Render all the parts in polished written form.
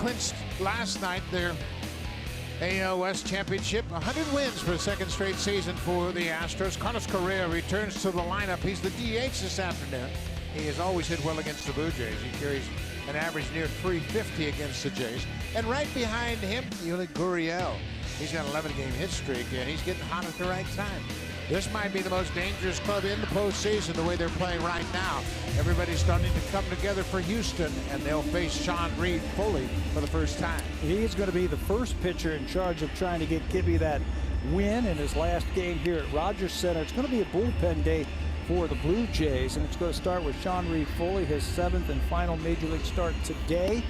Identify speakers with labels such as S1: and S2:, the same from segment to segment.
S1: clinched last night their AL West Championship. 100 wins for a second straight season for the Astros. Carlos Correa returns to the lineup. He's the DH this afternoon. He has always hit well against the Blue Jays. He carries an average near 350 against the Jays. And right behind him, Yuli Gurriel. He's got an 11-game hit streak, and he's getting hot at the right time. This might be the most dangerous club in the postseason the way they're playing right now. Everybody's starting to come together for Houston, and they'll face Sean Reed fully for the first time.
S2: He's going to be the first pitcher in charge of trying to get Gibby that win in his last game here at Rogers Center. It's going to be a bullpen day for the Blue Jays, and it's going to start with Sean Reed Foley, his 7th and final Major League start today.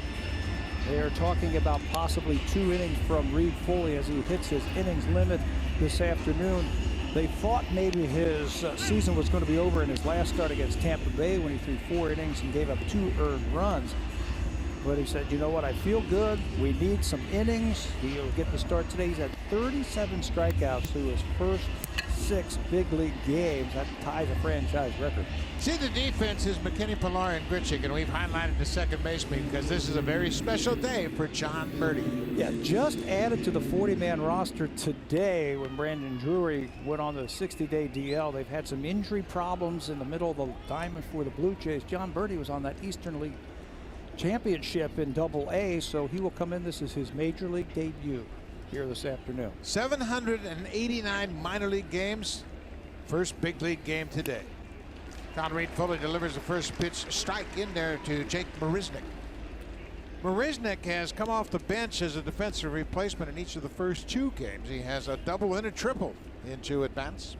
S2: They are talking about possibly 2 innings from Reed Foley as he hits his innings limit this afternoon. They thought maybe his season was going to be over in his last start against Tampa Bay when he threw 4 innings and gave up 2 earned runs. But he said, you know what, I feel good. We need some innings. He'll get the start today. He's had 37 strikeouts through his first 6 big league games. That ties a franchise record.
S1: See, the defense is McKinney, Pilar, and Grichuk, and we've highlighted the second baseman because this is a very special day for John Birdie.
S2: Yeah, just added to the 40-man roster today when Brandon Drury went on the 60-day DL. They've had some injury problems in the middle of the diamond for the Blue Jays. John Birdie was on that Eastern League Championship in Double-A, so he will come in. This is his Major League debut here this afternoon.
S1: 789 minor league games. First big league game today. Conrad Foley delivers the first pitch strike in there to Jake Marisnick. Marisnick has come off the bench as a defensive replacement in each of the first 2 games. He has a double and a triple in 2 at-bats.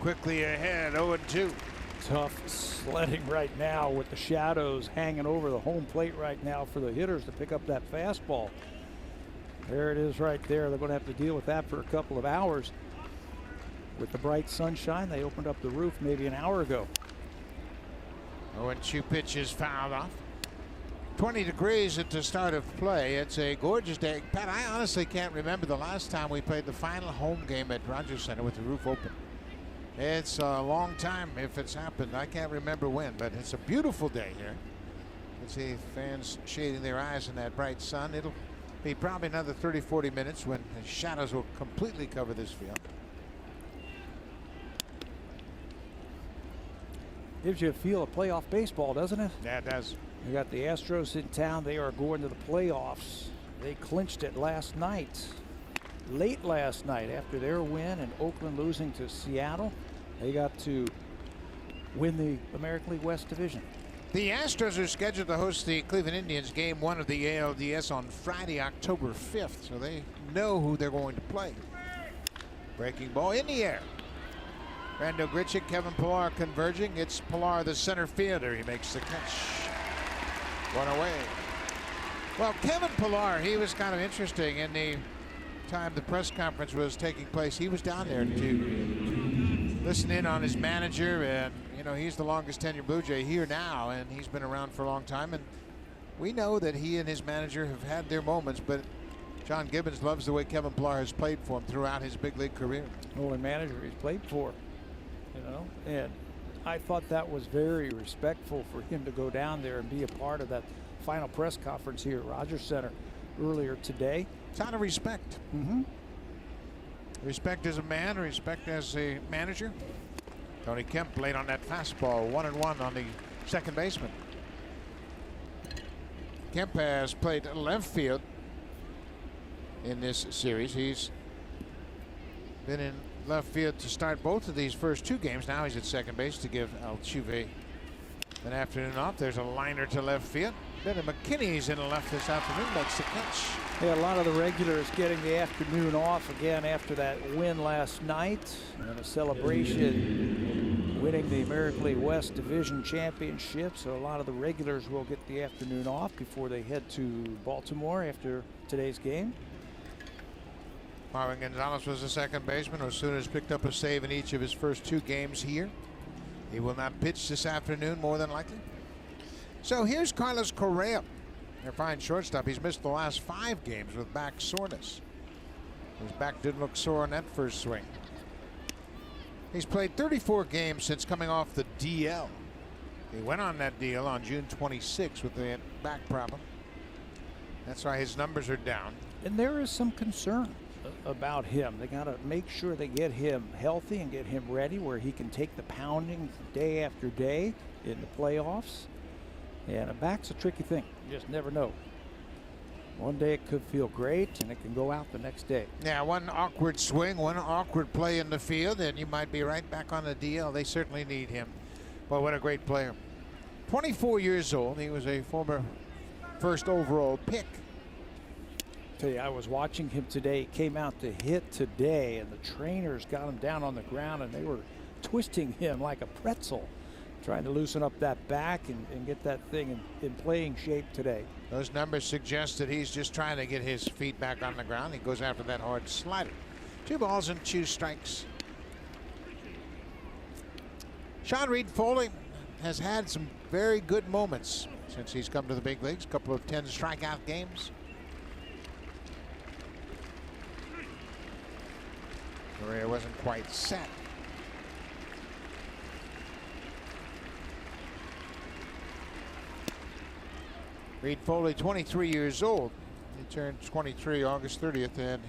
S1: Quickly ahead, 0-2.
S2: Tough sledding right now with the shadows hanging over the home plate right now for the hitters to pick up that fastball. There it is right there. They're going to have to deal with that for a couple of hours. With the bright sunshine, they opened up the roof maybe an hour ago.
S1: 0-2 pitch is fouled off. 20 degrees at the start of play. It's a gorgeous day. Pat, I honestly can't remember the last time we played the final home game at Rogers Center with the roof open. It's a long time if it's happened. I can't remember when, but it's a beautiful day here. You can see fans shading their eyes in that bright sun. It'll be probably another 30-40 minutes when the shadows will completely cover this field.
S2: Gives you a feel of playoff baseball, doesn't it?
S1: Yeah, it does.
S2: You got the Astros in town. They are going to the playoffs. They clinched it last night. Late last night after their win and Oakland losing to Seattle. They got to win the American League West Division.
S1: The Astros are scheduled to host the Cleveland Indians game 1 of the ALDS on Friday, October 5th. So they know who they're going to play. Breaking ball in the air. Randall Grichuk, Kevin Pilar converging. It's Pilar, the center fielder. He makes the catch. 1 away. Well, Kevin Pilar, he was kind of interesting in the time the press conference was taking place. He was down there to listen in on his manager, and you know, he's the longest tenured Blue Jay here now, and he's been around for a long time, and we know that he and his manager have had their moments, but John Gibbons loves the way Kevin Pilar has played for him throughout his big league career.
S2: Only manager he's played for, you know, and I thought that was very respectful for him to go down there and be a part of that final press conference here at Rogers Center earlier today.
S1: It's out of respect. Respect as a man, respect as a manager. Tony Kemp laid on that fastball, 1-1 on the second baseman. Kemp has played left field in this series. He's been in left field to start both of these first 2 games. Now he's at second base to give Altuve an afternoon off. There's a liner to left field. Then McKinney's in the left this afternoon, makes the catch.
S2: Yeah, a lot of the regulars getting the afternoon off again after that win last night and a celebration winning the American League West Division Championship. So a lot of the regulars will get the afternoon off before they head to Baltimore after today's game.
S1: Marvin Gonzalez was the second baseman. Osuna has picked up a save in each of his first 2 games here. He will not pitch this afternoon, more than likely. So here's Carlos Correa, their fine shortstop. He's missed the last 5 games with back soreness. His back didn't look sore on that first swing. He's played 34 games since coming off the DL. He went on that deal on June 26 with the back problem. That's why his numbers are down.
S2: And there is some concern about him. They got to make sure they get him healthy and get him ready where he can take the pounding day after day in the playoffs. And a back's a tricky thing. You just never know. One day it could feel great, and it can go out the next day.
S1: Yeah, one awkward swing, one awkward play in the field, and you might be right back on the DL. They certainly need him. Well, what a great player. 24 years old. He was a former first overall pick.
S2: Tell you, I was watching him today. He came out to hit today, and the trainers got him down on the ground, and they were twisting him like a pretzel, trying to loosen up that back and get that thing in playing shape today.
S1: Those numbers suggest that he's just trying to get his feet back on the ground. He goes after that hard slider. 2 balls and 2 strikes. Sean Reed-Foley has had some very good moments since he's come to the big leagues. A couple of 10 strikeout games. Career wasn't quite set. Reed-Foley, 23 years old. He turned 23 August 30th, and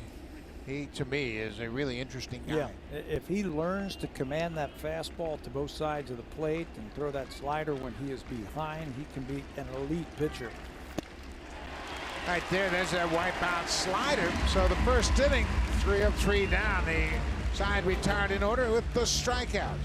S1: he, to me, is a really interesting guy.
S2: Yeah, if he learns to command that fastball to both sides of the plate and throw that slider when he is behind, he can be an elite pitcher.
S1: Right there's that wipeout slider. So the first inning, 3 up, 3 down. The side retired in order with the strikeout.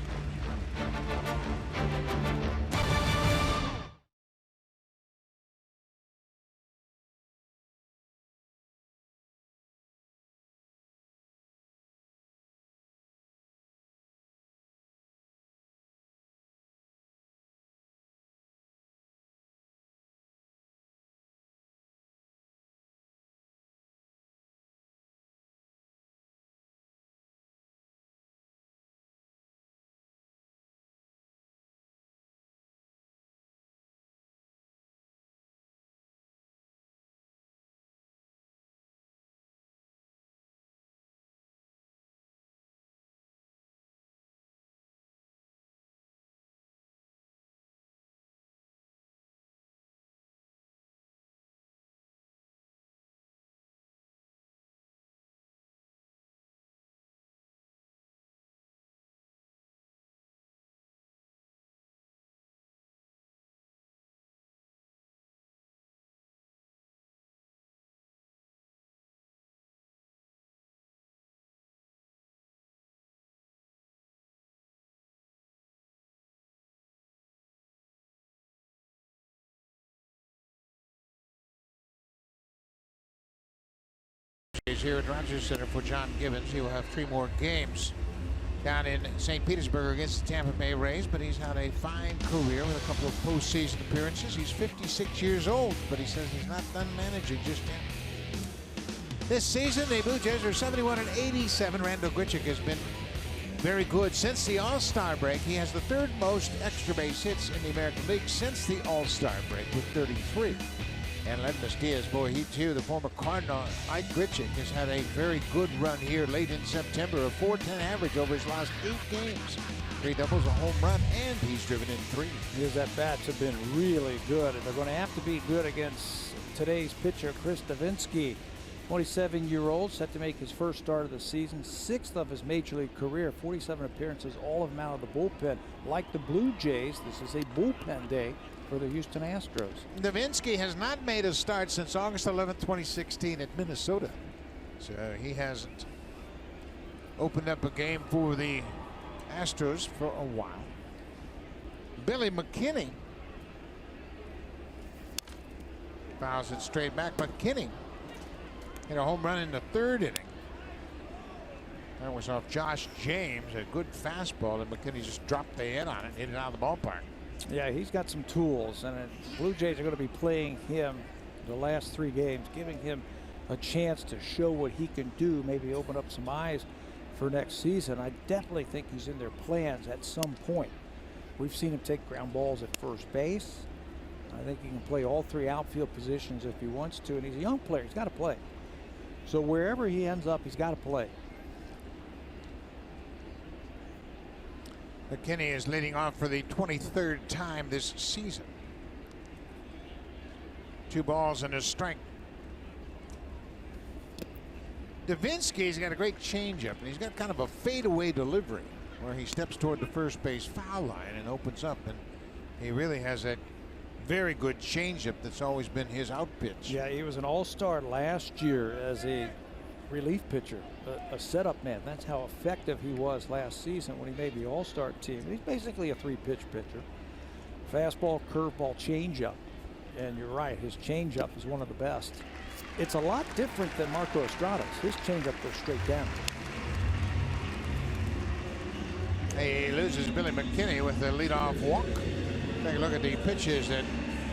S1: He's here at Rogers Center for John Gibbons. He will have 3 more games down in St. Petersburg against the Tampa Bay Rays, but he's had a fine career with a couple of postseason appearances. He's 56 years old, but he says he's not done managing just yet. This season, the Blue Jays are 71 and 87. Randall Grichuk has been very good since the All-Star break. He has the 3rd most extra base hits in the American League since the All-Star break with 33. And Ledmus Diaz, boy, he too, the former Cardinal, Ike Grichuk, has had a very good run here late in September. A .410 average over his last 8 games. 3 doubles, a home run, and he's driven in 3.
S2: His at-bats have been really good, and they're going to have to be good against today's pitcher, Chris Davinsky. 27-year-old, set to make his first start of the season, 6th of his major league career, 47 appearances, all of them out of the bullpen. Like the Blue Jays, this is a bullpen day for the Houston Astros.
S1: Davinsky has not made a start since August 11, 2016 at Minnesota. So he hasn't opened up a game for the Astros for a while. Billy McKinney fouls it straight back. McKinney hit a home run in the 3rd inning. That was off Josh James, a good fastball, and McKinney just dropped the head on it and hit it out of the ballpark.
S2: Yeah, he's got some tools, and the Blue Jays are going to be playing him the last 3 games, giving him a chance to show what he can do, maybe open up some eyes for next season. I definitely think he's in their plans at some point. We've seen him take ground balls at first base. I think he can play all 3 outfield positions if he wants to, and he's a young player. He's got to play. So wherever he ends up, he's got to play.
S1: McKinney is leading off for the 23rd time this season. 2 balls and a strike. Davinsky's got a great changeup, and he's got kind of a fadeaway delivery where he steps toward the first base foul line and opens up, and he really has that very good changeup that's always been his out pitch.
S2: Yeah, he was an all-star last year as a relief pitcher, a setup man. That's how effective he was last season when he made the all-star team. He's basically a 3-pitch pitcher. Fastball, curveball, changeup. And you're right, his changeup is one of the best. It's a lot different than Marco Estrada's. His changeup goes straight down.
S1: He loses Billy McKinney with a leadoff walk. Take a look at the pitches that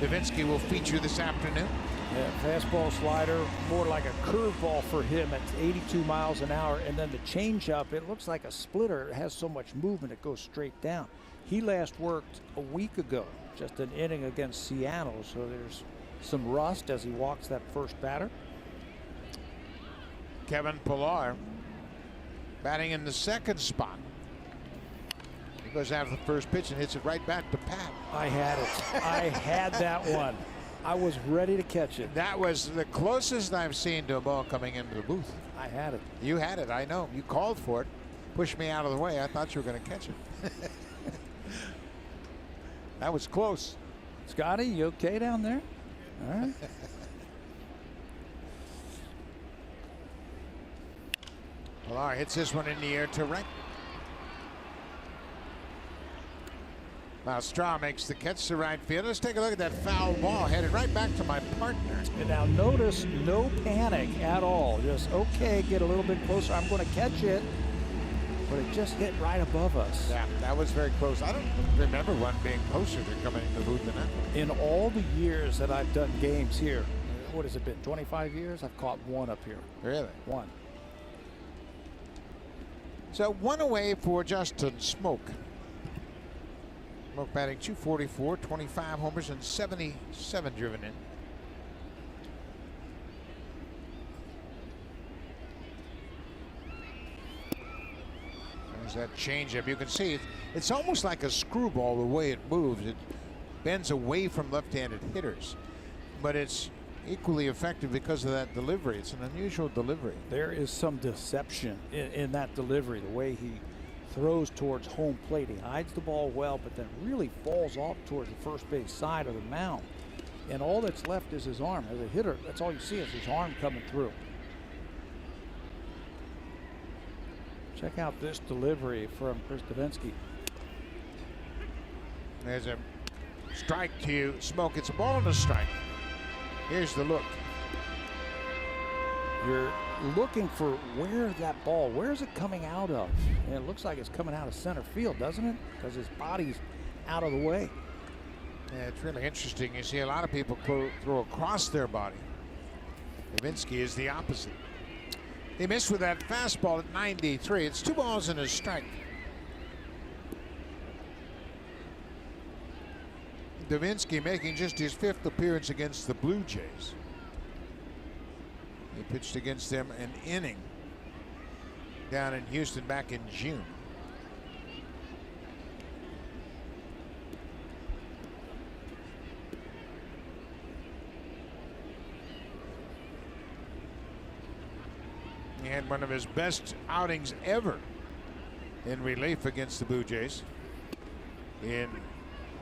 S1: Davinsky will feature this afternoon.
S2: Yeah, fastball, slider, more like a curveball for him at 82 miles an hour. And then the changeup, it looks like a splitter. It has so much movement, it goes straight down. He last worked a week ago, just an inning against Seattle. So there's some rust as he walks that first batter.
S1: Kevin Pillar batting in the second spot. He goes after the first pitch and hits it right back to Pat.
S2: I had it. I had that one. I was ready to catch it.
S1: That was the closest I've seen to a ball coming into the booth.
S2: I had it.
S1: You had it, I know. You called for it. Pushed me out of the way. I thought you were going to catch it. That was close.
S2: Scotty, you okay down there? All right.
S1: Pillar hits this one in the air to right. Now Straw makes the catch to right field. Let's take a look at that foul ball headed right back to my partner.
S2: And now notice no panic at all. Just okay, get a little bit closer. I'm going to catch it. But it just hit right above us.
S1: Yeah, that was very close. I don't remember one being closer than coming into the booth than that.
S2: In all the years that I've done games here, what has it been, 25 years? I've caught one up here.
S1: Really?
S2: One.
S1: So 1 away for Justin Smoke. Smoke batting .244, 25 homers and 77 driven in. That changeup, you can see it's almost like a screwball the way it moves. It bends away from left-handed hitters, but it's equally effective because of that delivery. It's an unusual delivery.
S2: There is some deception in that delivery, the way he throws towards home plate. He hides the ball well, but then really falls off towards the first base side of the mound. And all that's left is his arm. As a hitter, that's all you see is his arm coming through. Check out this delivery from Chris Davinsky.
S1: There's a strike to Smoke. It's a ball and a strike. Here's the look.
S2: You're looking for where's it coming out of? And it looks like it's coming out of center field, doesn't it? Because his body's out of the way.
S1: Yeah, it's really interesting. You see a lot of people throw across their body. Davinsky is the opposite. He missed with that fastball at 93. It's 2 balls and a strike. Davinsky making just his 5th appearance against the Blue Jays. He pitched against them an inning down in Houston back in June. He had one of his best outings ever in relief against the Blue Jays. In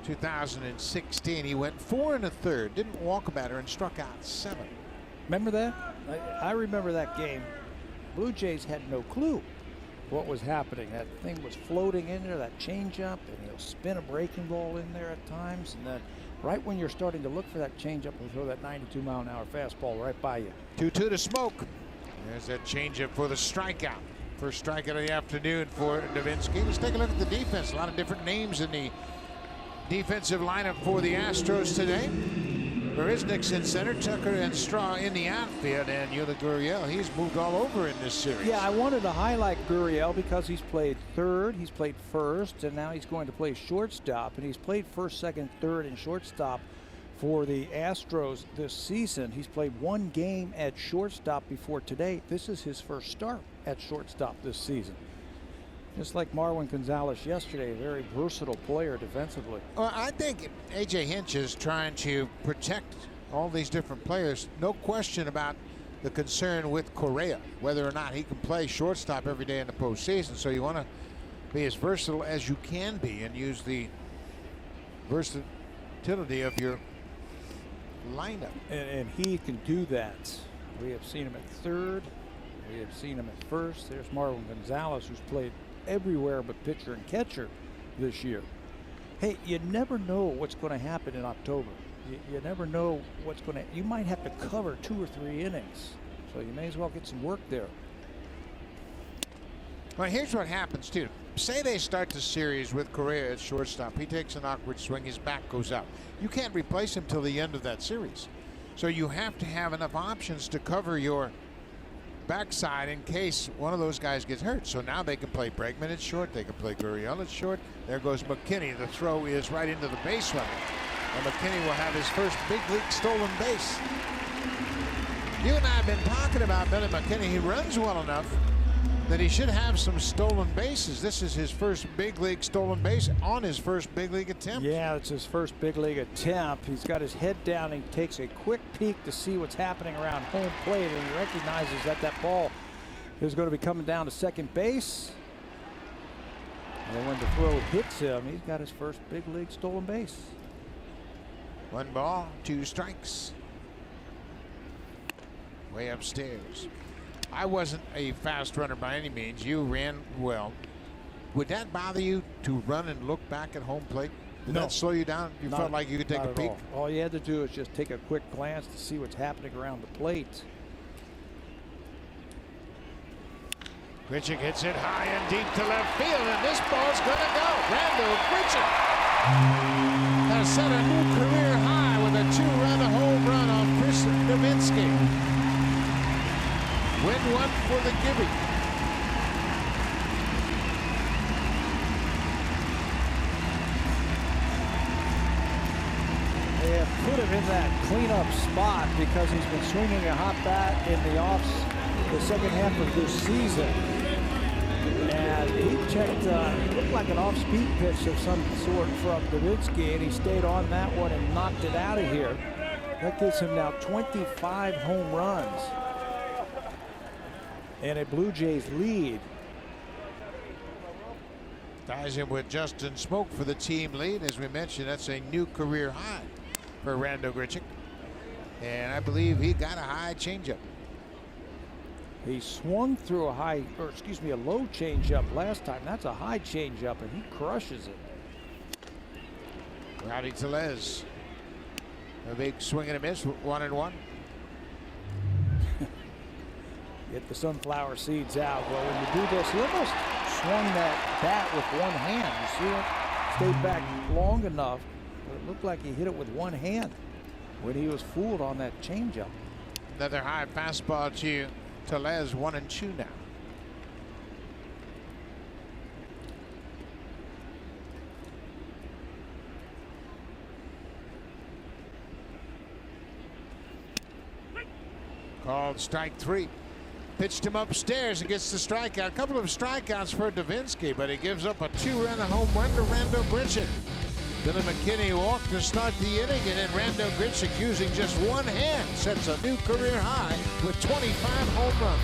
S1: 2016, he went 4 1/3, didn't walk a batter, and struck out 7.
S2: Remember that? I remember that game. Blue Jays had no clue what was happening. That thing was floating in there, that changeup, and he'll spin a breaking ball in there at times. And then right when you're starting to look for that changeup, he'll throw that 92-mile-an-hour fastball right by you.
S1: 2-2 to Smoke. There's that changeup for the strikeout. First strikeout of the afternoon for Davinsky. Let's take a look at the defense. A lot of different names in the defensive lineup for the Astros today. Bereznik's in center, Tucker and Straw in the outfield, and Yuli Gurriel, he's moved all over in this series.
S2: Yeah, I wanted to highlight Gurriel because he's played third, he's played first, and now he's going to play shortstop. And he's played first, second, third, and shortstop for the Astros this season. He's played 1 game at shortstop before today. This is his first start at shortstop this season. Just like Marwin Gonzalez yesterday, a very versatile player defensively.
S1: Well, I think A.J. Hinch is trying to protect all these different players. No question about the concern with Correa, whether or not he can play shortstop every day in the postseason. So you want to be as versatile as you can be and use the versatility of your lineup.
S2: And he can do that. We have seen him at third. We have seen him at first. There's Marwin Gonzalez, who's played everywhere but pitcher and catcher this year. Hey, you never know what's going to happen in October. You never know what's going to. You might have to cover 2 or 3 innings, so you may as well get some work there.
S1: Well, here's what happens too. Say they start the series with Correa at shortstop. He takes an awkward swing. His back goes out. You can't replace him till the end of that series. So you have to have enough options to cover your backside in case one of those guys gets hurt. So now they can play Bregman at short. They can play Gurriel at short. There goes McKinney. The throw is right into the base runner. And McKinney will have his first big league stolen base. You and I have been talking about Billy McKinney. He runs well enough that he should have some stolen bases. This is his first big league stolen base on his first big league attempt.
S2: Yeah, it's his first big league attempt. He's got his head down and he takes a quick peek to see what's happening around home plate, and he recognizes that that ball is going to be coming down to second base. And when the throw hits him, he's got his first big league stolen base.
S1: 1 ball, 2 strikes. Way upstairs. I wasn't a fast runner by any means. You ran well. Would that bother you to run and look back at home plate? Did that slow you down? You felt like you could take a peek?
S2: All you had to do is just take a quick glance to see what's happening around the plate.
S1: Grichuk hits it high and deep to left field, and this ball's going to go. Randall Grichuk has set a new career high with a 2-run home run on Chris Nowitzki. Win one for the Gibby.
S2: They have put him in that cleanup spot because he's been swinging a hot bat in the second half of this season. And he checked, looked like an off-speed pitch of some sort from Nowitzki, and he stayed on that one and knocked it out of here. That gives him now 25 home runs and a Blue Jays lead.
S1: Ties him with Justin Smoke for the team lead. As we mentioned, that's a new career high for Randall Grichuk. And I believe he got a high changeup.
S2: He swung through a low changeup last time. That's a high changeup, and he crushes it.
S1: Rowdy Tellez. A big swing and a miss, 1-1.
S2: Get the sunflower seeds out. Well, when you do this, he almost swung that bat with one hand. You see it? Stayed back long enough, but it looked like he hit it with one hand when he was fooled on that changeup.
S1: Another high fastball to Tellez, 1-2 now. Called strike 3. Pitched him upstairs and gets the strikeout. A couple of strikeouts for Davinsky, but he gives up a 2-run home run to Randall Grichuk. Billy McKinney walked to start the inning, and then Randall Grichuk, using just one hand, sets a new career high with 25 home runs.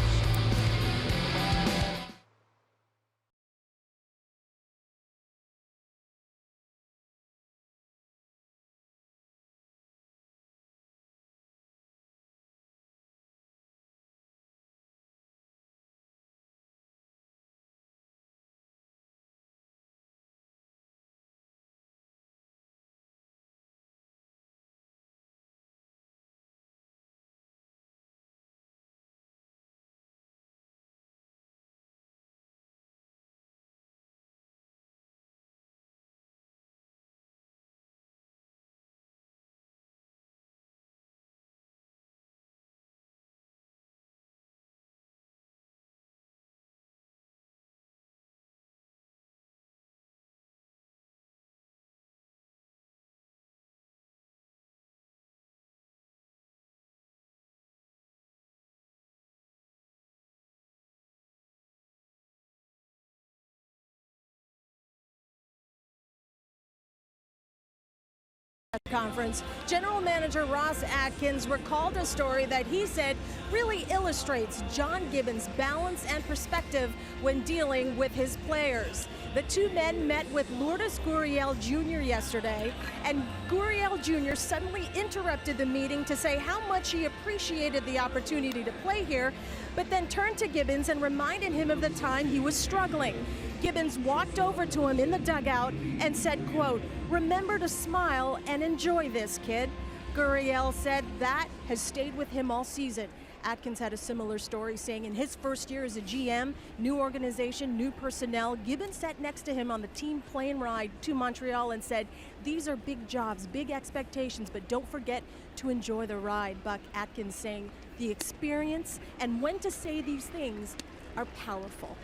S3: conference, General Manager Ross Atkins recalled a story that he said really illustrates John Gibbons' balance and perspective when dealing with his players. The two men met with Lourdes Gurriel Jr. yesterday, and Gurriel Jr. suddenly interrupted the meeting to say how much he appreciated the opportunity to play here, but then turned to Gibbons and reminded him of the time he was struggling. Gibbons walked over to him in the dugout and said, quote, "Remember to smile and enjoy this, kid." Gurriel said that has stayed with him all season. Atkins had a similar story, saying in his first year as a GM, new organization, new personnel, Gibbons sat next to him on the team plane ride to Montreal and said, "These are big jobs, big expectations, but don't forget to enjoy the ride." Buck Atkins saying the experience and when to say these things are powerful.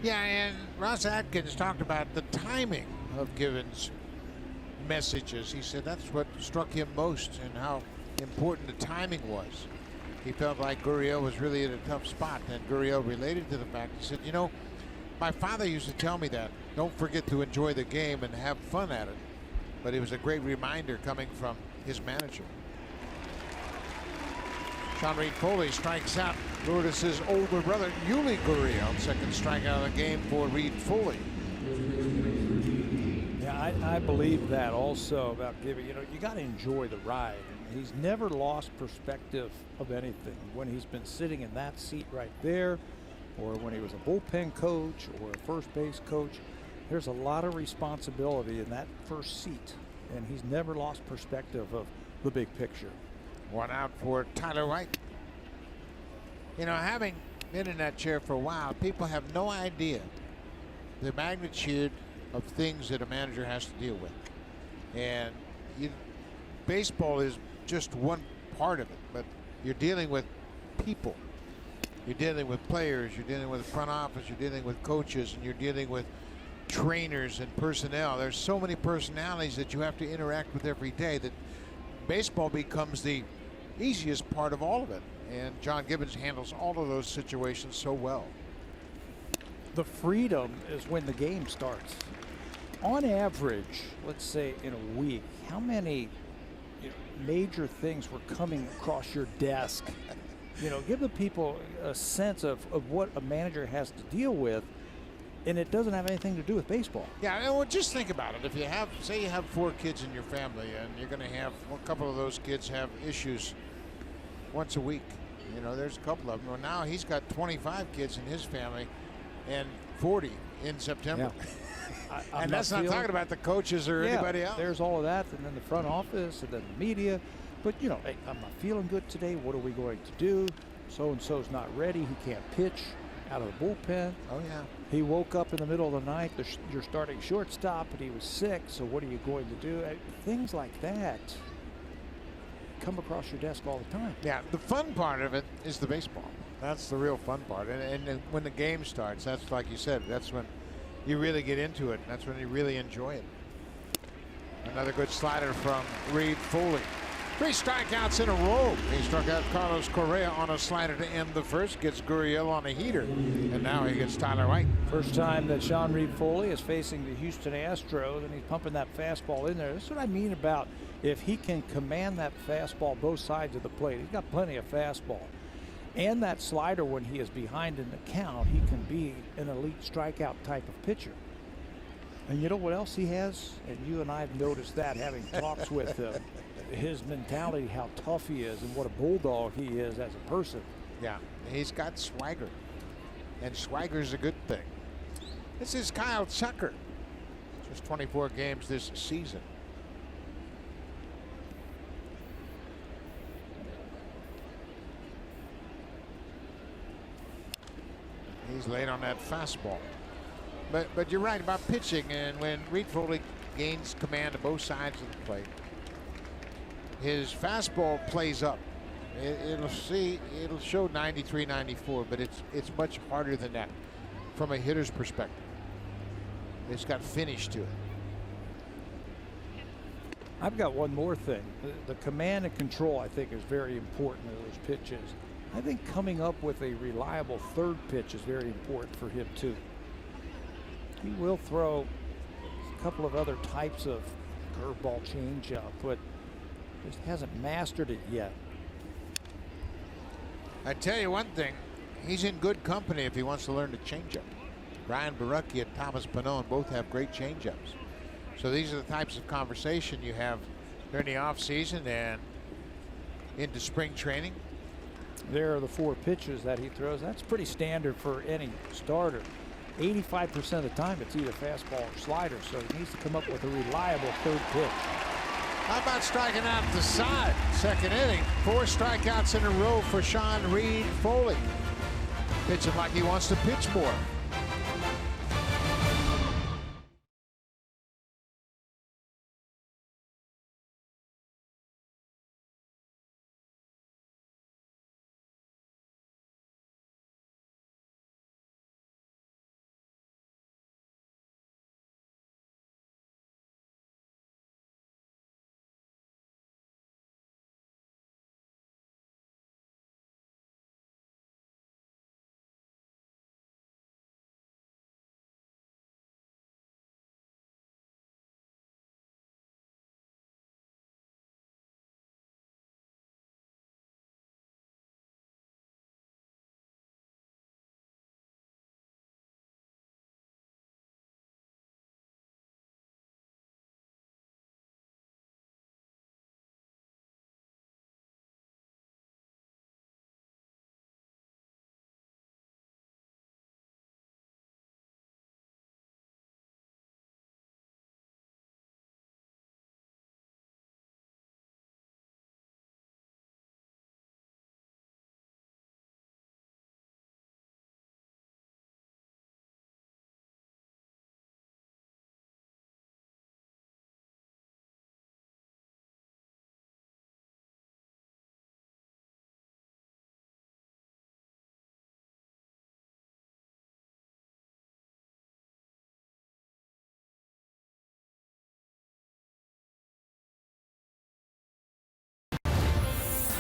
S1: Yeah, and Ross Atkins talked about the timing of Gibbons' messages. He said that's what struck him most and how important the timing was. He felt like Gurriel was really in a tough spot, and Gurriel related to the fact. He said, you know, my father used to tell me that, don't forget to enjoy the game and have fun at it. But it was a great reminder coming from his manager. Sean Reed Foley strikes out Lourdes' older brother, Yuli Gurriel. Second strikeout of the game for Reed Foley.
S2: Yeah, I believe that also about giving. You know, you got to enjoy the ride. He's never lost perspective of anything. When he's been sitting in that seat right there, or when he was a bullpen coach or a first base coach, there's a lot of responsibility in that first seat, and he's never lost perspective of the big picture.
S1: One out for Tyler White. You know, having been in that chair for a while, people have no idea the magnitude of things that a manager has to deal with. And baseball is just one part of it, but you're dealing with people. You're dealing with players, you're dealing with the front office, you're dealing with coaches, and you're dealing with trainers and personnel. There's so many personalities that you have to interact with every day that baseball becomes the easiest part of all of it. And John Gibbons handles all of those situations so well.
S2: The freedom is when the game starts. On average, let's say in a week, how many major things were coming across your desk? You know, give the people a sense of what a manager has to deal with, and it doesn't have anything to do with baseball.
S1: Yeah, well, just think about it. If you have, say you have 4 kids in your family, and you're going to have a couple of those kids have issues once a week. You know, there's a couple of them. Well, now he's got 25 kids in his family and 40 in September.
S2: Yeah.
S1: And that's not talking about the coaches or anybody else.
S2: There's all of that, and then the front office, and then the media. But, you know, hey, I'm not feeling good today. What are we going to do? So-and-so's not ready. He can't pitch out of the bullpen.
S1: Oh, yeah.
S2: He woke up in the middle of the night. You're starting shortstop, and he was sick. So what are you going to do? Things like that come across your desk all the time.
S1: Yeah, the fun part of it is the baseball. That's the real fun part. And when the game starts, that's like you said, that's when you really get into it. That's when you really enjoy it. Another good slider from Reed Foley. 3 strikeouts in a row. He struck out Carlos Correa on a slider to end the first, gets Gurriel on a heater, and now he gets Tyler White.
S2: First time that Sean Reed Foley is facing the Houston Astros, and he's pumping that fastball in there. That's what I mean about if he can command that fastball both sides of the plate. He's got plenty of fastball. And that slider, when he is behind in the count, he can be an elite strikeout type of pitcher. And you know what else he has? And you and I have noticed that having talks with him. His mentality, how tough he is, and what a bulldog he is as a person.
S1: Yeah, he's got swagger, and swagger's a good thing. This is Kyle Tucker. Just 24 games this season. He's late on that fastball. But you're right about pitching, and when Reed Foley gains command of both sides of the plate, his fastball plays up. It'll show 93, 94, but it's much harder than that from a hitter's perspective. It's got finish to it.
S2: I've got one more thing. The command and control, I think, is very important in those pitches. I think coming up with a reliable third pitch is very important for him too. He will throw a couple of other types of curveball changeup, but just hasn't mastered it yet.
S1: I tell you one thing, he's in good company if he wants to learn to change up. Brian Barucki and Thomas Pannone both have great changeups. So these are the types of conversation you have during the offseason and into spring training.
S2: There are the 4 pitches that he throws. That's pretty standard for any starter. 85% of the time it's either fastball or slider, so he needs to come up with a reliable 3rd pitch.
S1: How about striking out the side? Second inning, 4 strikeouts in a row for Sean Reed Foley. Pitching like he wants to pitch more.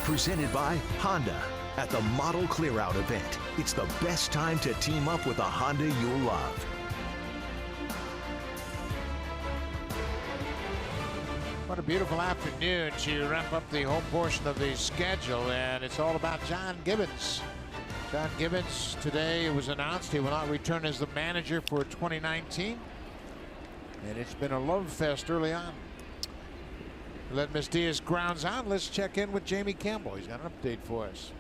S4: Presented by Honda at the Model Clearout event. It's the best time to team up with a Honda you'll love.
S1: What a beautiful afternoon to wrap up the home portion of the schedule, and it's all about John Gibbons. John Gibbons, today it was announced he will not return as the manager for 2019, and it's been a love fest early on. Let Miss Diaz grounds out. Let's check in with Jamie Campbell. He's got an update for us.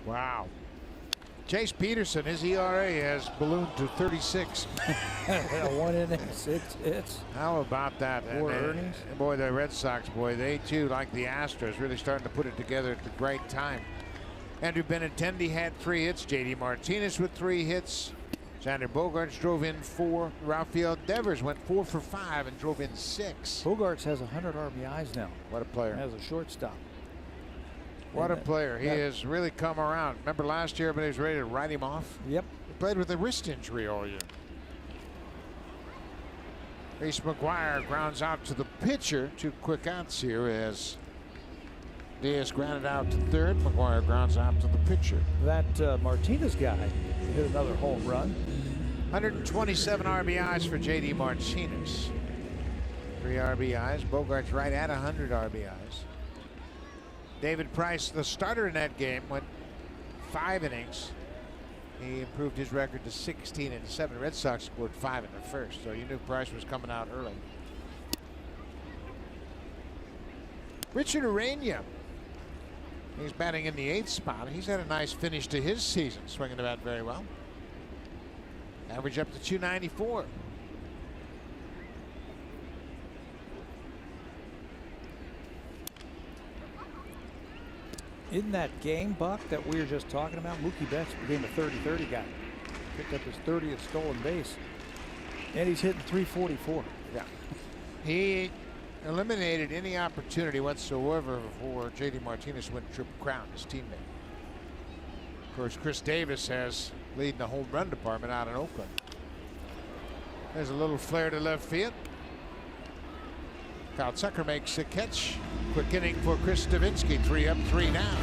S1: Wow. Chase Peterson, his ERA has ballooned to 36.
S2: 1 inning, 6 hits.
S1: How about that?
S2: 4 earnings.
S1: Boy, the Red Sox, boy, they too, like the Astros, really starting to put it together at the right time. Andrew Benintendi had 3 hits. J.D. Martinez with 3 hits. Xander Bogaerts drove in 4. Rafael Devers went 4 for 5 and drove in 6.
S2: Bogaerts has 100 RBIs now.
S1: What a player.
S2: As a shortstop.
S1: What a player. He has really come around. Remember last year, everybody was ready to write him off?
S2: Yep.
S1: He played with a wrist injury all year. Reese McGuire grounds out to the pitcher. 2 quick outs here as Diaz grounded out to third. McGuire grounds out to the pitcher.
S2: That Martinez guy hit another home run.
S1: 127 RBIs for J.D. Martinez. 3 RBIs. Bogaerts right at 100 RBIs. David Price, the starter in that game, went 5 innings. He improved his record to 16-7. Red Sox scored 5 in the first, so you knew Price was coming out early. Richard Urania, he's batting in the 8th spot. He's had a nice finish to his season, swinging the bat very well. Average up to 294.
S2: In that game, Buck, that we were just talking about, Mookie Betts became a 30-30 guy. Picked up his 30th stolen base. And he's hitting 344.
S1: Yeah. He eliminated any opportunity whatsoever for J.D. Martinez to win Triple Crown, his teammate. Of course, Chris Davis has leading the home run department out in Oakland. There's a little flare to left field. Kyle Tucker makes a catch. Quick inning for Chris Stavinsky. 3 up, 3 now.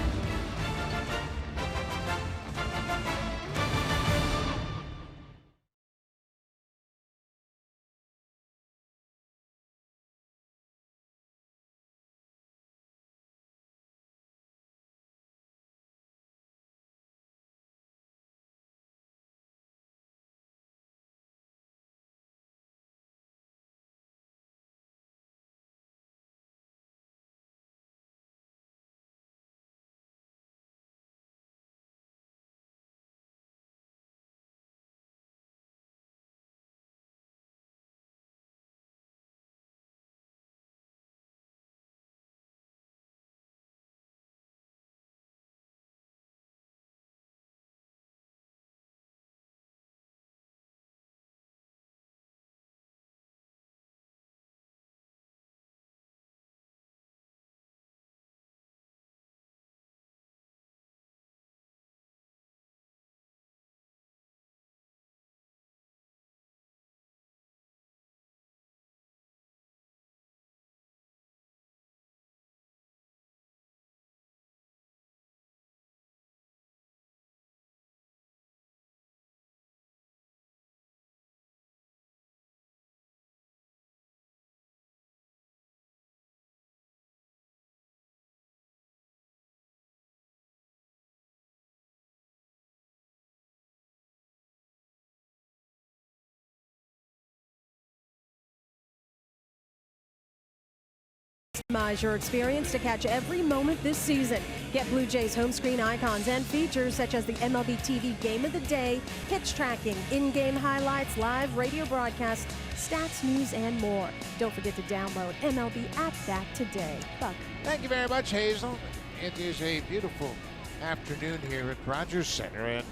S3: Customize your experience to catch every moment this season. Get Blue Jays home screen icons and features such as the MLB TV Game of the Day, pitch tracking, in-game highlights, live radio broadcasts, stats, news, and more. Don't forget to download MLB At That today. Buck.
S1: Thank you very much, Hazel. It is a beautiful afternoon here at Rogers Center, and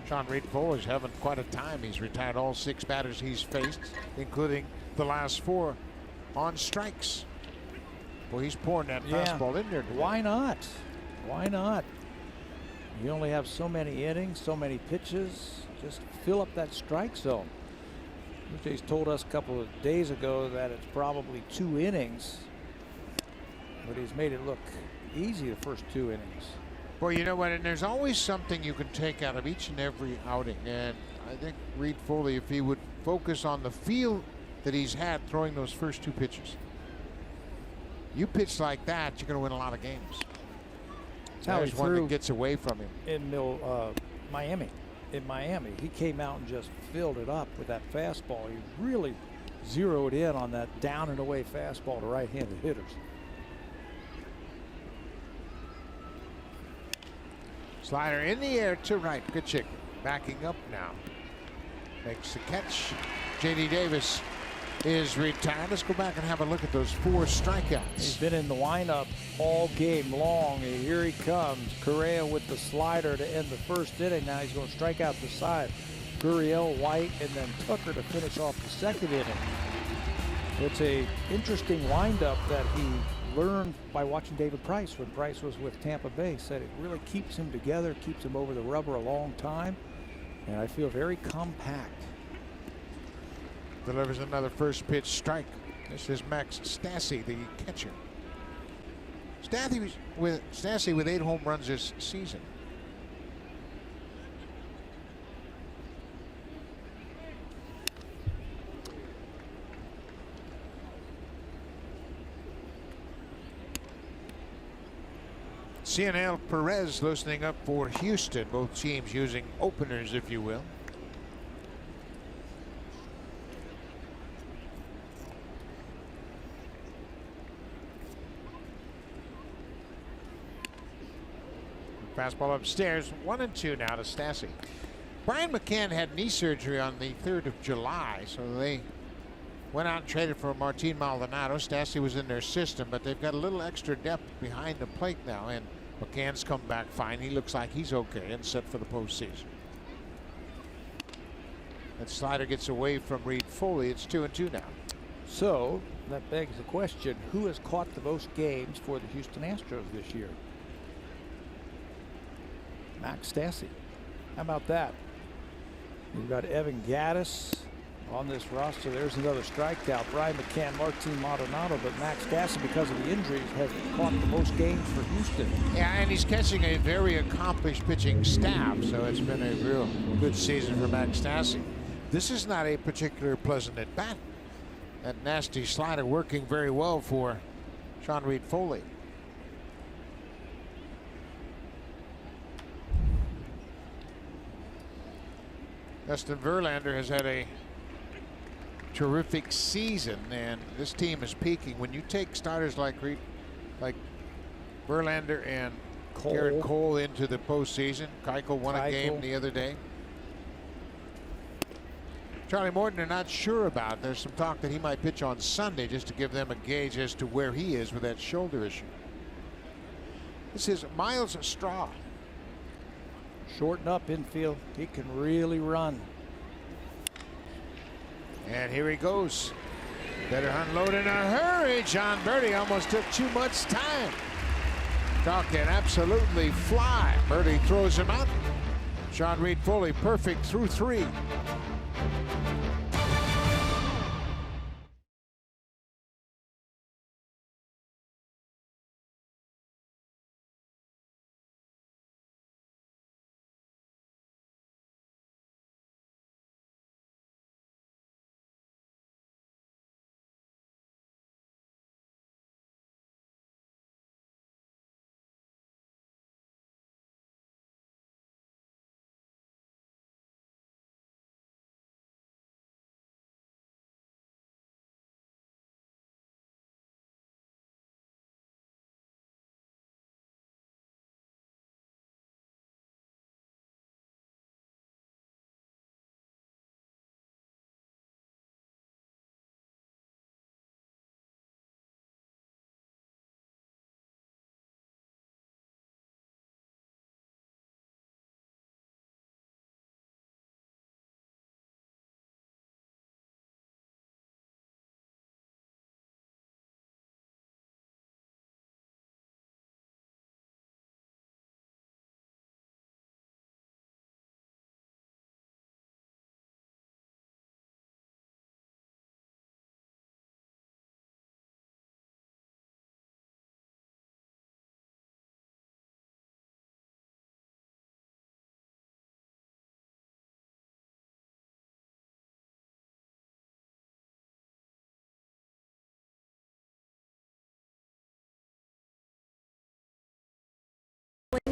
S1: Sean Reed-Full is having quite a time. He's retired all 6 batters he's faced, including the last 4 on strikes. Well, he's pouring that fastball in there today.
S2: Why not? Why not? You only have so many innings, so many pitches. Just fill up that strike zone. Blue Jays told us a couple of days ago that it's probably 2 innings, but he's made it look easy the first 2 innings.
S1: Well, you know what? And there's always something you can take out of each and every outing. And I think Reed Foley, if he would focus on the feel that he's had throwing those first 2 pitches. You pitch like that, you're going to win a lot of games.
S2: That's how he
S1: one
S2: threw
S1: that gets away from him.
S2: In Miami. In Miami, he came out and just filled it up with that fastball. He really zeroed in on that down and away fastball to right-handed hitters.
S1: Slider in the air to right. Grichuk backing up now. Makes the catch. J.D. Davis is retired. Let's go back and have a look at those 4 strikeouts.
S2: He's been in the windup all game long. And here he comes. Correa with the slider to end the first inning. Now he's going to strike out the side. Gurriel, White, and then Tucker to finish off the second inning. It's a interesting windup that he learned by watching David Price when Price was with Tampa Bay. Said it really keeps him together, keeps him over the rubber a long time. And I feel very compact.
S1: Delivers another first pitch strike. This is Max Stassi, the catcher. Stassi with 8 home runs this season. Cianel Perez loosening up for Houston. Both teams using openers, if you will. Fastball upstairs. 1-2 now to Stassi. Brian McCann had knee surgery on the 3rd of July, so they went out and traded for Martin Maldonado. Stassi was in their system, but they've got a little extra depth behind the plate now, and McCann's come back fine. He looks like he's okay and set for the postseason. That slider gets away from Reed Foley. It's 2-2 now.
S2: So that begs the question, who has caught the most games for the Houston Astros this year? Max Stassi. How about that? We've got Evan Gaddis on this roster. There's another strikeout. Brian McCann, Martin Maldonado, but Max Gasson, because of the injuries, has caught the most games for Houston.
S1: Yeah, and he's catching a very accomplished pitching staff, so it's been a real good season for Max Stassi. This is not a particularly pleasant at bat. That nasty slider working very well for Sean Reed Foley. Justin Verlander has had a terrific season, and this team is peaking. When you take starters like Verlander and Garrett Cole into the postseason, Keuchel won a game the other day. Charlie Morton they're not sure about. There's some talk that he might pitch on Sunday just to give them a gauge as to where he is with that shoulder issue. This is Miles Straw.
S2: Shorten up infield. He can really run.
S1: And here he goes. Better unload in a hurry. John Birdie almost took too much time. Talking absolutely fly. Birdie throws him out. Sean Reed Foley perfect through 3.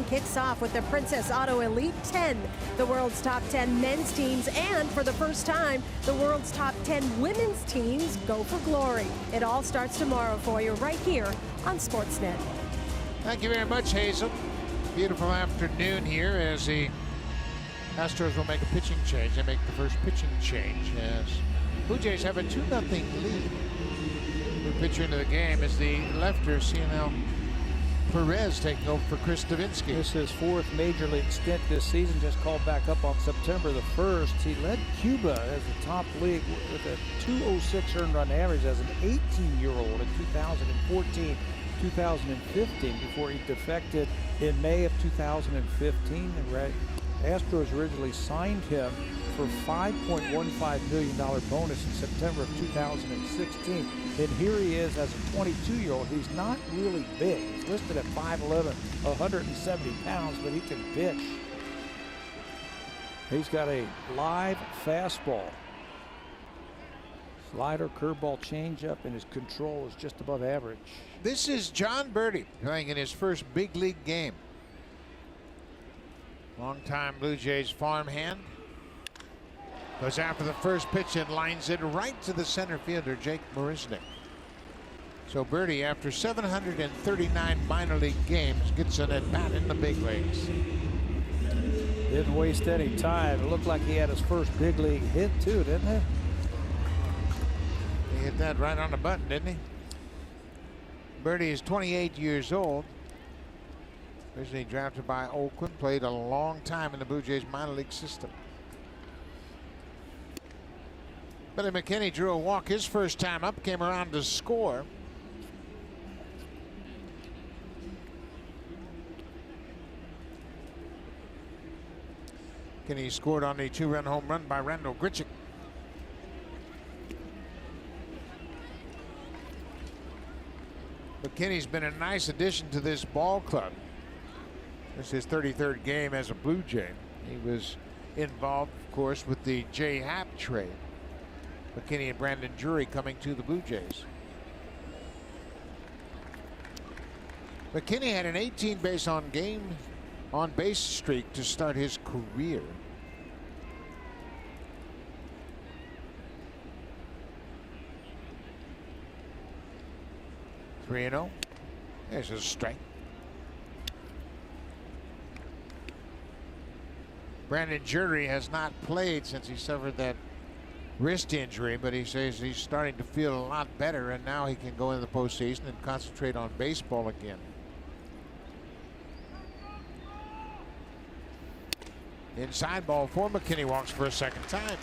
S3: Kicks off with the Princess Auto Elite 10, the world's top 10 men's teams, and for the first time, the world's top 10 women's teams go for glory. It all starts tomorrow for you right here on Sportsnet.
S1: Thank you very much, Hazel. Beautiful afternoon here as the Astros will make a pitching change. They make the first pitching change as Blue Jays have a 2-0 lead. The pitcher into the game is the lefter, CNL Perez, taking over for Chris Davinsky.
S2: This is his 4th major league stint this season, just called back up on September the 1st. He led Cuba as the top league with a 206 earned run average as an 18-year-old in 2014, 2015 before he defected in May of 2015. The Astros originally signed him for $5.15 million bonus in September of 2016. And here he is as a 22-year-old. He's not really big. He's listed at 5'11", 170 pounds, but he can pitch. He's got a live fastball. Slider, curveball, changeup, and his control is just above average.
S1: This is John Birdie playing in his first big league game. Longtime Blue Jays farmhand. Goes after the first pitch and lines it right to the center fielder, Jake Marisnick. So Birdie, after 739 minor league games, gets an at-bat in the big leagues.
S2: Didn't waste any time. It looked like he had his first big league hit too, didn't it?
S1: He hit that right on the button, didn't he? Birdie is 28 years old. Originally drafted by Oakland, played a long time in the Blue Jays minor league system. Billy McKinney drew a walk his first time up, came around to score. McKinney scored on the 2-run home run by Randall Grichuk. McKinney's been a nice addition to this ball club. This is his 33rd game as a Blue Jay. He was involved, of course, with the HOU trade. McKinney and Brandon Drury coming to the Blue Jays. McKinney had an 18 base on base streak to start his career. Three and 0. There's a strike. Brandon Drury has not played since he suffered that wrist injury, but he says he's starting to feel a lot better, and now he can go into the postseason and concentrate on baseball again. Inside ball for McKinney, walks for a second time.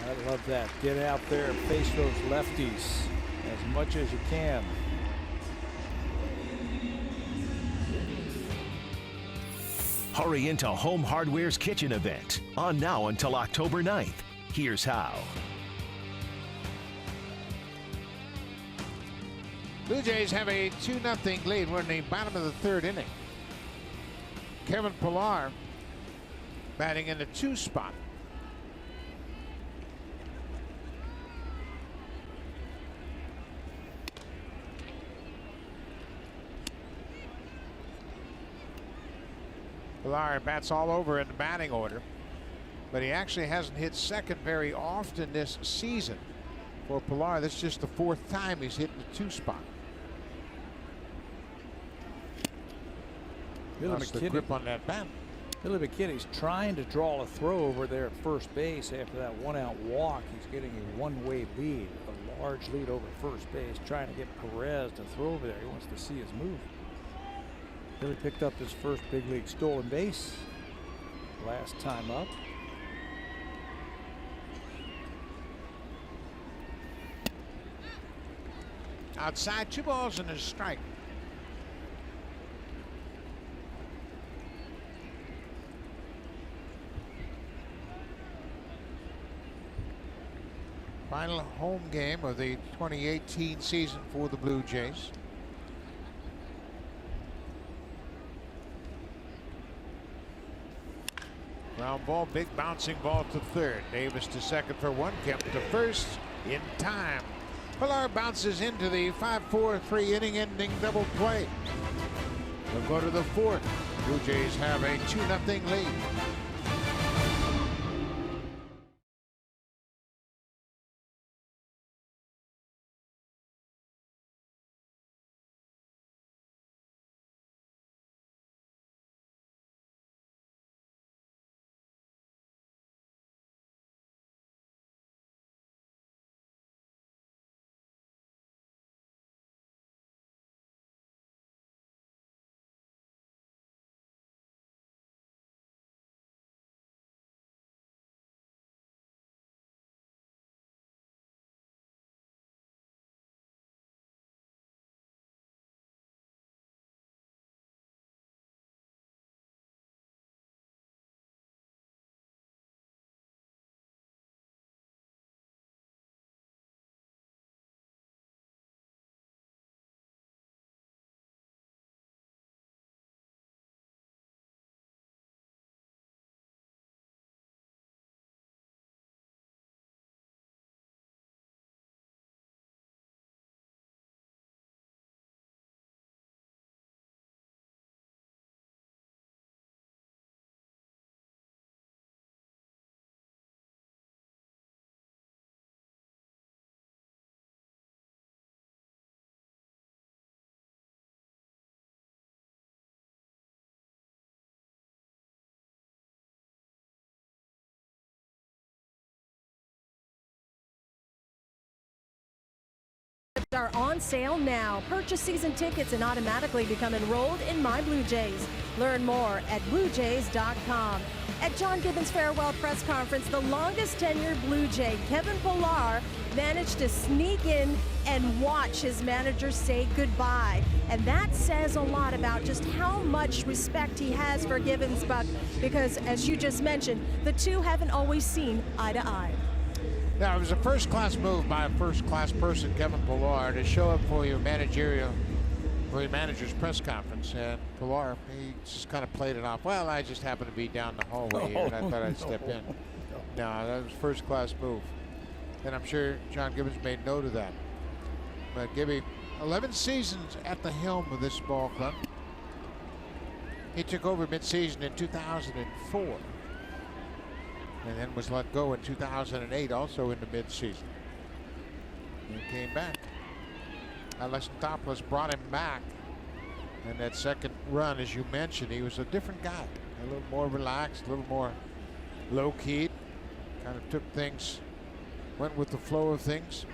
S2: I love that. Get out there and face those lefties as much as you can.
S4: Hurry into Home Hardware's kitchen event, on now until October 9th. Here's how.
S1: Blue Jays have a 2-0 lead. We're in the bottom of the 3rd inning. Kevin Pillar batting in the 2 spot. Pillar bats all over in the batting order, but he actually hasn't hit second very often this season. For Pillar, that's just the 4th time he's hit the 2 spot. Lost the grip on that bat.
S2: Billy McKinney's trying to draw a throw over there at first base after that 1-out walk. He's getting a one-way lead, a large lead over first base, trying to get Perez to throw over there. He wants to see his move. Billy picked up his first big league stolen base last time up.
S1: Outside, 2 balls and a strike. Final home game of the 2018 season for the Blue Jays. Ground ball, big bouncing ball to third. Davis to second for 1, Kemp to first in time. Pillar bounces into the 5-4 3-inning ending double play. We'll go to the 4th. Blue Jays have a 2-0 lead.
S3: are on sale now. Purchase season tickets and automatically become enrolled in My Blue Jays. Learn more at bluejays.com. At John Gibbons' farewell press conference, the longest tenured Blue Jay, Kevin Pillar, managed to sneak in and watch his manager say goodbye. And that says a lot about just how much respect he has for Gibbons, Buck, because as you just mentioned, the two haven't always seen eye to eye.
S1: Now, it was a first-class move by a first-class person, Kevin Pillar, to show up for your managerial, for your manager's press conference. And Pillar, he just kind of played it off. Well, I just happened to be down the hallway here, and I thought I'd step in. No, that was a first-class move. And I'm sure John Gibbons made note of that. But Gibby, 11 seasons at the helm of this ball club. He took over midseason in 2004. And then was let go in 2008, also in the midseason. And came back. Alexandopoulos brought him back. And that second run, as you mentioned, he was a different guy. A little more relaxed, a little more low-keyed. Kind of took things, went with the flow of things.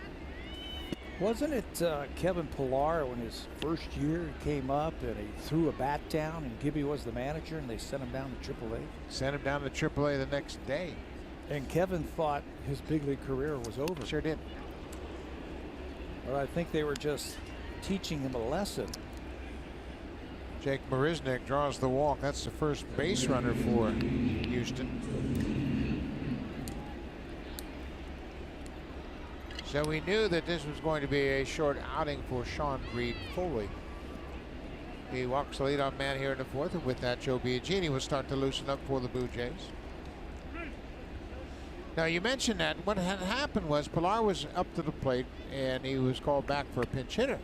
S2: Wasn't it Kevin Pillar when his first year came up and he threw a bat down and Gibby was the manager and they sent him down to AAA?
S1: Sent him down to AAA the next day.
S2: And Kevin thought his big league career was over.
S1: Sure did.
S2: But I think they were just teaching him a lesson.
S1: Jake Marisnick draws the walk. That's the first base runner for Houston. So we knew that this was going to be a short outing for Sean Reed-Foley. He walks the leadoff man here in the fourth, and with that, Joe Biagini will start to loosen up for the Blue Jays. Now, you mentioned that what had happened was Pillar was up to the plate, and he was called back for a pinch hitter.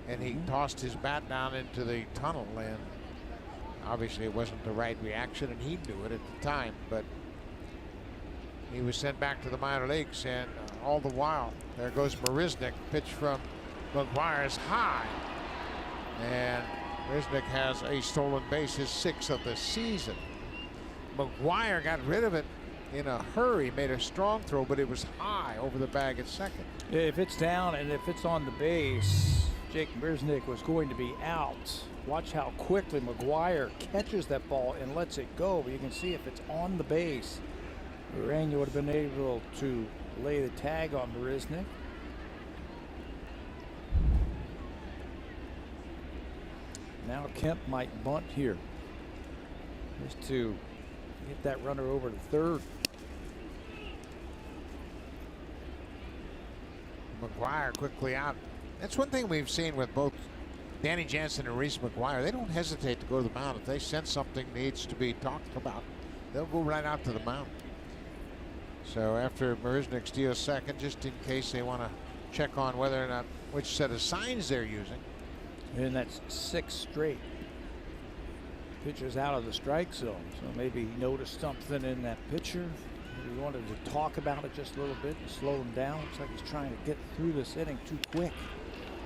S1: And he tossed his bat down into the tunnel, and obviously it wasn't the right reaction, and he knew it at the time, but he was sent back to the minor leagues, and all the while, there goes Marisnick. Pitch from McGuire is high. And Marisnick has a stolen base, his 6th of the season. McGuire got rid of it in a hurry, made a strong throw, but it was high over the bag at second.
S2: If it's down and if it's on the base, Jake Marisnick was going to be out. Watch how quickly McGuire catches that ball and lets it go. But you can see if it's on the base, Urania would have been able to lay the tag on Marisnick. Now Kemp might bunt here, just to get that runner over to third.
S1: McGuire quickly out. That's one thing we've seen with both Danny Jansen and Reese McGuire. They don't hesitate to go to the mound. If they sense something needs to be talked about, they'll go right out to the mound. So after Marisnick steals second, just in case they want to check on whether or not which set of signs they're using.
S2: And that's 6 straight pitches out of the strike zone. So maybe he noticed something in that pitcher. Maybe he wanted to talk about it just a little bit and slow him down. Looks like he's trying to get through this inning too quick.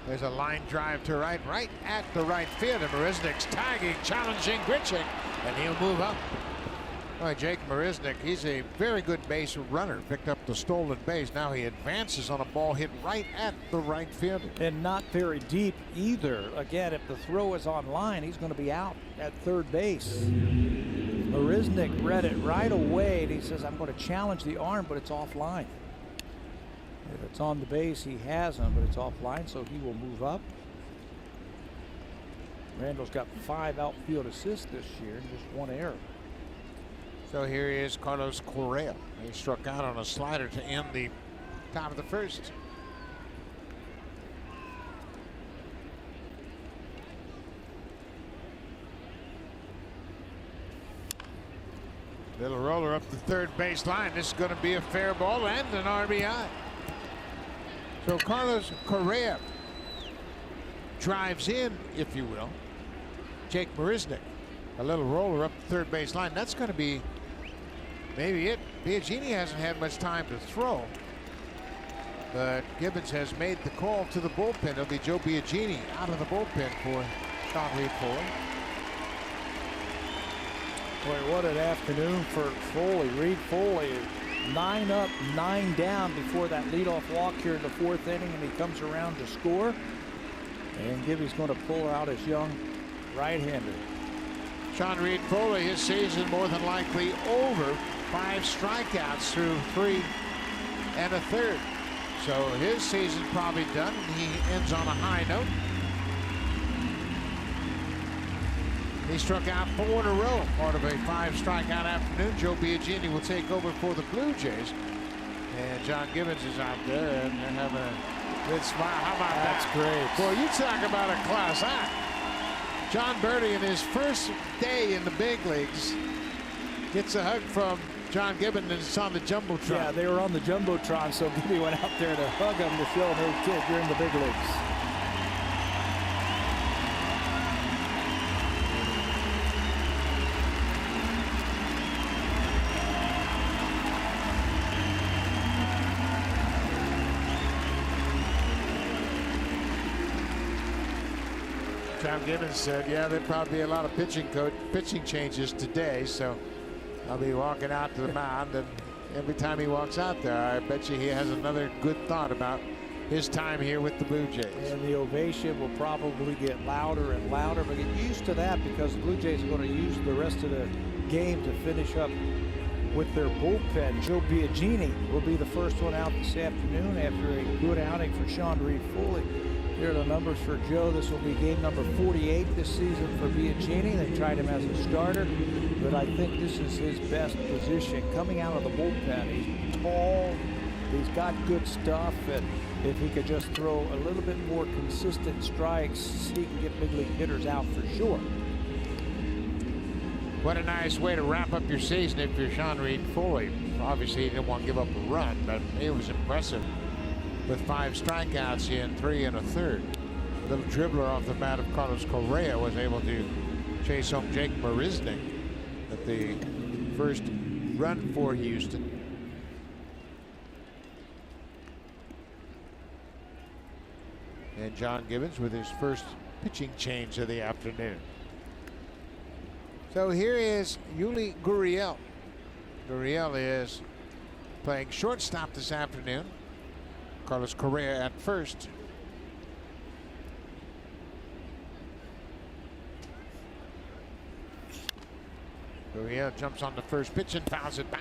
S1: There's a line drive to right at the right field, and Marisnick's tagging, challenging Grichuk, and he'll move up. All right, Jake Marisnick, he's a very good base runner. Picked up the stolen base. Now he advances on a ball hit right at the right fielder.
S2: And not very deep either. Again, if the throw is on line, he's going to be out at third base. Marisnick read it right away, and he says, I'm going to challenge the arm, but it's offline. If it's on the base, he has him, but it's offline, so he will move up. Randall's got 5 outfield assists this year and just 1 error.
S1: So here is Carlos Correa. He struck out on a slider to end the top of the first. Little roller up the third base line. This is going to be a fair ball and an RBI. So Carlos Correa drives in, if you will, Jake Marisnick. A little roller up the third base line. That's going to be maybe it. Biagini hasn't had much time to throw, but Gibbons has made the call to the bullpen. It'll be Joe Biagini out of the bullpen for Sean Reed-Foley.
S2: Boy, what an afternoon for Foley. Reed-Foley 9 up, 9 down before that leadoff walk here in the 4th inning, and he comes around to score. And Gibby's going to pull out his young right-hander.
S1: Sean Reed Foley, his season more than likely over. 5 strikeouts through 3 1/3. So his season probably done, and he ends on a high note. He struck out 4 in a row, part of a 5 strikeout afternoon. Joe Biagini will take over for the Blue Jays. And John Gibbons is out there, and they're having a good smile. How about that?
S2: That's great.
S1: Boy, you talk about a class act. John Birdie, in his first day in the big leagues, gets a hug from John Gibbons, and it's on the Jumbotron.
S2: Yeah, they were on the Jumbotron, so Gibby went out there to hug him to show him, hey, kid, you're in the big leagues.
S1: John Gibbons said, yeah, there'll probably be a lot of pitching changes today, so I'll be walking out to the mound, and every time he walks out there, I bet you he has another good thought about his time here with the Blue Jays.
S2: And the ovation will probably get louder and louder, but get used to that because the Blue Jays are going to use the rest of the game to finish up with their bullpen. Joe Biagini will be the first one out this afternoon after a good outing for Sean Reed Foley. Here are the numbers for Joe. This will be game number 48 this season for Biagini. They tried him as a starter, but I think this is his best position. Coming out of the bullpen, he's tall, he's got good stuff, and if he could just throw a little bit more consistent strikes, he can get big league hitters out for sure.
S1: What a nice way to wrap up your season if you're Sean Reed Foley. Obviously, he didn't want to give up a run, but it was impressive. With 5 strikeouts in 3 1/3. Little dribbler off the bat of Carlos Correa was able to chase home Jake Marisnick at the first run for Houston. And John Gibbons with his first pitching change of the afternoon. So here is Yuli Gurriel. Gurriel is playing shortstop this afternoon. Carlos Correa at first. Correa jumps on the first pitch and fouls it back.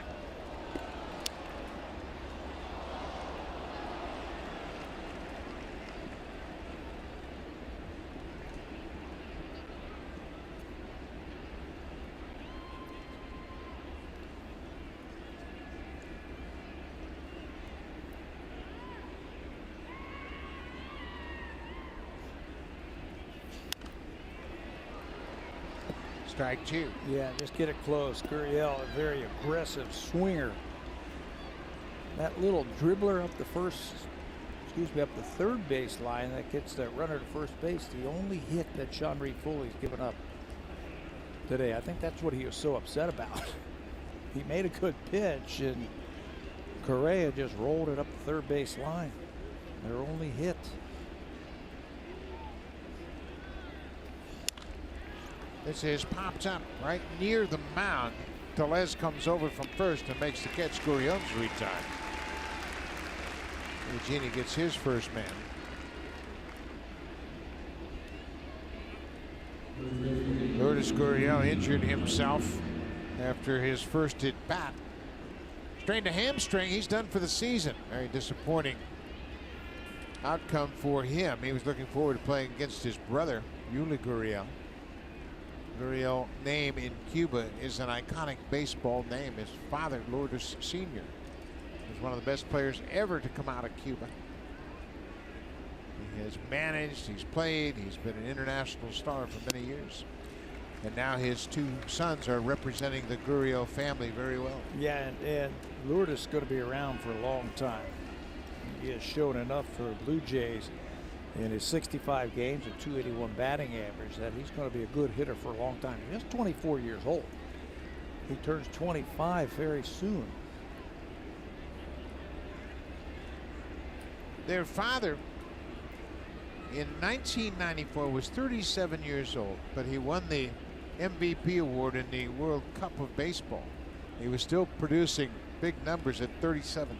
S1: Strike 2.
S2: Yeah, just get it close. Gurriel, a very aggressive swinger. That little dribbler up the up the third base line that gets that runner to first base. The only hit that Sean Reed Foley's given up today. I think that's what he was so upset about. He made a good pitch, and Correa just rolled it up the third base line. Their only hit.
S1: This is popped up right near the mound. Tellez comes over from first and makes the catch. Gurriel's retired. Biagini gets his first man. Lourdes Gurriel injured himself after his first at bat. Strained a hamstring. He's done for the season. Very disappointing outcome for him. He was looking forward to playing against his brother, Yuli Gurriel. Gurriel name in Cuba is an iconic baseball name. His father, Lourdes Sr., was one of the best players ever to come out of Cuba. He has managed, he's played, he's been an international star for many years. And now his 2 sons are representing the Gurriel family very well.
S2: Yeah, and Lourdes is going to be around for a long time. He has shown enough for the Blue Jays in his 65 games and 281 batting average that he's going to be a good hitter for a long time. He's just 24 years old. He turns 25 very soon.
S1: Their father in 1994 was 37 years old, but he won the MVP award in the World Cup of Baseball. He was still producing big numbers at 37.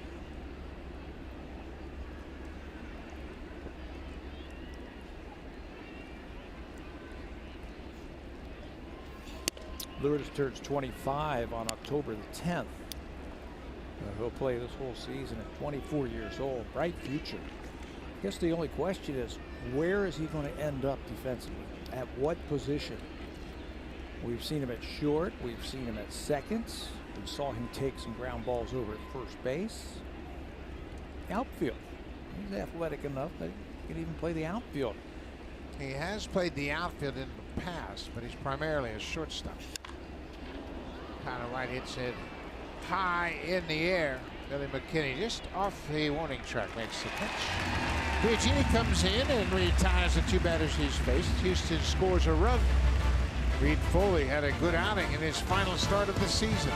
S2: Lourdes turns 25 on October the 10th. He'll play this whole season at 24 years old. Bright future. I guess the only question is, where is he going to end up defensively? At what position? We've seen him at short. We've seen him at seconds. We saw him take some ground balls over at first base. Outfield. He's athletic enough that he can even play the outfield.
S1: He has played the outfield in the past, but he's primarily a shortstop. Kind of right, hits it high in the air. Billy McKinney just off the warning track makes the pitch. Biagini comes in and retires the two batters he's faced. Houston scores a run. Reed Foley had a good outing in his final start of the season.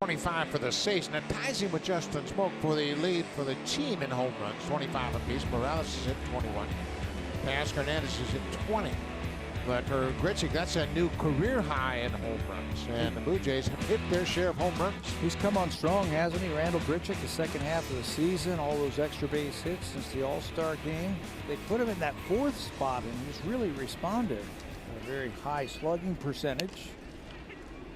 S1: .25 for the season. It ties him with Justin Smoke for the lead for the team in home runs, 25 apiece. Morales is at 21. Paz Hernandez is at 20. But for Grichuk, that's a new career high in home runs. And the Blue Jays have hit their share of home runs.
S2: He's come on strong, hasn't he? Randall Grichuk, the second half of the season, all those extra base hits since the All-Star game. They put him in that fourth spot, and he's really responded. A very high slugging percentage.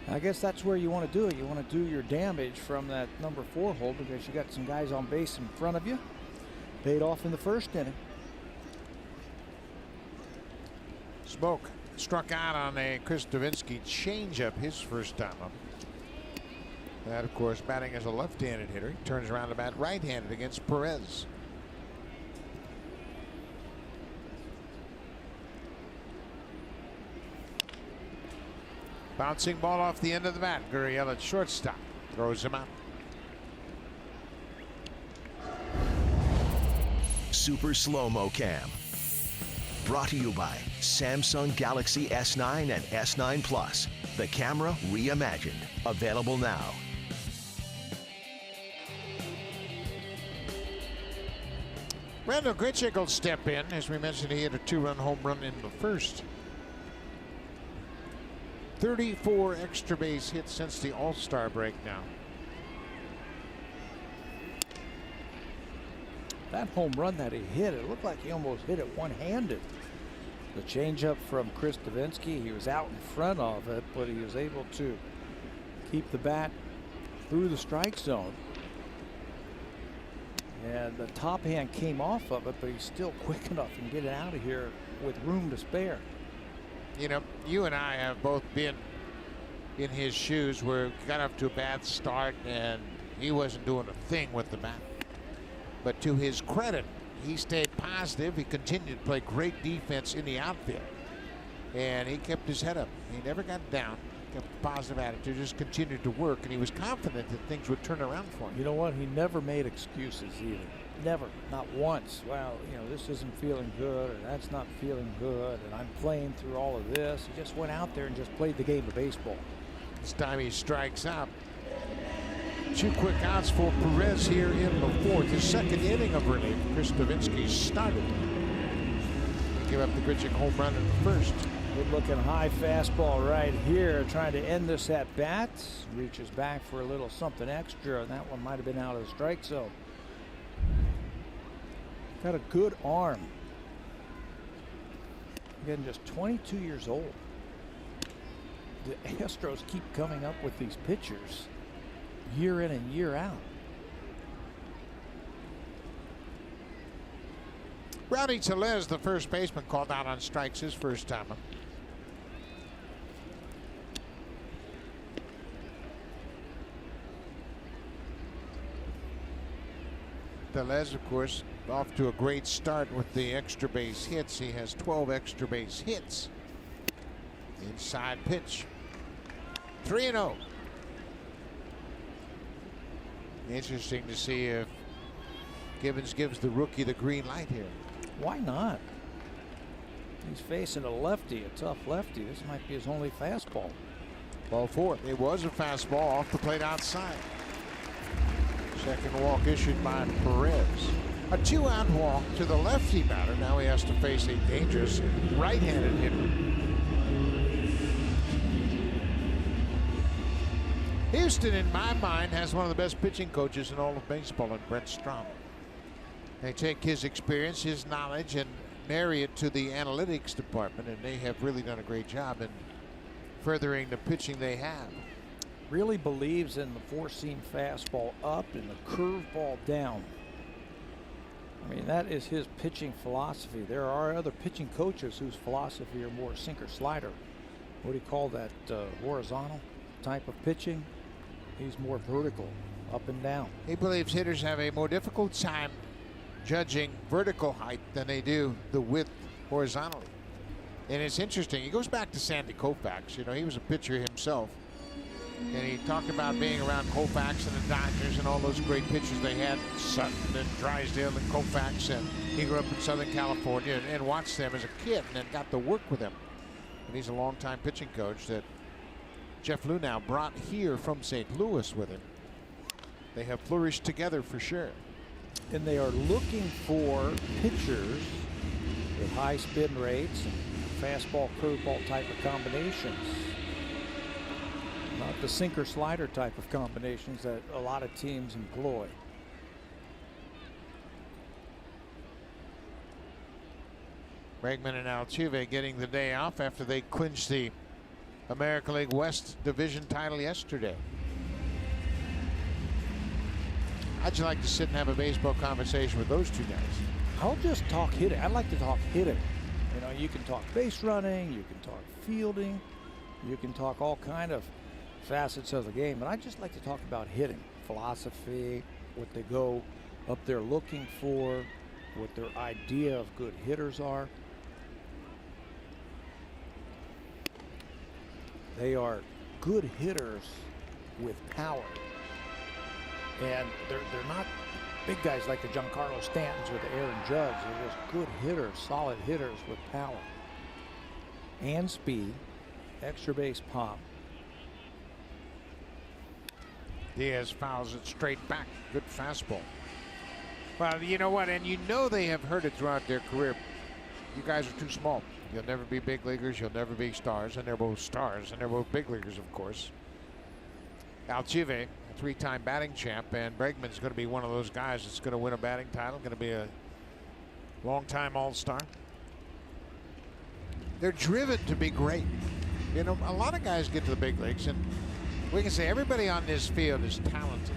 S2: I guess that's where you want to do it. You want to do your damage from that number 4 hole because you got some guys on base in front of you. Paid off in the first inning.
S1: Smoke struck out on a Chris Davinsky changeup his first time up. That, of course, batting as a left-handed hitter. He turns around to bat right-handed against Perez. Bouncing ball off the end of the bat. Gurriel at shortstop. Throws him out.
S4: Super Slow-Mo Cam. Brought to you by Samsung Galaxy S9 and S9 Plus. The camera reimagined. Available now.
S1: Randall Grichuk will step in. As we mentioned, he hit a 2-run home run in the first. 34 extra base hits since the All-Star break now.
S2: That home run that he hit, it looked like he almost hit it one-handed. The changeup from Chris Davinsky, he was out in front of it, but he was able to keep the bat through the strike zone. And the top hand came off of it, but he's still quick enough and get it out of here with room to spare.
S1: You know, you and I have both been in his shoes where he got off to a bad start and he wasn't doing a thing with the bat. But to his credit, he stayed positive. He continued to play great defense in the outfield. And he kept his head up. He never got down. Kept a positive attitude, just continued to work, and he was confident that things would turn around for him.
S2: You know what? He never made excuses either. Never, not once. Well, you know, this isn't feeling good, or that's not feeling good, and I'm playing through all of this. He just went out there and just played the game of baseball.
S1: This time he strikes out. 2 quick outs for Perez here in the 4th. His 2nd inning of relief. Chris Davinsky started. He gave up the Grichuk home run in the 1st.
S2: Good looking high fastball right here, trying to end this at bat. Reaches back for a little something extra, and that one might have been out of the strike zone. Got a good arm. Again, just 22 years old. The Astros keep coming up with these pitchers year in and year out.
S1: Rowdy Tellez, the first baseman, called out on strikes his first time up. Tellez, of course, off to a great start with the extra base hits. He has 12 extra base hits. Inside pitch. 3-0. Interesting to see if Gibbons gives the rookie the green light here.
S2: Why not? He's facing a lefty, a tough lefty. This might be his only fastball.
S1: Ball 4. It was a fastball off the plate outside. Second walk issued by Perez. A 2-out walk to the lefty batter. Now he has to face a dangerous right-handed hitter. Houston, in my mind, has one of the best pitching coaches in all of baseball in Brent Strom. They take his experience, his knowledge, and marry it to the analytics department, and they have really done a great job in furthering the pitching they have.
S2: Really believes in the four-seam fastball up and the curveball down. I mean, that is his pitching philosophy. There are other pitching coaches whose philosophy are more sinker slider. What do you call that? Horizontal type of pitching. He's more vertical, up and down.
S1: He believes hitters have a more difficult time judging vertical height than they do the width horizontally. And it's interesting. He goes back to Sandy Koufax. You know, he was a pitcher himself. And he talked about being around Koufax and the Dodgers and all those great pitchers they had, Sutton and Drysdale and Koufax. And he grew up in Southern California and watched them as a kid and then got to work with them. And he's a longtime pitching coach that Jeff Luhnow brought here from St. Louis with him. They have flourished together for sure.
S2: And they are looking for pitchers with high spin rates and fastball curveball type of combinations. Not the sinker slider type of combinations that a lot of teams employ.
S1: Bregman and Altuve getting the day off after they clinched the American League West Division title yesterday. How'd you like to sit and have a baseball conversation with those two guys?
S2: I'll just talk hitting. I'd like to talk hitting. You know, you can talk base running, you can talk fielding, you can talk all kind of facets of the game, but I just like to talk about hitting, philosophy, what they go up there looking for, what their idea of good hitters are. They are good hitters with power, and they're not big guys like the Giancarlo Stantons or the Aaron Judge. They're just good hitters, solid hitters with power and speed, extra base pop.
S1: Diaz fouls it straight back. Good fastball. Well, you know what? And you know they have heard it throughout their career. You guys are too small. You'll never be big leaguers. You'll never be stars. And they're both stars. And they're both big leaguers, of course. Altuve, a three-time batting champ. And Bregman's going to be one of those guys that's going to win a batting title. Going to be a long-time all-star. They're driven to be great. You know, a lot of guys get to the big leagues, and we can say everybody on this field is talented.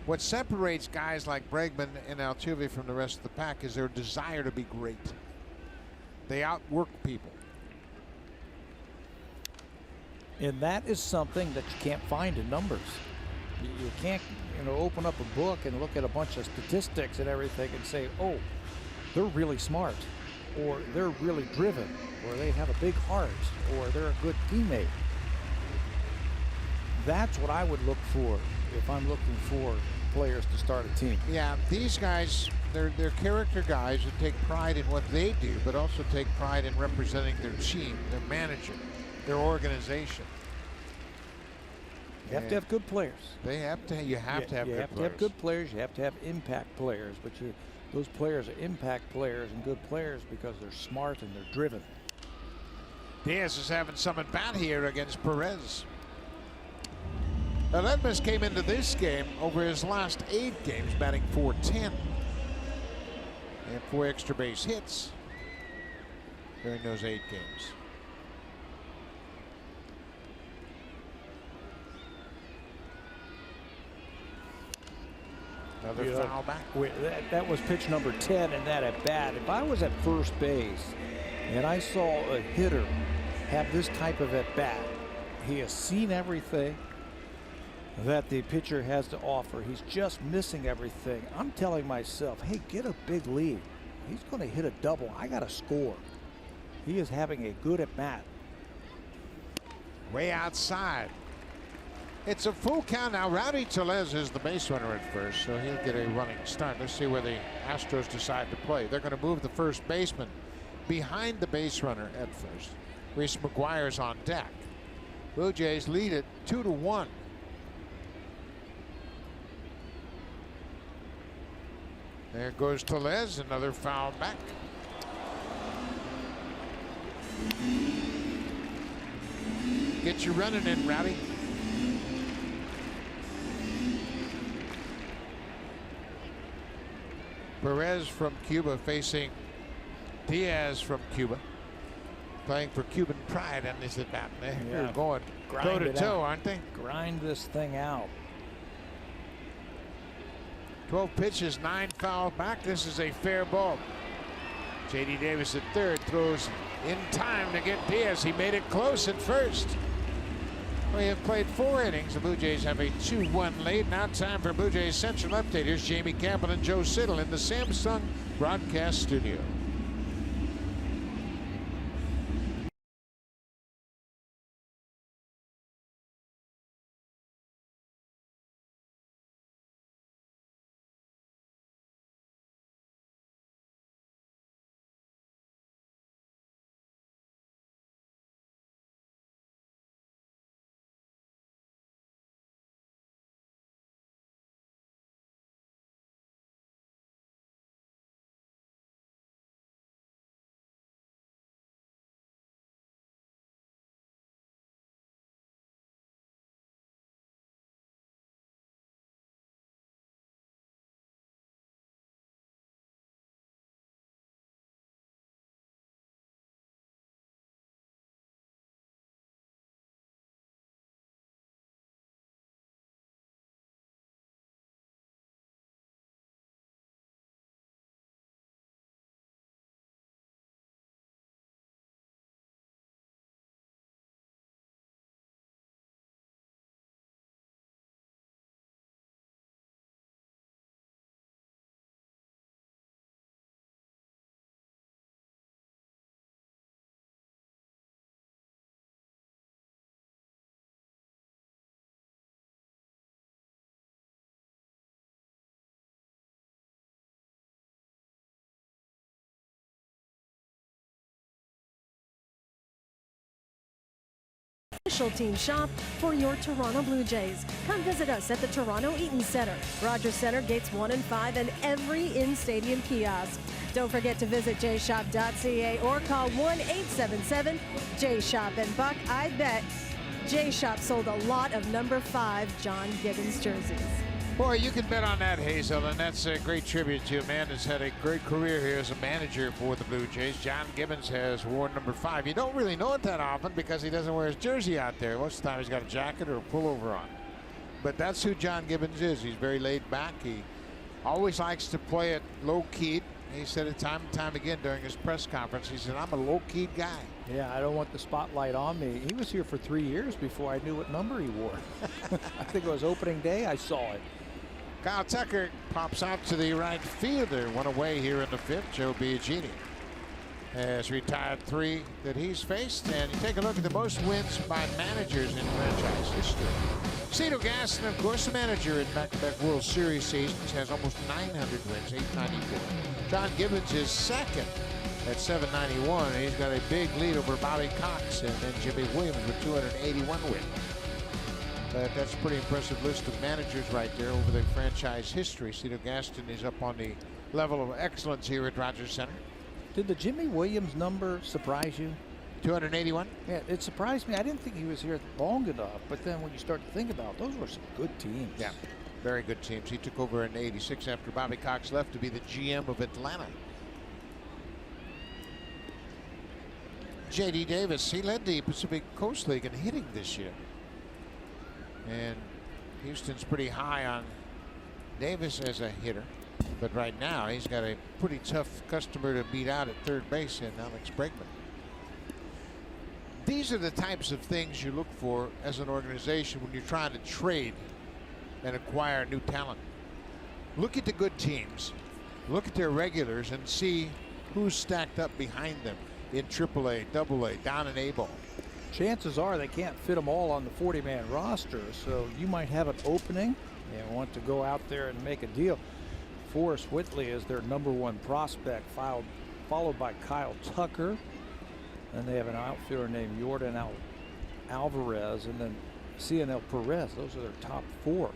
S1: What separates guys like Bregman and Altuve from the rest of the pack is their desire to be great. They outwork people.
S2: And that is something that you can't find in numbers. You can't, you know, open up a book and look at a bunch of statistics and everything and say, oh, they're really smart, or they're really driven, or they have a big heart, or they're a good teammate. That's what I would look for if I'm looking for players to start a team.
S1: Yeah, these guys, they're character guys who take pride in what they do, but also take pride in representing their team, their manager, their organization.
S2: You have to have good players.
S1: They have to. You have to have good players.
S2: You have to have good players. You have to have impact players. But those players are impact players and good players because they're smart and they're driven.
S1: Diaz is having some at bat here against Perez. Ledmus came into this game over his last 8 games batting .410 and 4 extra base hits during those 8 games. Another foul back.
S2: That was pitch number 10 in that at bat. If I was at first base and I saw a hitter have this type of at bat, he has seen everything that the pitcher has to offer. He's just missing everything. I'm telling myself, hey, get a big lead. He's going to hit a double. I got to score. He is having a good at bat.
S1: Way outside. It's a full count now. Rowdy Tellez is the base runner at first, so he'll get a running start. Let's see where the Astros decide to play. They're going to move the first baseman behind the base runner at first. Reese McGuire's on deck. Blue Jays lead it 2-1. There goes Tellez, another foul back. Get you running in, Rowdy. Perez from Cuba facing Diaz from Cuba. Playing for Cuban pride on this at bat. They're going toe to toe, aren't they?
S2: Grind this thing out.
S1: 12 pitches, 9 foul back. This is a fair ball. J.D. Davis at third throws in time to get Diaz. He made it close at first. We have played 4 innings. The Blue Jays have a 2-1 lead. Now time for Blue Jays Central Update. Here's Jamie Campbell and Joe Siddle in the Samsung broadcast studio.
S3: Official team shop for your Toronto Blue Jays. Come visit us at the Toronto Eaton Center, Rogers Center, gates 1 and 5, and every in-stadium kiosk. Don't forget to visit jshop.ca or call 1-877-JSHOP. And Buck, I bet J-Shop sold a lot of number 5 John Gibbons jerseys.
S1: Boy, you can bet on that, Hazel, and that's a great tribute to a man that's had a great career here as a manager for the Blue Jays. John Gibbons has worn number 5. You don't really know it that often because he doesn't wear his jersey out there. Most of the time he's got a jacket or a pullover on. But that's who John Gibbons is. He's very laid back. He always likes to play it low-keyed. He said it time and time again during his press conference. He said, I'm a low-keyed guy.
S2: Yeah, I don't want the spotlight on me. He was here for 3 years before I knew what number he wore. I think it was opening day I saw it.
S1: Kyle Tucker pops out to the right fielder. One away here in the 5th. Joe Biagini has retired 3 that he's faced. And you take a look at the most wins by managers in franchise history. Cito Gaston, of course, the manager in back-to-back World Series seasons, has almost 900 wins, 894. John Gibbons is second at 791. He's got a big lead over Bobby Cox and then Jimmy Williams with 281 wins. But that's a pretty impressive list of managers right there over their franchise history. Cito Gaston is up on the level of excellence here at Rogers Center.
S2: Did the Jimmy Williams number surprise you?
S1: 281?
S2: Yeah, it surprised me. I didn't think he was here long enough, but then when you start to think about it, those were some good teams.
S1: Yeah, very good teams. He took over in '86 after Bobby Cox left to be the GM of Atlanta. J.D. Davis, he led the Pacific Coast League in hitting this year. And Houston's pretty high on Davis as a hitter. But right now, he's got a pretty tough customer to beat out at third base in Alex Bregman. These are the types of things you look for as an organization when you're trying to trade and acquire new talent. Look at the good teams. Look at their regulars and see who's stacked up behind them in AAA, AA, down in A-ball.
S2: Chances are they can't fit them all on the 40-man roster, so you might have an opening and want to go out there and make a deal. Forrest Whitley is their #1 prospect, followed by Kyle Tucker. And they have an outfielder named Jordan Alvarez and then CNL Perez. Those are their top 4.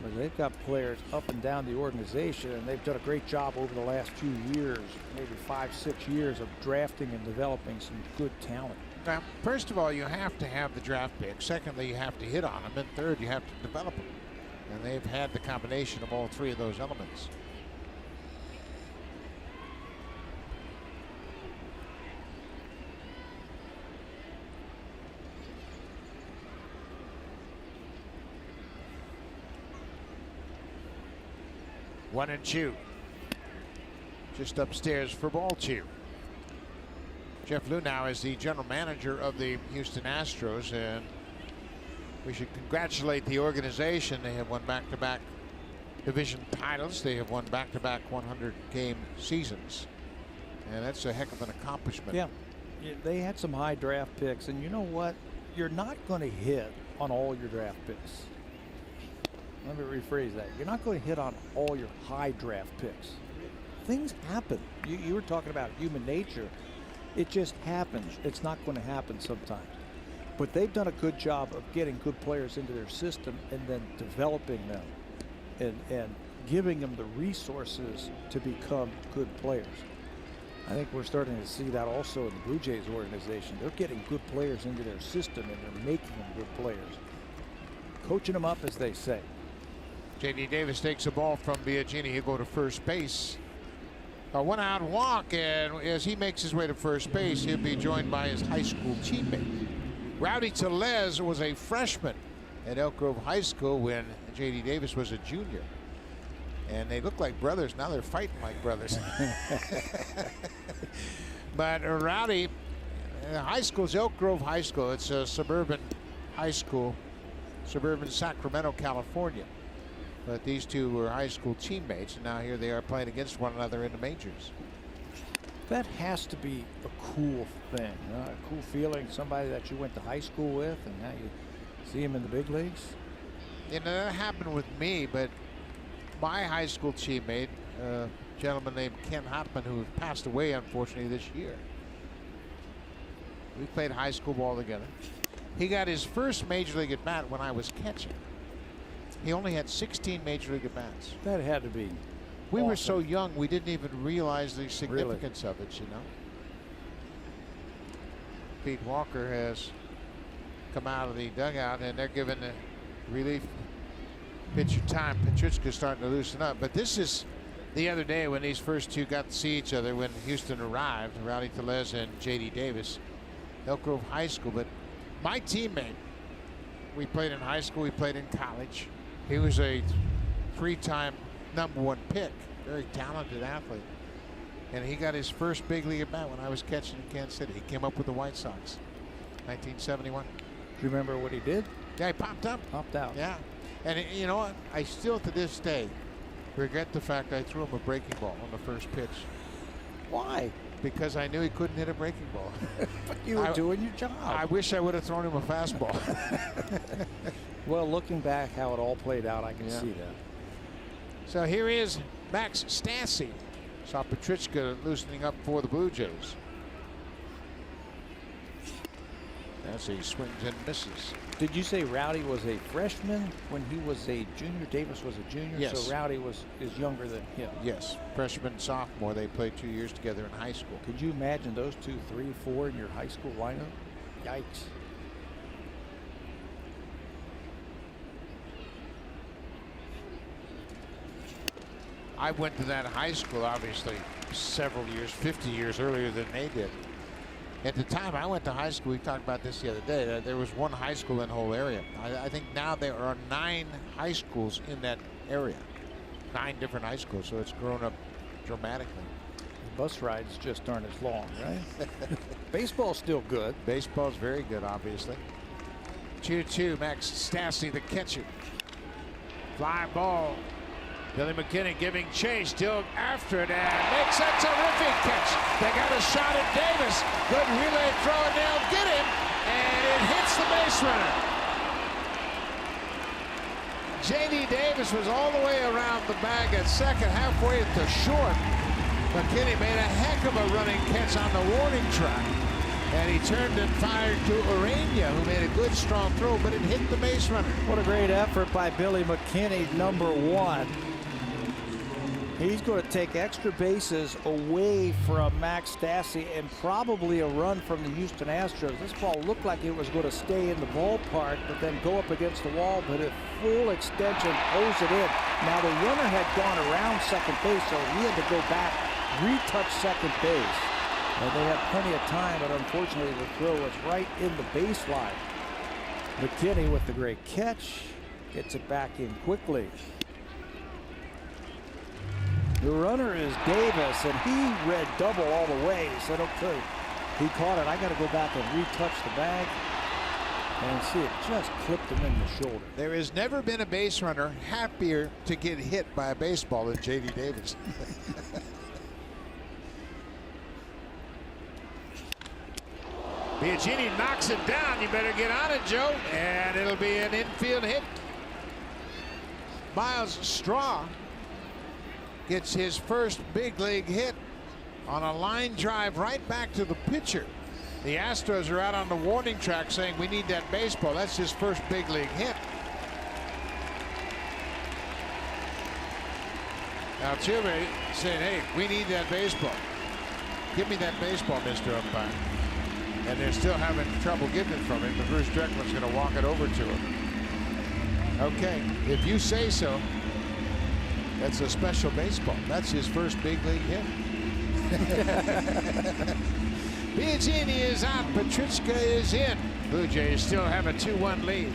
S2: But they've got players up and down the organization, and they've done a great job over the last few years, maybe 5-6 years, of drafting and developing some good talent.
S1: Now, first of all, you have to have the draft pick. Secondly, you have to hit on them. And third, you have to develop them. And they've had the combination of all 3 of those elements. One and 2. Just upstairs for ball 2. Jeff Luhnow is the general manager of the Houston Astros, and we should congratulate the organization. They have won back-to-back division titles. They have won back-to-back 100-game seasons, and that's a heck of an accomplishment.
S2: Yeah, they had some high draft picks, and you know what? You're not going to hit on all your draft picks. Let me rephrase that. You're not going to hit on all your high draft picks. Things happen. You were talking about human nature. It just happens. It's not going to happen sometimes. But they've done a good job of getting good players into their system and then developing them and giving them the resources to become good players. I think we're starting to see that also in the Blue Jays organization. They're getting good players into their system and they're making them good players. Coaching them up, as they say.
S1: J.D. Davis takes a ball from Biagini. He'll go to first base. A 1-out walk, and as he makes his way to first base, he'll be joined by his high school teammate. Rowdy Tellez was a freshman at Elk Grove High School when J.D. Davis was a junior. And they look like brothers. Now they're fighting like brothers. But Rowdy, high school's Elk Grove High School. It's a suburban high school, suburban Sacramento, California. But these two were high school teammates, and now here they are playing against one another in the majors.
S2: That has to be a cool thing, a cool feeling. Somebody that you went to high school with, and now you see him in the big leagues.
S1: You know, that happened with me, but my high school teammate, a gentleman named Ken Hopman, who passed away unfortunately this year. We played high school ball together. He got his first major league at bat when I was catching. He only had 16 major league at bats.
S2: That had to be.
S1: We
S2: awesome.
S1: were so young, we didn't even realize the significance of it, you know. Pete Walker has come out of the dugout, and they're giving the relief pitcher time. Petrushka's starting to loosen up. But this is the other day when these first two got to see each other when Houston arrived, Rowdy Tellez and J.D. Davis, Elk Grove High School. But my teammate, we played in high school, we played in college. He was a 3-time #1 pick, very talented athlete. And he got his first big league at bat when I was catching in Kansas City. He came up with the White Sox, 1971.
S2: Do you remember what he did?
S1: Yeah, he popped up.
S2: Popped out.
S1: Yeah. And you know what? I still to this day regret the fact I threw him a breaking ball on the first pitch.
S2: Why?
S1: because I knew he couldn't hit a breaking ball.
S2: But you were doing your job.
S1: I wish I would have thrown him a fastball.
S2: Well, looking back how it all played out, I can see that.
S1: So here is Max Stassi. Saw Petrichka loosening up for the Blue Jays. As he swings and misses.
S2: Did you say Rowdy was a freshman when he was a junior? Davis was a junior?
S1: Yes.
S2: So Rowdy is younger than him.
S1: Yes. Freshman, sophomore. They played 2 years together in high school.
S2: Could you imagine those 2, 3, 4 in your high school lineup? Yikes.
S1: I went to that high school, obviously, several years, 50 years earlier than they did. At the time I went to high school, we talked about this the other day, there was one high school in the whole area. I think now there are 9 high schools in that area. 9 different high schools, so it's grown up dramatically.
S2: The bus rides just aren't as long, right? Baseball's still good.
S1: Baseball's very good, obviously. 2-2, Max Stassi, the catcher. Fly ball. Billy McKinney giving chase, still after it, and makes a terrific catch. They got a shot at Davis. Good relay throw, and they'll get him, and it hits the base runner. J.D. Davis was all the way around the bag at second, halfway to short. McKinney made a heck of a running catch on the warning track, and he turned and fired to Urania, who made a good, strong throw, but it hit the base runner.
S2: What a great effort by Billy McKinney, number 1. He's going to take extra bases away from Max Stassi and probably a run from the Houston Astros. This ball looked like it was going to stay in the ballpark, but then go up against the wall, but a full extension pulls it in. Now the runner had gone around second base, so he had to go back, retouch second base. And they had plenty of time, but unfortunately the throw was right in the baseline. McKinney with the great catch, gets it back in quickly. The runner is Davis, and he read double all the way. He said, okay, he caught it. I got to go back and retouch the bag. And see, it just clipped him in the shoulder.
S1: There has never been a base runner happier to get hit by a baseball than J.D. Davis. Biagini knocks it down. You better get on it, Joe. And it'll be an infield hit. Miles Straw gets his first big league hit on a line drive right back to the pitcher. The Astros are out on the warning track saying we need that baseball. That's his first big league hit. Altuve saying, hey, we need that baseball. Give me that baseball, Mr. Umpire. And they're still having trouble getting it from him, but Bruce Dreckman's going to walk it over to him. Okay, if you say so. That's a special baseball. That's his first big league hit. Biagini is out. Petrichka is in. Blue Jays still have a 2-1 lead.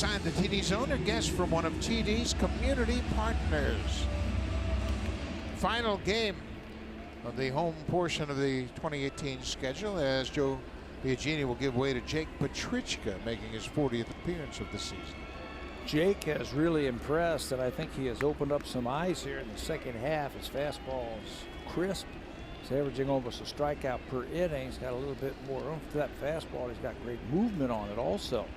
S1: Inside the TD Zone, a guest from one of TD's community partners. Final game of the home portion of the 2018 schedule, as Joe Biagini will give way to Jake Petrichka, making his 40th appearance of the season.
S2: Jake has really impressed, and I think he has opened up some eyes here in the second half. His fastball is crisp. He's averaging almost a strikeout per inning. He's got a little bit more oomph to that fastball. He's got great movement on it also.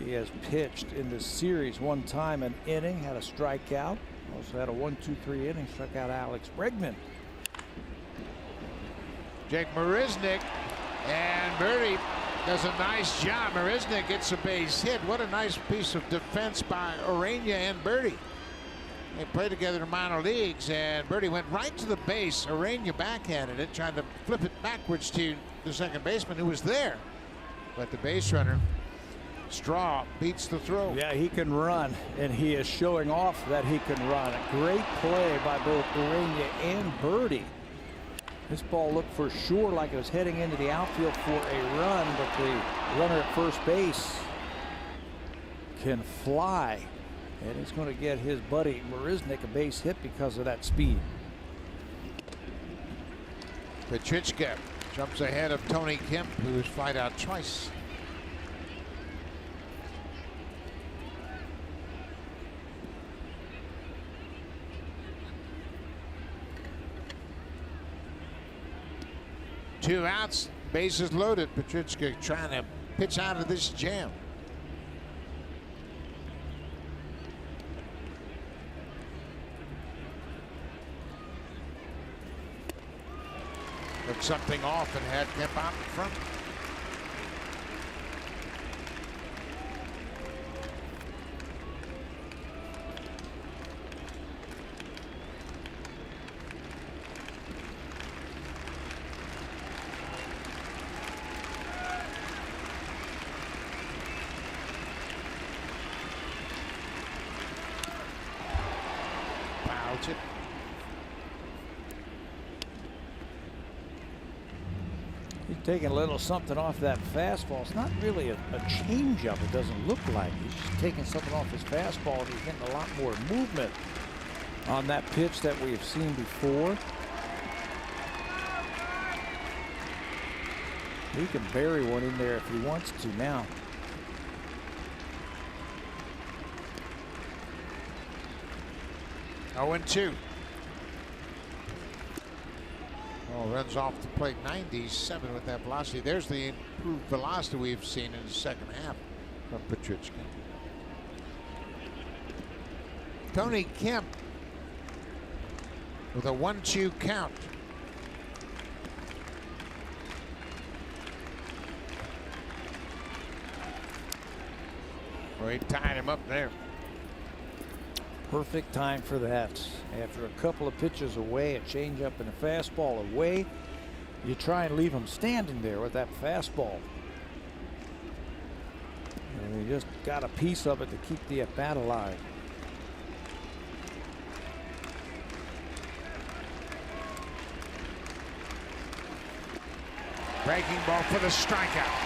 S2: He has pitched in this series one time an inning, had a strikeout. Also had a 1-2-3 inning, struck out Alex Bregman.
S1: Jake Marisnick, and Birdie does a nice job. Marisnick gets a base hit. What a nice piece of defense by Orania and Birdie. They played together in minor leagues, and Birdie went right to the base. Orania backhanded it, trying to flip it backwards to the second baseman who was there. But the base runner, Straw, beats the throw.
S2: Yeah, he can run, and he is showing off that he can run. A great play by both Orania and Birdie. This ball looked for sure like it was heading into the outfield for a run, but the runner at first base can fly. And he's going to get his buddy Marisnick a base hit because of that speed.
S1: Petrichka jumps ahead of Tony Kemp, who was flied out twice. Two outs, bases loaded. Petrichka trying to pitch out of this jam. Took something off and had Kemp out in front. Fouls it.
S2: He's taking a little something off that fastball. It's not really a changeup, it doesn't look like. He's just taking something off his fastball, and he's getting a lot more movement on that pitch that we have seen before. He can bury one in there if he wants to now.
S1: Oh, 0-2. Oh, runs off the plate 97 with that velocity. There's the improved velocity we've seen in the second half from Petrichka. Tony Kemp with a 1-2 count. Well, he tied him up there.
S2: Perfect time for that. After a couple of pitches away, a changeup and a fastball away, you try and leave him standing there with that fastball. And he just got a piece of it to keep the at-bat alive.
S1: Breaking ball for the strikeout.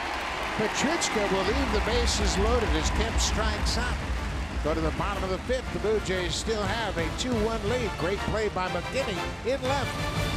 S1: Petrichka will leave the bases loaded as Kemp strikes out. Go to the bottom of the fifth. The Blue Jays still have a 2-1 lead. Great play by McGuire in left.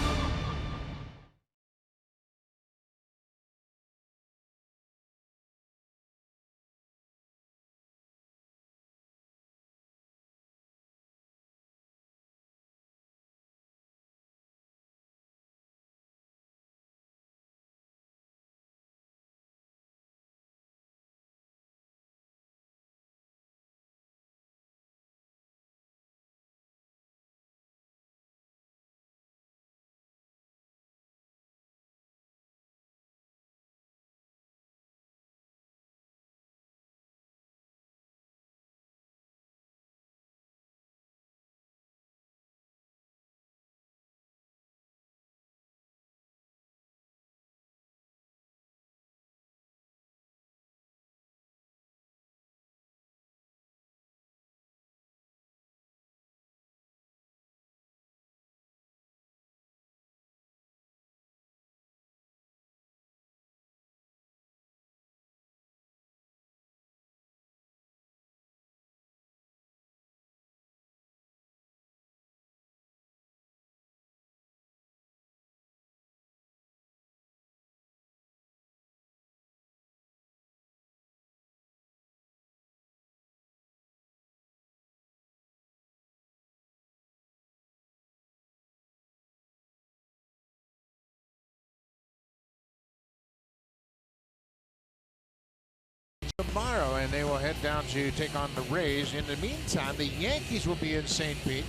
S1: tomorrow, and they will head down to take on the Rays. In the meantime, the Yankees will be in St. Pete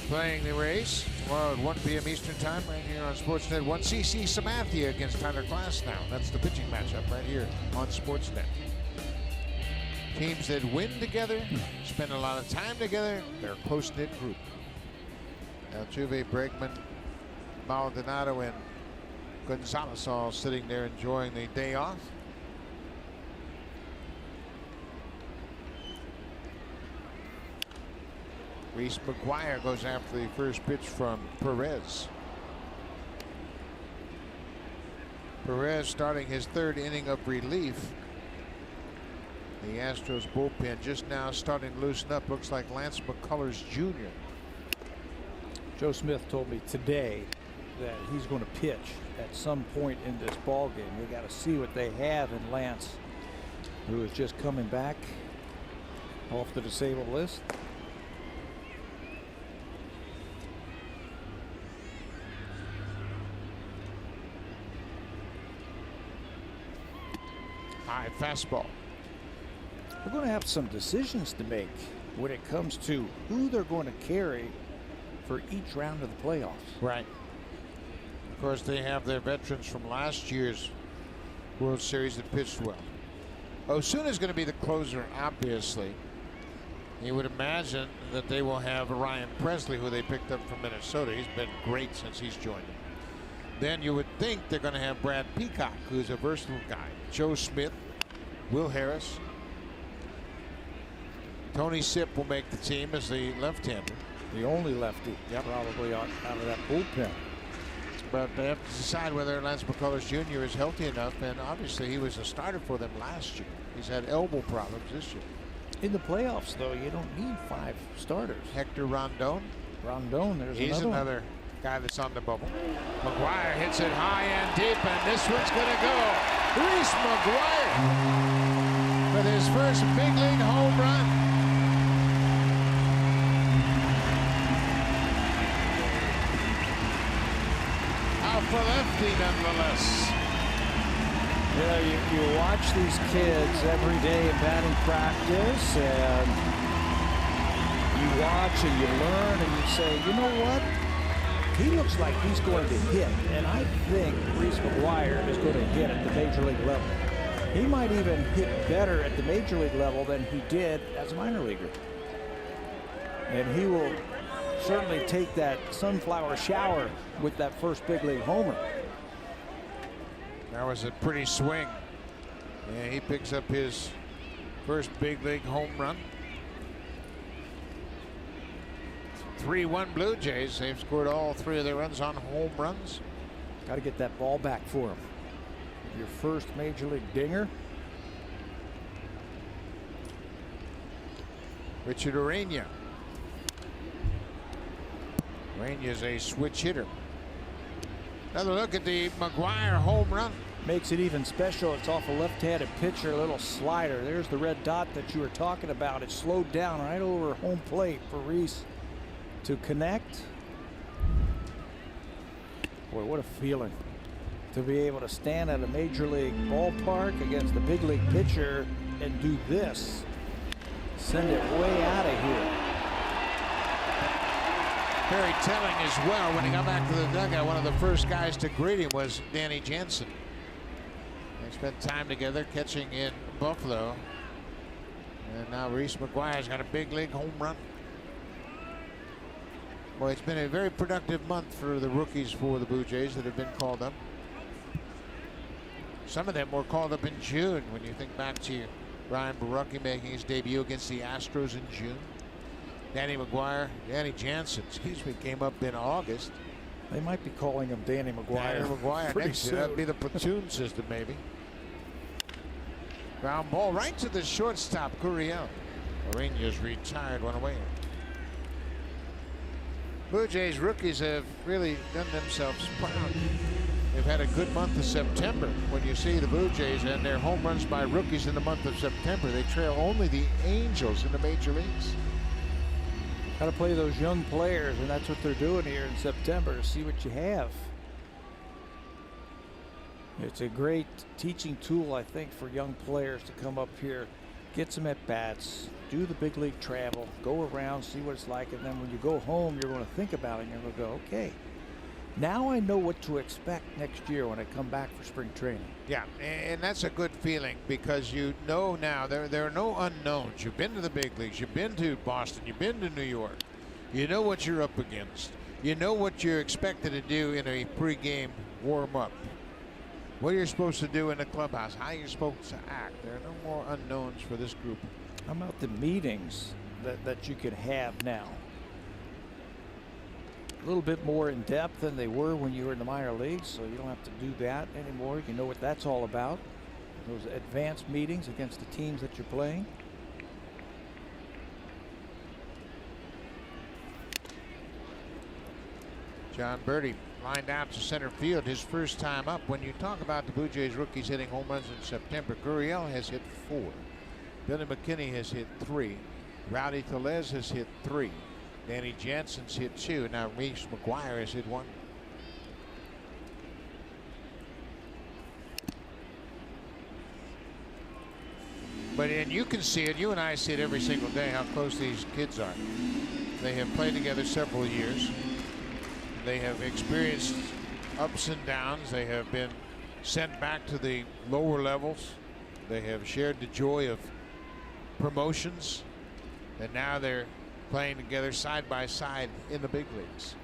S1: playing the Rays. Well, at 1 p.m. Eastern time, right here on Sportsnet 1. CC Sabathia against Tyler Glasnow. That's the pitching matchup right here on Sportsnet. Teams that win together, spend a lot of time together, they're a close-knit group. Altuve, Bregman, Maldonado, and Gonzalez all sitting there enjoying the day off. Reese McGuire goes after the first pitch from Perez. Perez starting his 3rd inning of relief. The Astros bullpen just now starting to loosen up. Looks like Lance McCullers Jr.
S2: Joe Smith told me today that he's going to pitch at some point in this ball game. We got to see what they have in Lance, who is just coming back off the disabled list.
S1: High fastball.
S2: We're going to have some decisions to make when it comes to who they're going to carry for each round of the playoffs.
S1: Right. Of course, they have their veterans from last year's World Series that pitched well. Osuna is going to be the closer, obviously. You would imagine that they will have Ryan Presley, who they picked up from Minnesota. He's been great since he's joined them. Then you would think they're going to have Brad Peacock, who's a versatile guy. Joe Smith, Will Harris. Tony Sipp will make the team as the left-hander.
S2: The only lefty, probably out of that bullpen.
S1: But they have to decide whether Lance McCullers Jr. is healthy enough, and obviously he was a starter for them last year. He's had elbow problems this year.
S2: In the playoffs, though, you don't need 5 starters.
S1: Hector Rondon.
S2: He's
S1: another guy that's on the bubble. McGuire hits it high and deep, and this one's going to go. Reese McGuire with his first big league home run. Out for lefty, nonetheless.
S2: Yeah, you watch these kids every day in batting practice, and you watch and you learn, and you say, you know what? He looks like he's going to hit, and I think Reese McGuire is going to hit at the major league level. He might even hit better at the major league level than he did as a minor leaguer. And he will certainly take that sunflower shower with that first big league homer.
S1: That was a pretty swing. Yeah, he picks up his first big league home run. 3-1 Blue Jays. They've scored all 3 of their runs on home runs.
S2: Got to get that ball back for him. Your first major league dinger.
S1: Richard Urania. Urania's a switch hitter. Another look at the McGuire home run.
S2: Makes it even special. It's off a left-handed pitcher, a little slider. There's the red dot that you were talking about. It slowed down right over home plate for Reese to connect. Boy, what a feeling to be able to stand at a major league ballpark against the big league pitcher and do this. Send it way out of here.
S1: Very telling as well. When he got back to the dugout, one of the first guys to greet him was Danny Jansen. They spent time together catching in Buffalo. And now Reese McGuire's got a big league home run. Boy, it's been a very productive month for the rookies for the Blue Jays that have been called up. Some of them were called up in June. When you think back to Ryan Borucki making his debut against the Astros in June. Danny Jansen, came up in August.
S2: They might be calling him Danny McGuire.
S1: Next year. That'd be the platoon system, maybe. Ground ball right to the shortstop, Gurriel. Urania's retired, one away. Blue Jays rookies have really done themselves proud. They've had a good month of September. When you see the Blue Jays and their home runs by rookies in the month of September, they trail only the Angels in the major leagues.
S2: Got to play those young players, and that's what they're doing here in September, to see what you have. It's a great teaching tool, I think, for young players to come up here, get some at-bats, do the big league travel, go around, see what it's like, and then when you go home, you're going to think about it, and you're going to go, okay, now I know what to expect next year when I come back for spring training.
S1: Yeah, and that's a good feeling because you know now there are no unknowns. You've been to the big leagues. You've been to Boston. You've been to New York. You know what you're up against. You know what you're expected to do in a pregame warm-up. What you're supposed to do in the clubhouse. How you're supposed to act. There are no more unknowns for this group.
S2: How about the meetings that you can have now? A little bit more in depth than they were when you were in the minor leagues, so you don't have to do that anymore. You know what that's all about. Those advanced meetings against the teams that you're playing.
S1: John Birdie lined out to center field his first time up. When you talk about the Blue Jays rookies hitting home runs in September, Gurriel has hit 4. Billy McKinney has hit 3. Rowdy Tellez has hit 3. Danny Jansen's hit 2. Now Reese McGuire has hit 1. And you can see it. You and I see it every single day how close these kids are. They have played together several years. They have experienced ups and downs. They have been sent back to the lower levels. They have shared the joy of promotions. And now they're playing together side by side in the big leagues.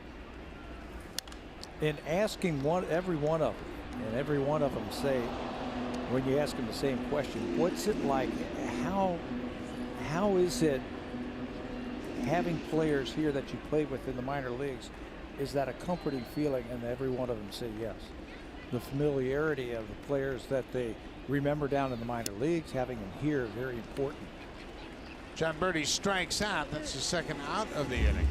S2: And asking every one of them, and every one of them say, when you ask them the same question, what's it like? How is it having players here that you played with in the minor leagues? Is that a comforting feeling? And every one of them say yes. The familiarity of the players that they remember down in the minor leagues, having them here, very important.
S1: John Birdie strikes out. That's the second out of the inning.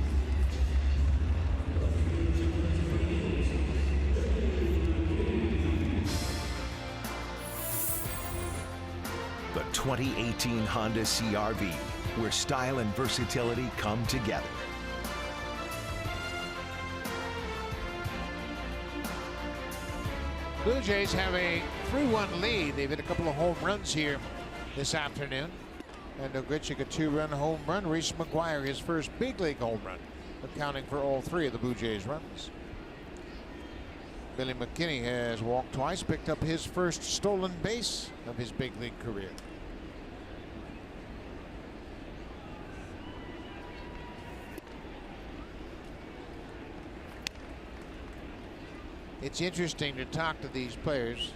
S4: The 2018 Honda CR-V, where style and versatility come together.
S1: Blue Jays have a 3-1 lead. They've hit a couple of home runs here this afternoon. And Grichuk a 2-run home run. Reese McGuire his first big league home run, accounting for all 3 of the Blue Jays runs. Billy McKinney has walked twice, picked up his first stolen base of his big league career. It's interesting to talk to these players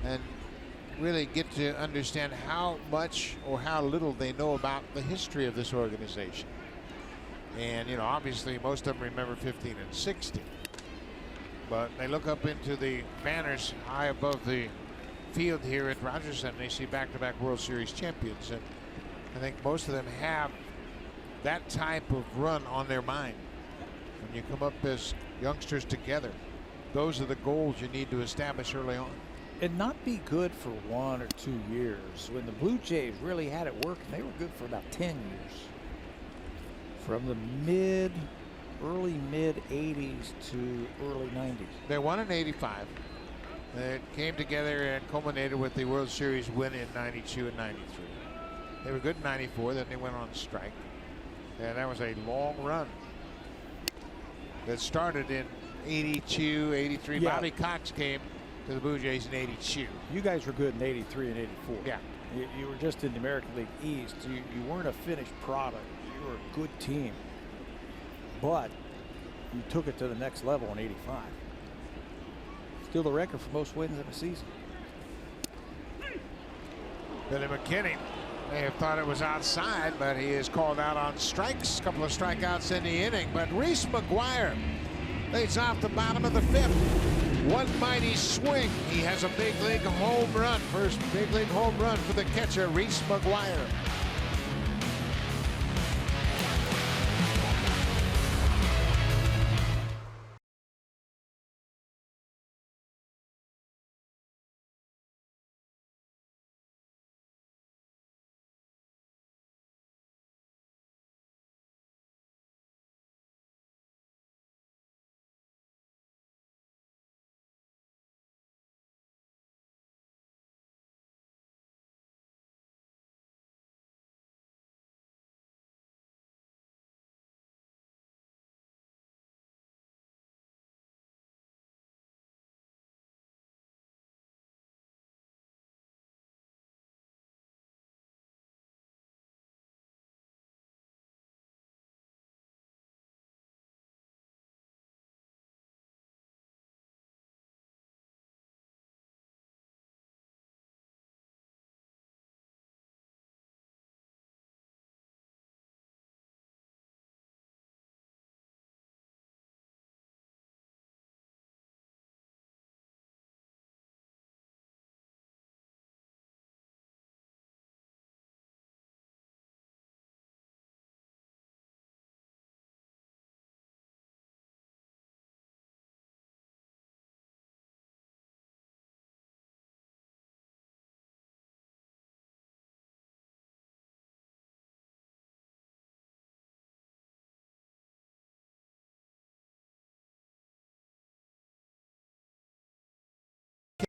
S1: and really get to understand how much or how little they know about the history of this organization. And, you know, obviously most of them remember 15 and 16. But they look up into the banners high above the field here at Rogers Center. They see back-to-back World Series champions. And I think most of them have that type of run on their mind. When you come up as youngsters together, those are the goals you need to establish early on.
S2: And not be good for 1 or 2 years. When the Blue Jays really had it working, they were good for about 10 years. From the early mid 80s to early 90s.
S1: They won in 85. It came together and culminated with the World Series win in 92 and 93. They were good in 94, then they went on strike. And that was a long run that started in 82, 83.
S2: Yeah.
S1: Bobby Cox came to the Blue Jays in 82.
S2: You guys were good in 83 and 84.
S1: Yeah.
S2: You were just in the American League East. You weren't a finished product. You were a good team. But you took it to the next level in 85. Still the record for most wins in a season.
S1: Billy McKinney may have thought it was outside, but he is called out on strikes. A couple of strikeouts in the inning. But Reese McGuire leads off the bottom of the 5th. One mighty swing. He has a big league home run. First big league home run for the catcher, Reese McGuire.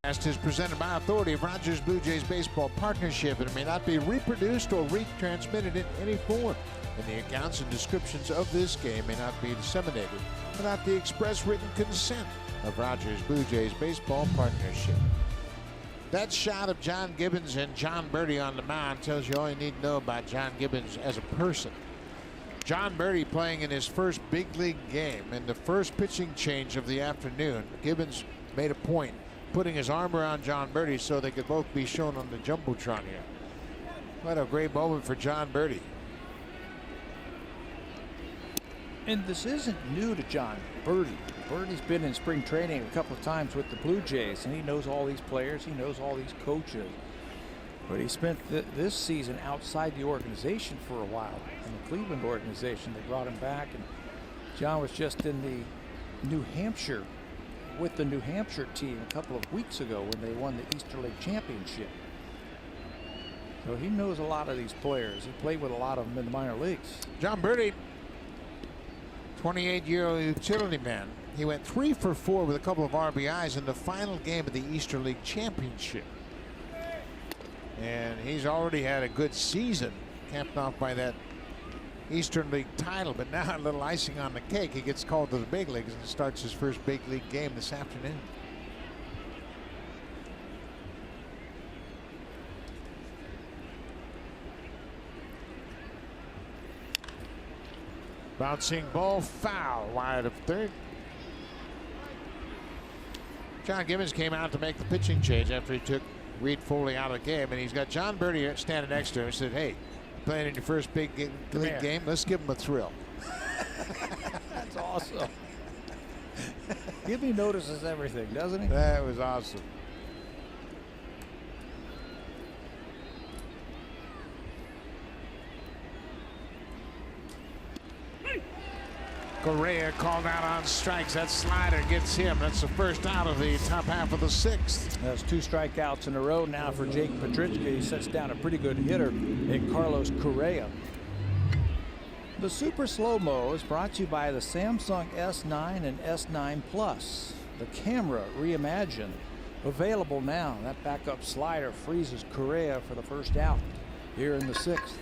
S1: Is presented by authority of Rogers Blue Jays Baseball Partnership, and it may not be reproduced or retransmitted in any form. And the accounts and descriptions of this game may not be disseminated without the express written consent of Rogers Blue Jays Baseball Partnership. That shot of John Gibbons and John Birdie on the mound tells you all you need to know about John Gibbons as a person. John Birdie playing in his first big league game. In the first pitching change of the afternoon, Gibbons made a point putting his arm around John Birdie so they could both be shown on the Jumbotron here. What a great moment for John Birdie.
S2: And this isn't new to John Birdie. Birdie's been in spring training a couple of times with the Blue Jays, and he knows all these players, he knows all these coaches. But he spent this season outside the organization for a while, in the Cleveland organization. They brought him back, and John was just in the New Hampshire with the New Hampshire team a couple of weeks ago when they won the Eastern League Championship. So he knows a lot of these players. He played with a lot of them in the minor leagues.
S1: John Birdie, 28-year-old utility man. He went 3 for 4 with a couple of RBIs in the final game of the Eastern League Championship. And he's already had a good season, capped off by that Eastern League title, but now a little icing on the cake. He gets called to the big leagues and starts his first big league game this afternoon. Bouncing ball foul wide of third. John Gibbons came out to make the pitching change after he took Reed Foley out of the game, and he's got John Birdie standing next to him and said, hey, playing in your first big league game, let's give him a thrill.
S2: That's awesome. Gibby notices everything, doesn't he?
S1: That was awesome. Correa called out on strikes. That slider gets him. That's the first out of the top half of the 6th.
S2: That's 2 strikeouts in a row now for Jake Petrichka. He sets down a pretty good hitter in Carlos Correa. The Super Slow-Mo is brought to you by the Samsung S9 and S9 Plus. The camera reimagined. Available now. That backup slider freezes Correa for the first out here in the 6th.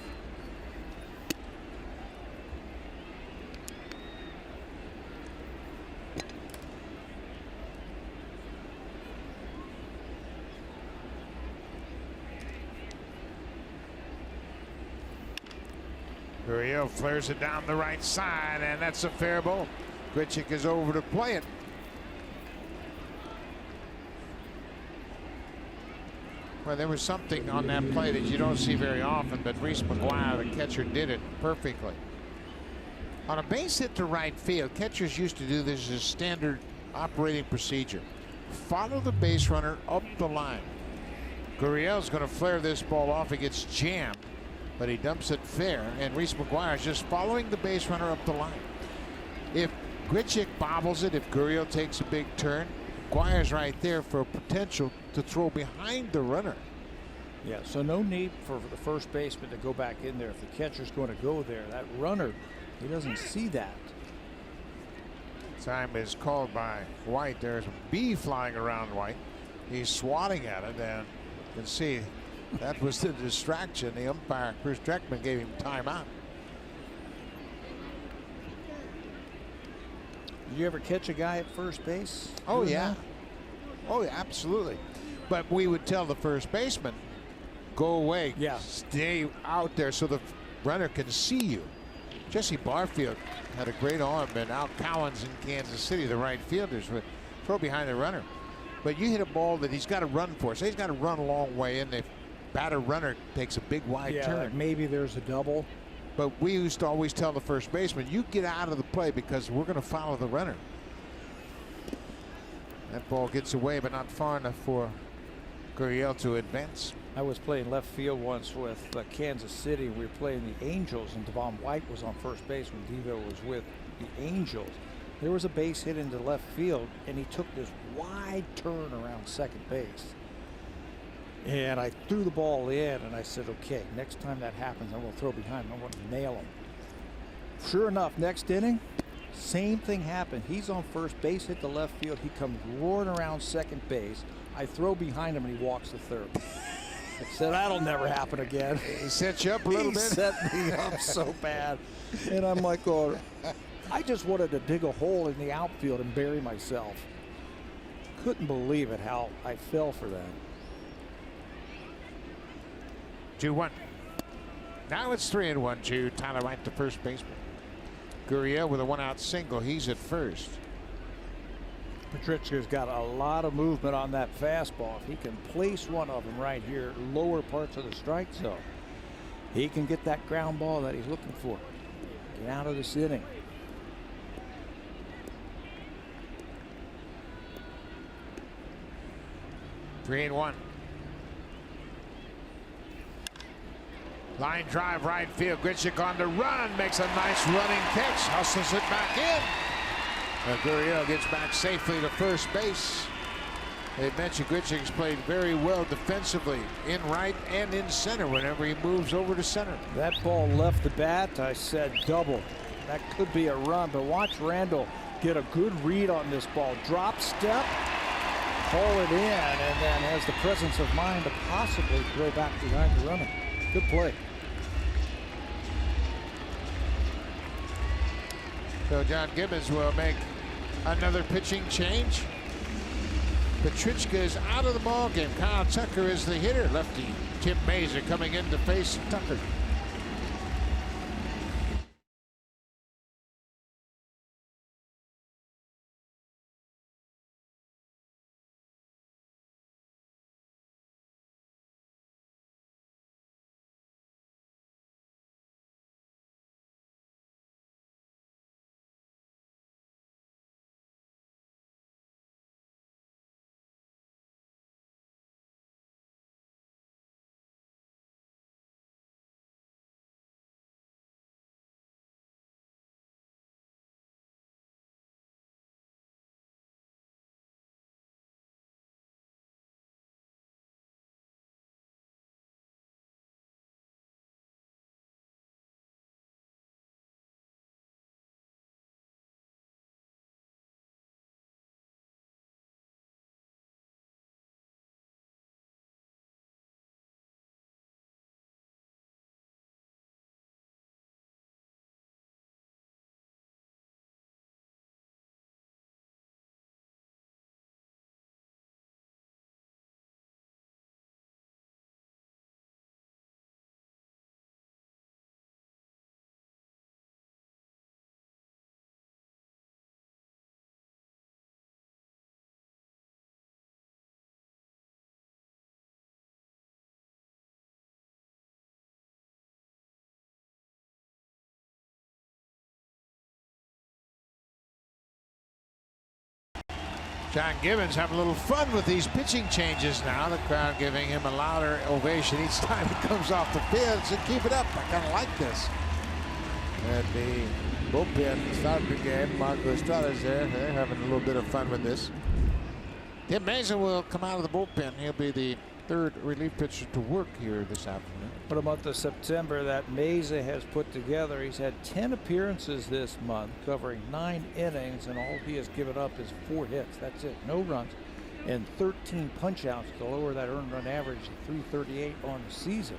S1: Gurriel flares it down the right side, and that's a fair ball. Grichuk is over to play it. Well, there was something on that play that you don't see very often, but Reese McGuire, the catcher, did it perfectly. On a base hit to right field, catchers used to do this as standard operating procedure. Follow the base runner up the line. Gurriel's going to flare this ball off. It gets jammed, but he dumps it fair, and Reese McGuire is just following the base runner up the line. If Grichuk bobbles it, if Gurriel takes a big turn, McGuire's right there for a potential to throw behind the runner.
S2: Yeah, so no need for the first baseman to go back in there if the catcher's going to go there. That runner, he doesn't see that.
S1: Time is called by White. There's a bee flying around White. He's swatting at it, and you can see that was the distraction. The umpire, Chris Dreckman, gave him timeout.
S2: Did you ever catch a guy at first base?
S1: Oh, yeah. Oh, yeah, absolutely. But we would tell the first baseman, go away.
S2: Yeah.
S1: Stay out there so the runner can see you. Jesse Barfield had a great arm, and Al Cowens in Kansas City, the right fielders, would throw behind the runner. But you hit a ball that he's got to run for. So he's got to run a long way, and the batter runner takes a big wide turn.
S2: Like maybe there's a double.
S1: But we used to always tell the first baseman, you get out of the play because we're going to follow the runner. That ball gets away, but not far enough for Gurriel to advance.
S2: I was playing left field once with Kansas City. We were playing the Angels, and Devon White was on first base when Devo was with the Angels. There was a base hit into left field, and he took this wide turn around second base. And I threw the ball in, and I said, okay, next time that happens, I'm going to throw behind him. I'm going to nail him. Sure enough, next inning, Same thing happened. He's on first base, hit the left field. He comes roaring around second base. I throw behind him and he walks to third. I said, that'll never happen again.
S1: He set you up a little bit.
S2: He set me up so bad. And I'm like, oh, I just wanted to dig a hole in the outfield and bury myself. Couldn't believe it how I fell for that.
S1: 2-1. Now it's 3-1 to Tyler Wright, the first baseman. Gurriel with a 1-out single. He's at first.
S2: Grichuk's got a lot of movement on that fastball. If he can place one of them right here, lower parts of the strike zone, he can get that ground ball that he's looking for. Get out of this inning.
S1: Three and 1. Line drive right field. Grichuk on the run. Makes a nice running catch. Hustles it back in. Gurriel gets back safely to first base. They mentioned Grichuk's played very well defensively in right and in center whenever he moves over to center.
S2: That ball left the bat. I said double. That could be a run, but watch Randall get a good read on this ball. Drop step, haul it in, and then has the presence of mind to possibly throw back behind the runner. Good play.
S1: So John Gibbons will make another pitching change. Petrichka is out of the ball game. Kyle Tucker is the hitter. Lefty Tim Mazer coming in to face Tucker. John Gibbons having a little fun with these pitching changes now. The crowd giving him a louder ovation each time he comes off the field. So keep it up. I kind of like this. At the bullpen started the game. Marco Estrada's there. They're having a little bit of fun with this. Tim Mason will come out of the bullpen. He'll be the third relief pitcher to work here this afternoon.
S2: What a month of September that Meza has put together. He's had 10 appearances this month, covering 9 innings, and all he has given up is 4 hits. That's it. No runs and 13 punch-outs to lower that earned run average to 338 on the season.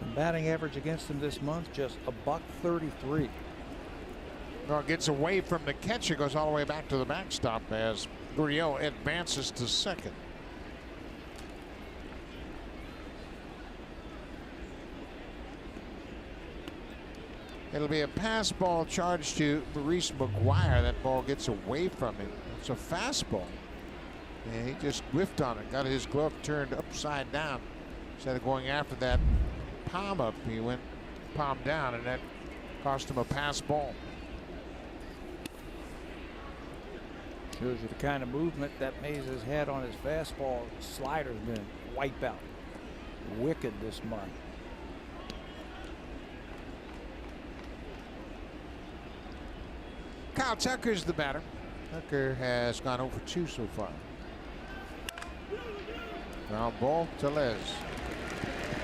S2: And batting average against him this month, just $133.
S1: Well, it gets away from the catcher, goes all the way back to the backstop as Gurriel advances to second. It'll be a pass ball charged to Maurice McGuire. That ball gets away from him. It's a fastball. And he just whiffed on it. Got his glove turned upside down. Instead of going after that palm up, he went palm down, and that cost him a pass ball.
S2: Shows you the kind of movement that Meza's had on his fastball. Slider's been wipeout. Wicked this month.
S1: Kyle Tucker's the batter. Tucker has gone over 2 so far. Ground ball to Les.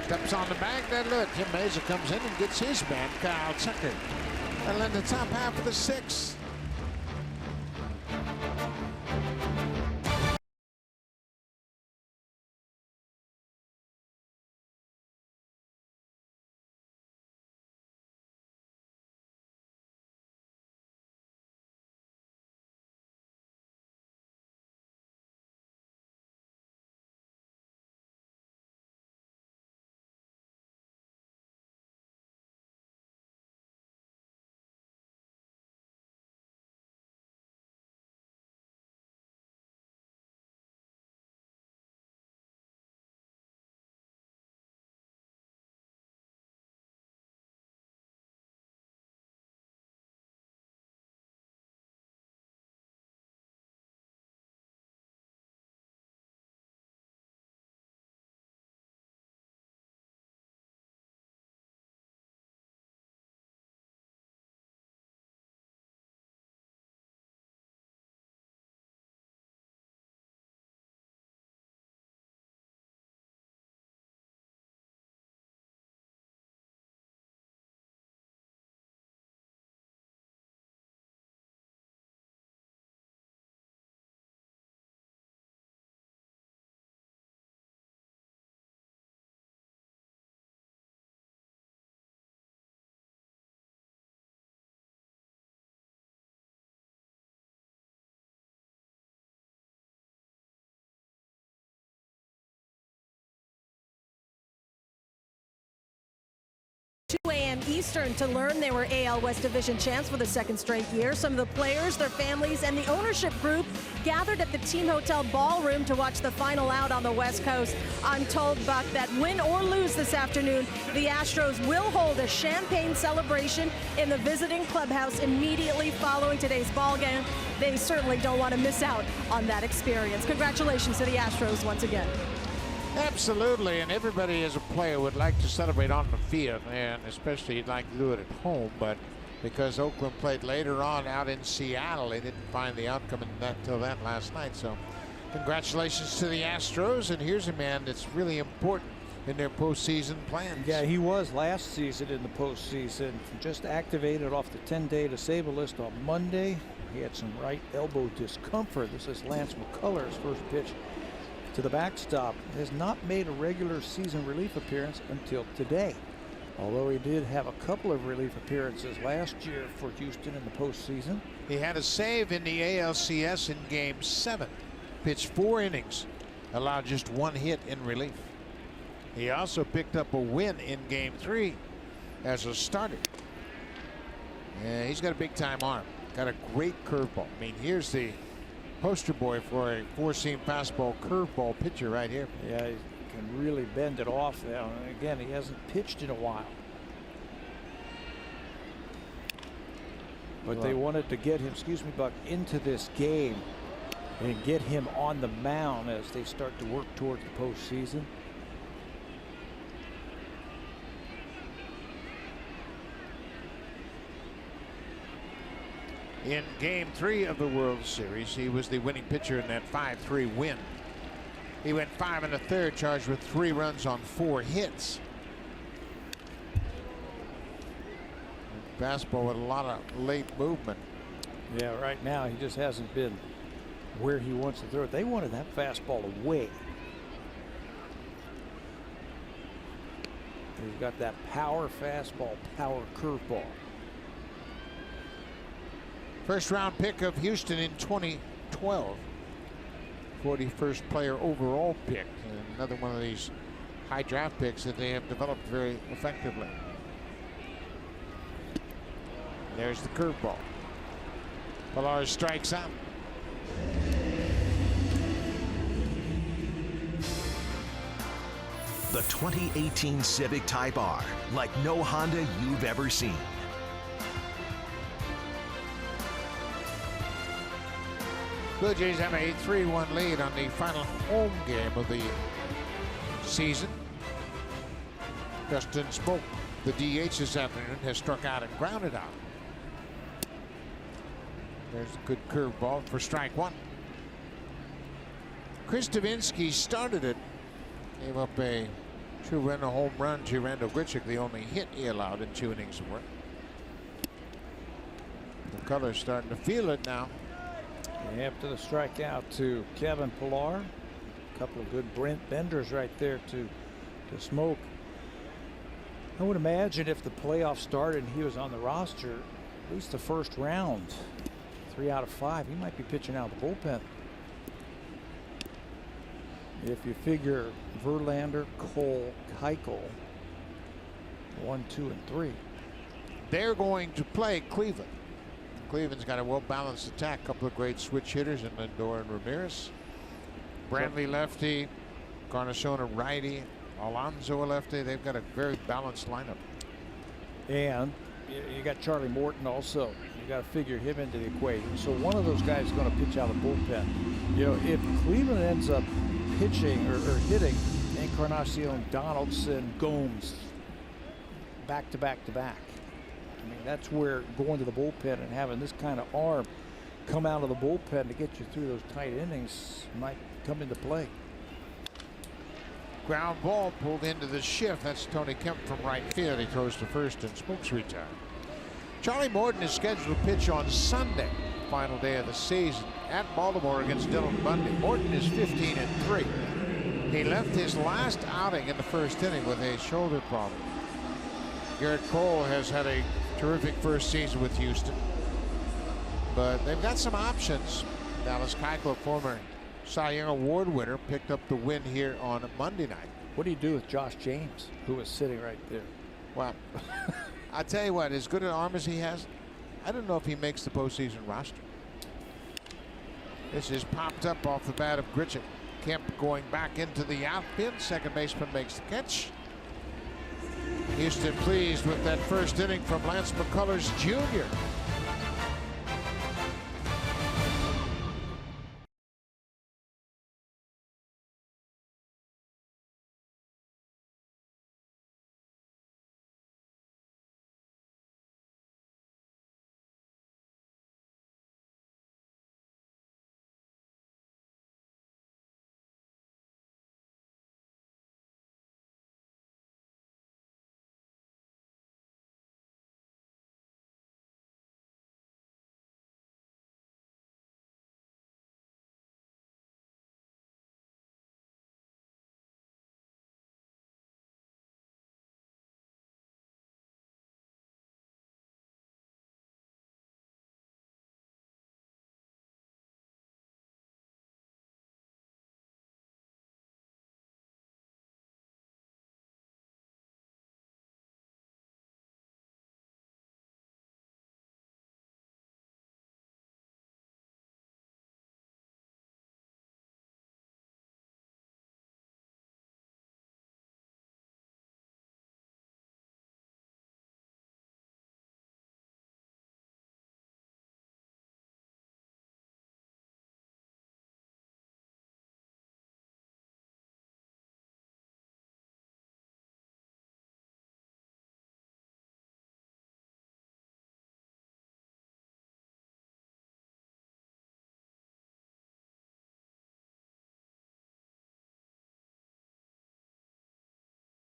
S1: Steps on the bag. Then look, Tim Meza comes in and gets his man, Kyle Tucker. And then the top half of the sixth.
S3: A.m. Eastern to learn they were AL West Division champs for the second straight year. Some of the players, their families, and the ownership group gathered at the Team Hotel Ballroom to watch the final out on the West Coast. I'm told, Buck, that win or lose this afternoon, the Astros will hold a champagne celebration in the visiting clubhouse immediately following today's ball game. They certainly don't want to miss out on that experience. Congratulations to the Astros once again.
S1: Absolutely, and everybody as a player would like to celebrate on the field, and especially you'd like to do it at home, but because Oakland played later on out in Seattle, they didn't find the outcome until that last night. So congratulations to the Astros, and here's a man that's really important in their postseason plans.
S2: Yeah, he was last season in the postseason. Just activated off the 10-day disabled list on Monday. He had some right elbow discomfort. This is Lance McCullers' first pitch to the backstop. Has not made a regular season relief appearance until today, although he did have a couple of relief appearances last year for Houston in the postseason.
S1: He had a save in the ALCS in Game 7, pitched 4 innings, allowed just 1 hit in relief. He also picked up a win in Game 3 as a starter. Yeah, he's got a big-time arm, got a great curveball. I mean, here's the poster boy for a 4-seam fastball curveball pitcher right here.
S2: Yeah, he can really bend it off now. And again, he hasn't pitched in a while. But they wanted to get him, excuse me, Buck, into this game and get him on the mound as they start to work towards the postseason.
S1: In Game 3 of the World Series, he was the winning pitcher in that 5-3 win. He went 5 1/3, charged with 3 runs on 4 hits. Fastball with a lot of late movement.
S2: Yeah, right now he just hasn't been where he wants to throw it. They wanted that fastball away. He's got that power fastball, power curveball.
S1: First round pick of Houston in 2012. 41st player overall pick. And another one of these high draft picks that they have developed very effectively. There's the curveball. Pilar strikes out.
S4: The 2018 Civic Type R, like no Honda you've ever seen.
S1: Blue Jays have a 3-1 lead on the final home game of the season. Justin Smoke, the DH this afternoon, has struck out and grounded out. There's a good curveball for strike 1. Chris Davinsky started it. Gave up a 2-run home run to Randall Grichuk, the only hit he allowed in 2 innings of work. McGuire starting to feel it now.
S2: After the strikeout to Kevin Pillar. A couple of good Brent Benders right there to smoke. I would imagine if the playoffs started and he was on the roster, at least the first round, 3 out of 5, he might be pitching out of the bullpen. If you figure Verlander, Cole, Keuchel, 1, 2, and 3.
S1: They're going to play Cleveland. Cleveland's got a well-balanced attack. Couple of great switch hitters in Lindor and Ramirez. Brantley lefty, Carnasona righty, Alonso a lefty. They've got a very balanced lineup.
S2: And you got Charlie Morton also. You got to figure him into the equation. So one of those guys is going to pitch out of the bullpen. You know, if Cleveland ends up pitching or hitting Encarnacion, Donaldson, Gomes back to back to back, I mean, that's where going to the bullpen and having this kind of arm come out of the bullpen to get you through those tight innings might come into play.
S1: Ground ball pulled into the shift. That's Tony Kemp from right field. He throws to first and Smokes retired. Charlie Morton is scheduled to pitch on Sunday, final day of the season, at Baltimore against Dylan Bundy. Morton is 15-3. He left his last outing in the first inning with a shoulder problem. Garrett Cole has had a terrific first season with Houston, but they've got some options. Dallas Keuchel, former Cy Young Award winner, picked up the win here on Monday night.
S2: What do you do with Josh James, who is sitting right there?
S1: Well, I tell you what, as good an arm as he has, I don't know if he makes the postseason roster. This is popped up off the bat of Grichuk. Kemp going back into the outfield. Second baseman makes the catch. Houston pleased with that first inning from Lance McCullers Jr.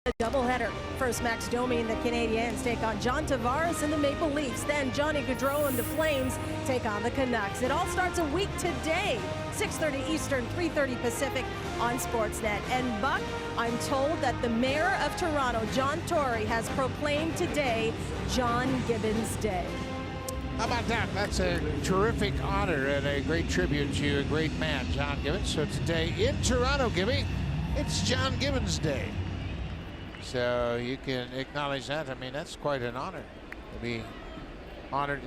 S3: A doubleheader. First, Max Domi and the Canadiens take on John Tavares and the Maple Leafs. Then Johnny Gaudreau and the Flames take on the Canucks. It all starts a week today, 6:30 Eastern, 3:30 Pacific on Sportsnet. And Buck, I'm told that the mayor of Toronto, John Tory, has proclaimed today John Gibbons Day.
S1: How about that? That's a terrific honor and a great tribute to a great man, John Gibbons. So today in Toronto, Gibby, it's John Gibbons Day. So you can acknowledge that. I mean, that's quite an honor to be honored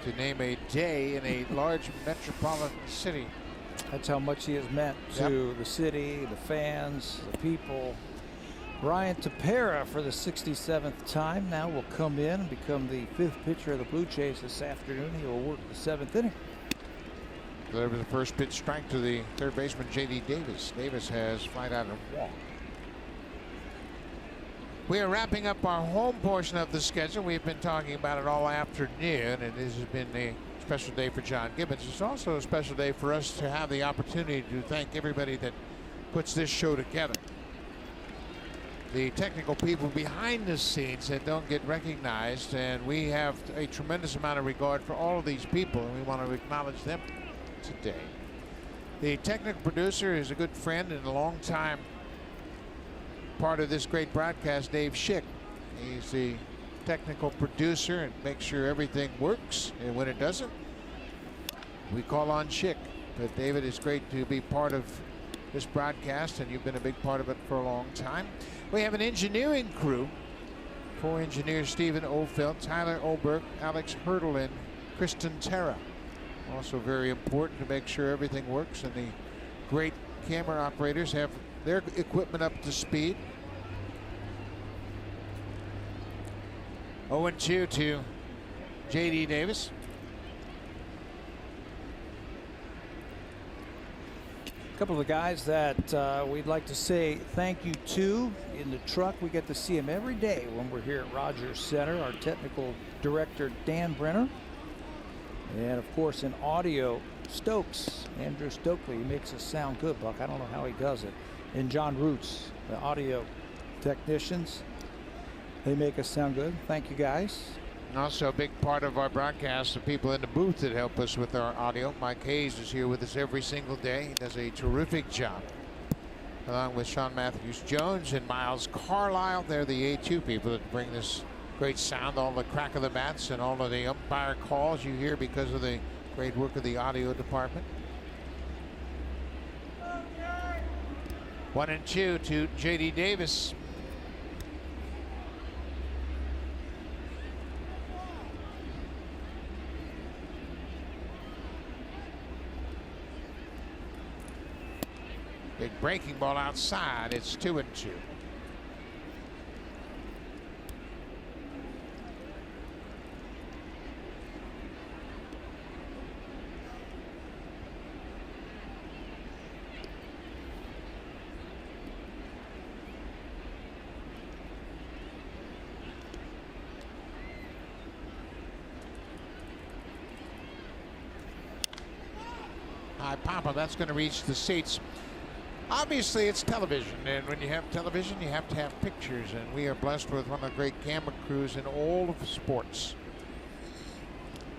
S1: to name a day in a large metropolitan city.
S2: That's how much he has meant to the city, the fans, the people. Ryan Tepera, for the 67th time now, will come in and become the 5th pitcher of the Blue Jays this afternoon. He will work the 7th inning.
S1: Deliver the first pitch strike to the third baseman, J.D. Davis. Davis has flied out and walked. We are wrapping up our home portion of the schedule. We've been talking about it all afternoon, and this has been a special day for John Gibbons. It's also a special day for us to have the opportunity to thank everybody that puts this show together. the technical people behind the scenes that don't get recognized, and we have a tremendous amount of regard for all of these people, and we want to acknowledge them today. The technical producer is a good friend and a long-time part of this great broadcast, Dave Schick. He's the technical producer and makes sure everything works, and when it doesn't, we call on Schick. But David, is great to be part of this broadcast, and you've been a big part of it for a long time. We have an engineering crew. 4 engineers: Stephen Oldfeld, Tyler Oberg, Alex Hurdle, and Kristen Terra. Also very important to make sure everything works, and the great camera operators have their equipment up to speed. 0-2 to J.D. Davis.
S2: A couple of guys that we'd like to say thank you to in the truck. We get to see him every day when we're here at Rogers Center. Our technical director, Dan Brenner. And of course in audio, Stokes, Andrew Stokely. He makes us sound good, Buck. I don't know how he does it. And John Roots, the audio technicians. They make us sound good. Thank you, guys.
S1: And also a big part of our broadcast, the people in the booth that help us with our audio. Mike Hayes is here with us every single day. He does a terrific job. Along with Sean Matthews Jones and Miles Carlisle. They're the A2 people that bring this great sound, all the crack of the bats and all of the umpire calls you hear because of the great work of the audio department. 1-2 to J.D. Davis. Big breaking ball outside. It's 2-2. High pop-up, that's going to reach the seats. Obviously, it's television, and when you have television, you have to have pictures, and we are blessed with one of the great camera crews in all of sports.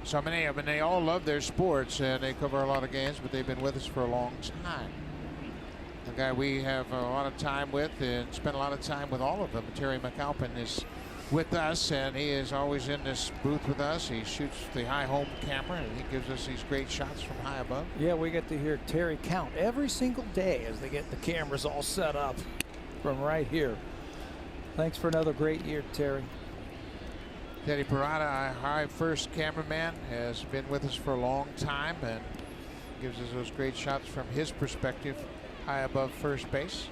S1: So many of them, they all love their sports, and they cover a lot of games, but they've been with us for a long time. The guy we have a lot of time with and spend a lot of time with all of them, Terry McAlpin, is with us, and he is always in this booth with us. He shoots the high home camera, and he gives us these great shots from high above.
S2: Yeah, we get to hear Terry count every single day as they get the cameras all set up from right here. Thanks for another great year, Terry.
S1: Teddy Parada, our high first cameraman, has been with us for a long time and gives us those great shots from his perspective high above first base.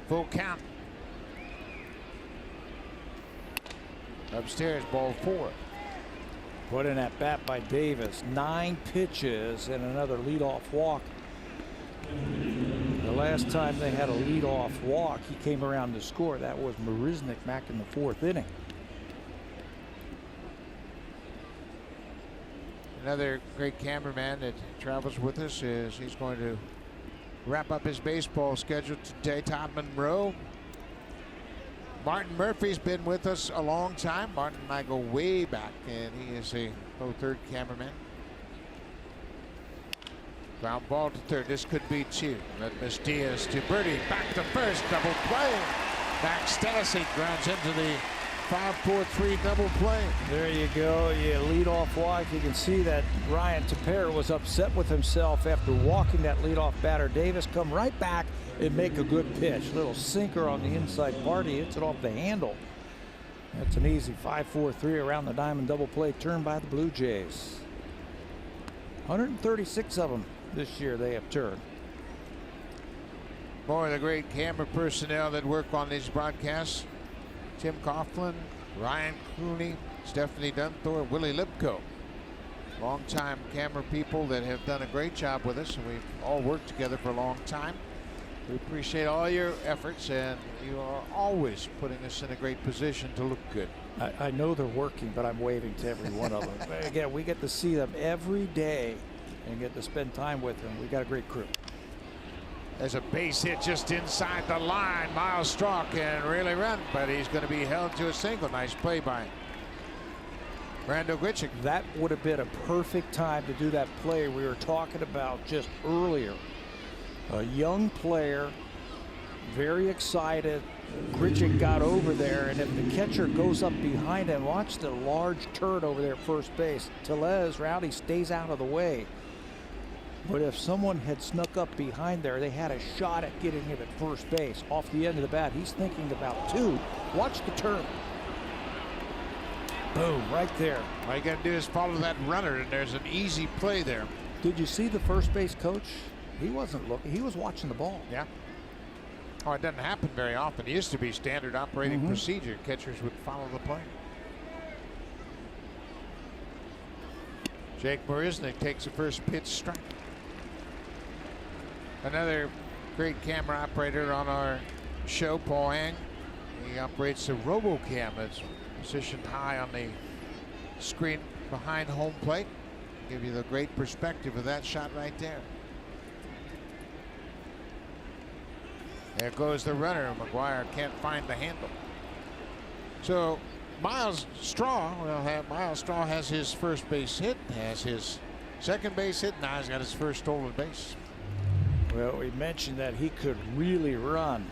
S1: Full count. Upstairs, ball 4.
S2: Put in at bat by Davis. 9 pitches and another leadoff walk. The last time they had a leadoff walk, he came around to score. That was Marisnik back in the 4th inning.
S1: Another great cameraman that travels with us is he's going to wrap up his baseball schedule today. Todd Monroe. Martin Murphy's been with us a long time. Martin and I go way back, and he is a low third cameraman. Ground ball to third. This could be 2. That miss Diaz to Birdie. Back to first. Double play. Max Stassi grounds into the 5-4-3 double play.
S2: There you go. Yeah, leadoff walk. You can see that Ryan Tepera was upset with himself after walking that leadoff batter. Davis come right back and make a good pitch. Little sinker on the inside part. He hits it off the handle. That's an easy 5-4-3 around the diamond double play turn by the Blue Jays. 136 of them this year they have turned.
S1: More of the great camera personnel that work on these broadcasts. Tim Coughlin, Ryan Cooney, Stephanie Dunthor, Willie Lipko. Longtime camera people that have done a great job with us, and we've all worked together for a long time. We appreciate all your efforts, and you are always putting us in a great position to look good.
S2: I know they're working, but I'm waving to every one of them. Again, we get to see them every day and get to spend time with him. We got a great crew.
S1: There's a base hit just inside the line. Miles Straw can really run, but he's going to be held to a single. Nice play by Brando Grichuk.
S2: That would have been a perfect time to do that play we were talking about just earlier. A young player, very excited. Grichuk got over there, and if the catcher goes up behind him, watch the large turn over there at first base. Rowdy stays out of the way. But if someone had snuck up behind there, they had a shot at getting him at first base off the end of the bat. He's thinking about two. Watch the turn. Boom, right there.
S1: All you got to do is follow that runner, and there's an easy play there.
S2: Did you see the first base coach? He wasn't looking. He was watching the ball.
S1: Yeah. Oh, it doesn't happen very often. It used to be standard operating procedure. Catchers would follow the play. Jake Marisnik takes the first pitch strike. Another great camera operator on our show, Paul Ang. He operates the RoboCam that's positioned high on the screen behind home plate. Give you the great perspective of that shot right there. There goes the runner. McGuire can't find the handle. So Miles Straw has his first base hit, has his second base hit. Now he's got his first stolen base.
S2: Well, we mentioned that he could really run.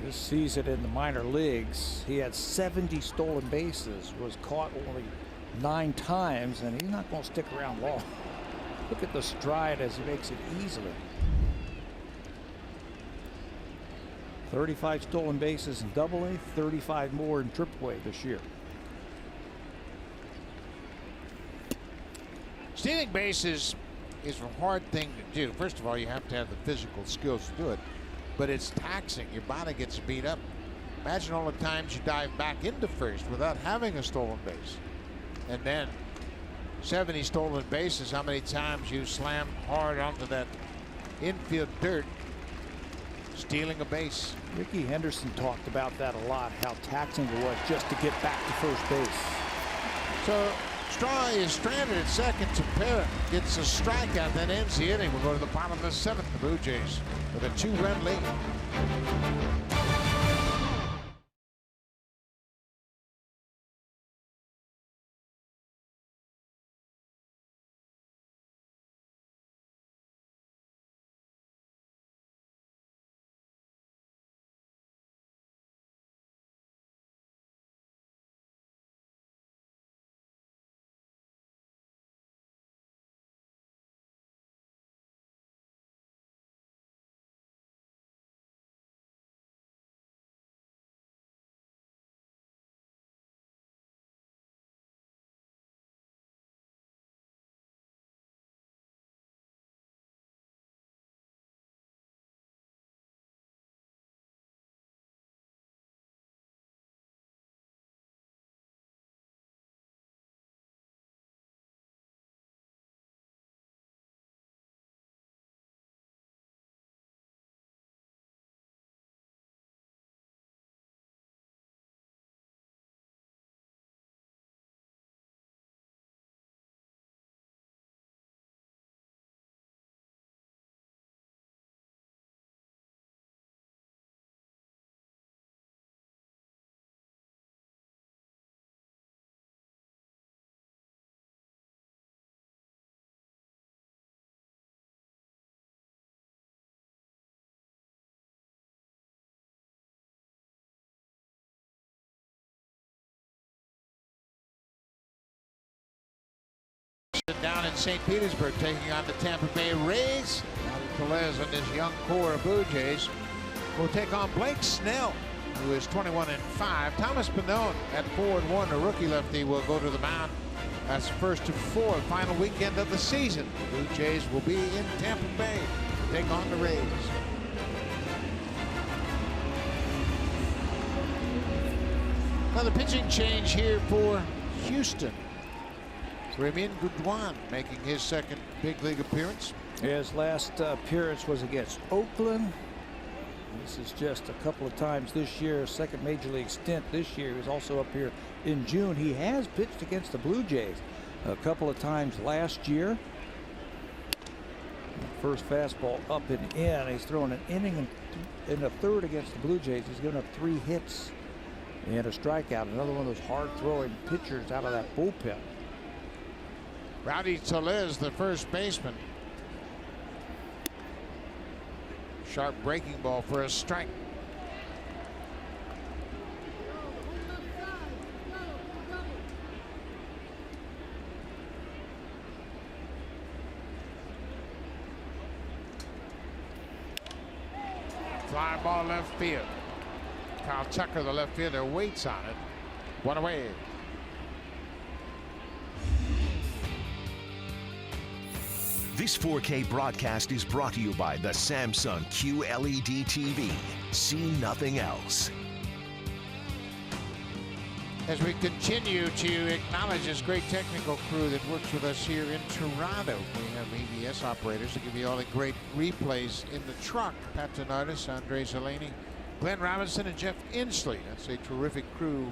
S2: This season in the minor leagues, he had 70 stolen bases, was caught only 9 times, and he's not going to stick around long. Look at the stride as he makes it easily. 35 stolen bases in Double-A, 35 more in Triple-A this year.
S1: Stealing bases is a hard thing to do. First of all, you have to have the physical skills to do it, but it's taxing. Your body gets beat up. Imagine all the times you dive back into first without having a stolen base. And then 70 stolen bases, how many times you slam hard onto that infield dirt stealing a base.
S2: Ricky Henderson talked about that a lot, how taxing it was just to get back to first base.
S1: So Straw is stranded at second. Tapera gets a strikeout, then ends the inning. We'll go to the bottom of the 7th. The Blue Jays with a 2-run lead. Down in St. Petersburg, taking on the Tampa Bay Rays. Velez and his young core of Blue Jays will take on Blake Snell, who is 21-5. Thomas Pannone at 4-1. A rookie lefty will go to the mound. That's the first of 4, final weekend of the season. The Blue Jays will be in Tampa Bay to take on the Rays. Another pitching change here for Houston. Ramin Goudouin making his second big league appearance.
S2: His last appearance was against Oakland. This is just a couple of times this year, second major league stint this year. He was also up here in June. He has pitched against the Blue Jays. a couple of times last year. First fastball up and in. He's thrown an inning in the third against the Blue Jays. He's given up 3 hits and a strikeout. Another one of those hard-throwing pitchers out of that bullpen.
S1: Rowdy Tellez, the first baseman. Sharp breaking ball for a strike. Fly ball left field. Kyle Tucker, the left fielder, waits on it. 1 away.
S4: This 4K broadcast is brought to you by the Samsung QLED TV. See nothing else.
S1: As we continue to acknowledge this great technical crew that works with us here in Toronto, we have ABS operators to give you all the great replays in the truck. Pat Donatis, Andre Zeleny, Glenn Robinson, and Jeff Inslee. That's a terrific crew.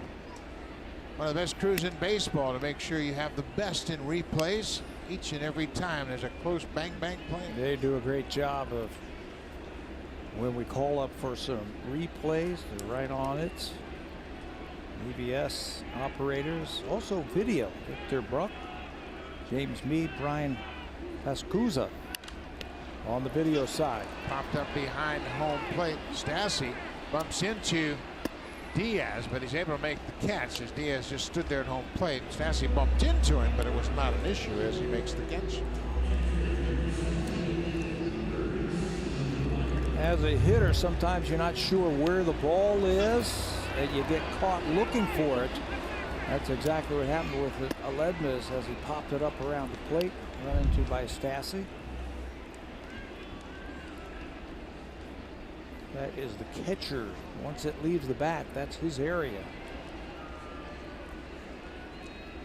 S1: One of the best crews in baseball to make sure you have the best in replays each and every time there's a close bang bang play.
S2: They do a great job of when we call up for some replays, they're right on it. EBS operators, also video. Victor Bruck, James Mead, Brian Pascuza on the video side.
S1: Popped up behind home plate. Stassi bumps into Diaz, but he's able to make the catch as Diaz just stood there at home plate. Stassi bumped into him, but it was not an issue as he makes the catch.
S2: As a hitter, sometimes you're not sure where the ball is, and you get caught looking for it. That's exactly what happened with Aledmez as he popped it up around the plate, run into by Stassi. That is the catcher. Once it leaves the bat, that's his area.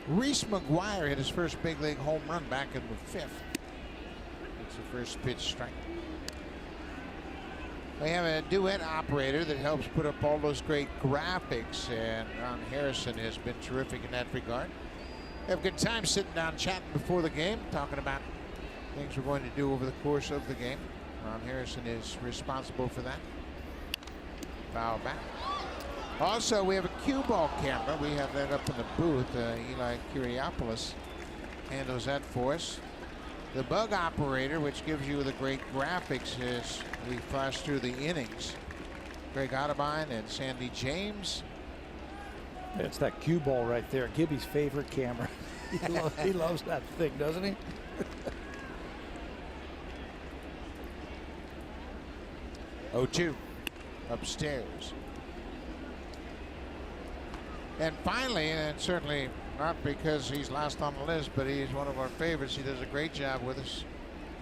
S1: Reese McGuire hit his first big league home run back in the 5th. It's the first pitch strike. We have a duet operator that helps put up all those great graphics, and Ron Harrison has been terrific in that regard. We have a good time sitting down chatting before the game, talking about things we're going to do over the course of the game. Ron Harrison is responsible for that. Foul back. Also, we have a cue ball camera. We have that up in the booth. Eli Kyriopoulos handles that for us. The bug operator, which gives you the great graphics as we flash through the innings. Greg Otterbein and Sandy James.
S2: It's that cue ball right there. Gibby's favorite camera. He loves that thing, doesn't he?
S1: Oh-2 upstairs. And finally, and certainly not because he's last on the list, but he's one of our favorites. He does a great job with us,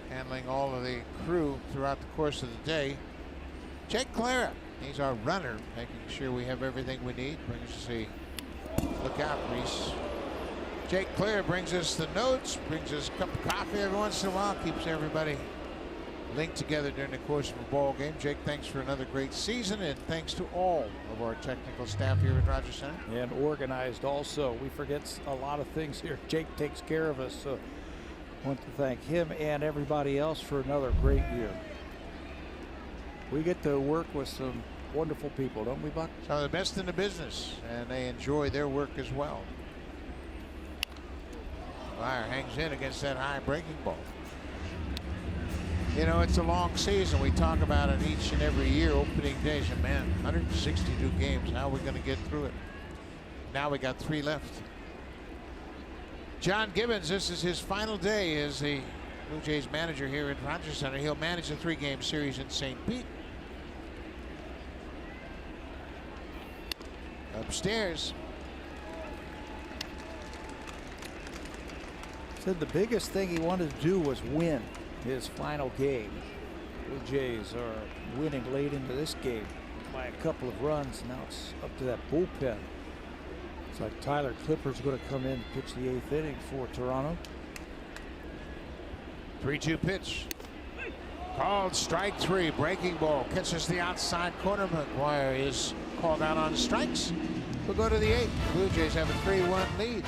S1: handling all of the crew throughout the course of the day. Jake Clara, he's our runner, making sure we have everything we need. Brings us a look out, Reese. Jake Clara brings us the notes, brings us a cup of coffee every once in a while, keeps everybody linked together during the course of a ball game. Jake, thanks for another great season, and thanks to all of our technical staff here at Rogers Center.
S2: And organized also. We forget a lot of things here. Jake takes care of us, so I want to thank him and everybody else for another great year. We get to work with some wonderful people, don't we, Buck?
S1: Some of the best in the business, and they enjoy their work as well. McGuire hangs in against that high breaking ball. You know, it's a long season. We talk about it each and every year, opening days. And man, 162 games. How are we going to get through it? Now we got 3 left. John Gibbons, this is his final day as the Blue Jays manager here at Rogers Center. He'll manage a 3-game series in St. Pete. Upstairs.
S2: Said the biggest thing he wanted to do was win his final game. Blue Jays are winning late into this game by a couple of runs. Now it's up to that bullpen. It's like Tyler Clipper's going to come in and pitch the 8th inning for Toronto.
S1: 3-2 pitch. Called strike 3. Breaking ball catches the outside corner. McGuire is called out on strikes. We'll go to the 8th. Blue Jays have a 3-1 lead.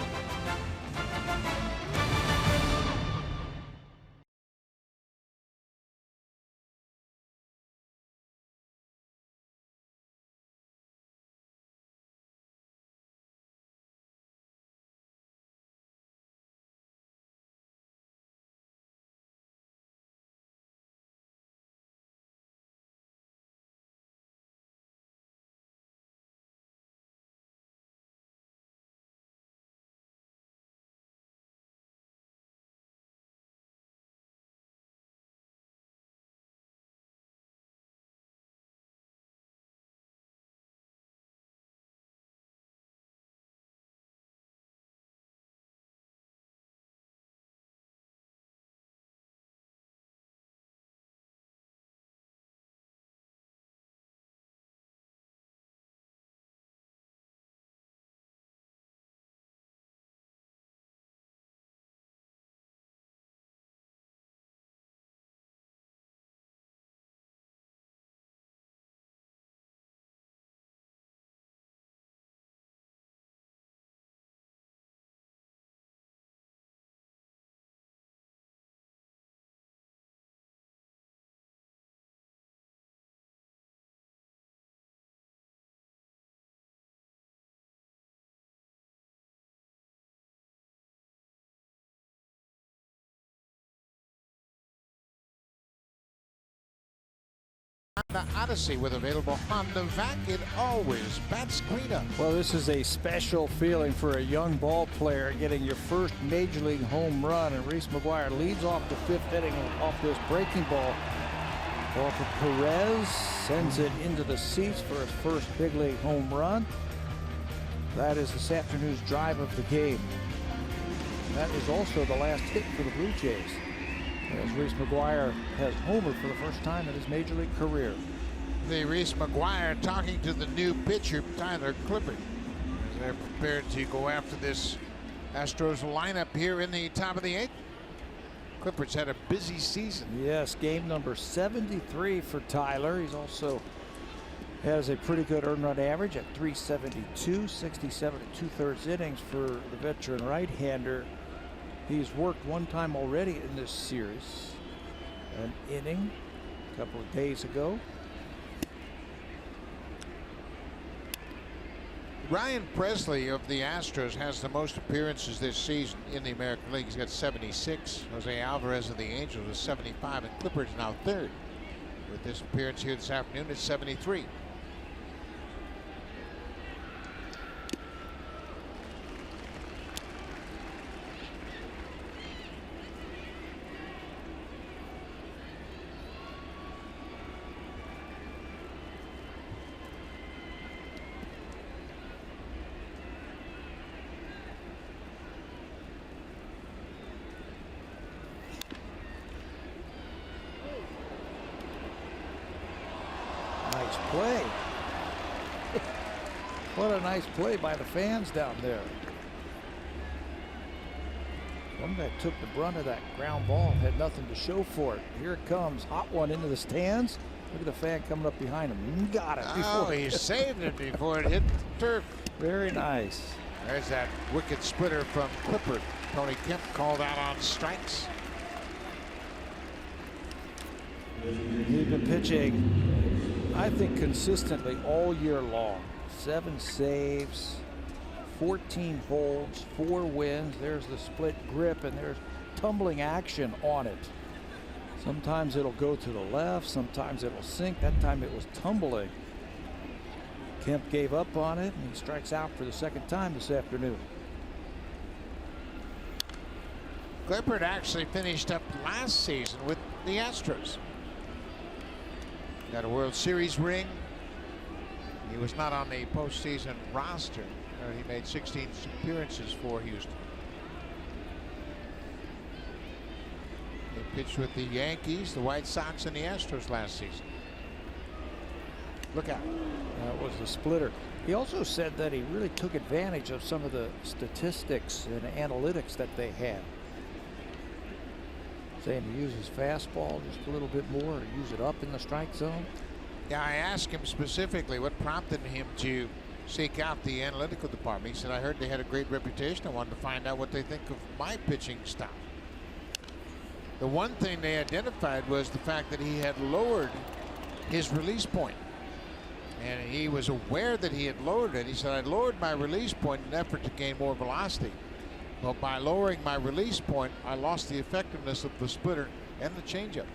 S1: Honda Odyssey with available Honda Vac. It always bats cleanup.
S2: Well, this is a special feeling for a young ball player getting your first major league home run. And Reese McGuire leads off the 5th inning off this breaking ball. Off of Perez, sends it into the seats for his first big league home run. That is this afternoon's drive of the game. That is also the last hit for the Blue Jays, as Reese McGuire has homered for the first time in his major league career.
S1: The Reese McGuire talking to the new pitcher, Tyler Clippard, as they're prepared to go after this Astros lineup here in the top of the 8th. Clippard's had a busy season.
S2: Yes, game number 73 for Tyler. He's also has a pretty good earned run average at 372, 67 2/3 innings for the veteran right-hander. He's worked one time already in this series, an inning a couple of days ago.
S1: Ryan Presley of the Astros has the most appearances this season in the American League. He's got 76. Jose Alvarez of the Angels is 75, and Clippard's now 3rd. With this appearance here this afternoon, it's 73.
S2: Nice play. What a nice play by the fans down there. One guy took the brunt of that ground ball, had nothing to show for it. Here it comes, hot one into the stands. Look at the fan coming up behind him. Got it.
S1: Oh, he saved it before it hit the turf.
S2: Very nice.
S1: There's that wicked splitter from Clippard. Tony Kemp called out on strikes.
S2: He's been pitching, I think, consistently all year long. 7 saves, 14 holds, 4 wins. There's the split grip, and there's tumbling action on it. Sometimes it'll go to the left, sometimes it'll sink. That time it was tumbling. Kemp gave up on it, and he strikes out for the 2nd time this afternoon.
S1: Clippard actually finished up last season with the Astros. Got a World Series ring. He was not on the postseason roster. He made 16 appearances for Houston. He pitched with the Yankees, the White Sox, and the Astros last season. Look out.
S2: That was the splitter. He also said that he really took advantage of some of the statistics and analytics that they had. Saying to use his fastball just a little bit more, or use it up in the strike zone.
S1: Yeah, I asked him specifically what prompted him to seek out the analytical department. He said, I heard they had a great reputation. I wanted to find out what they think of my pitching style. The one thing they identified was the fact that he had lowered his release point. And he was aware that he had lowered it. He said, I lowered my release point in an effort to gain more velocity. But by lowering my release point, I lost the effectiveness of the splitter and the changeup.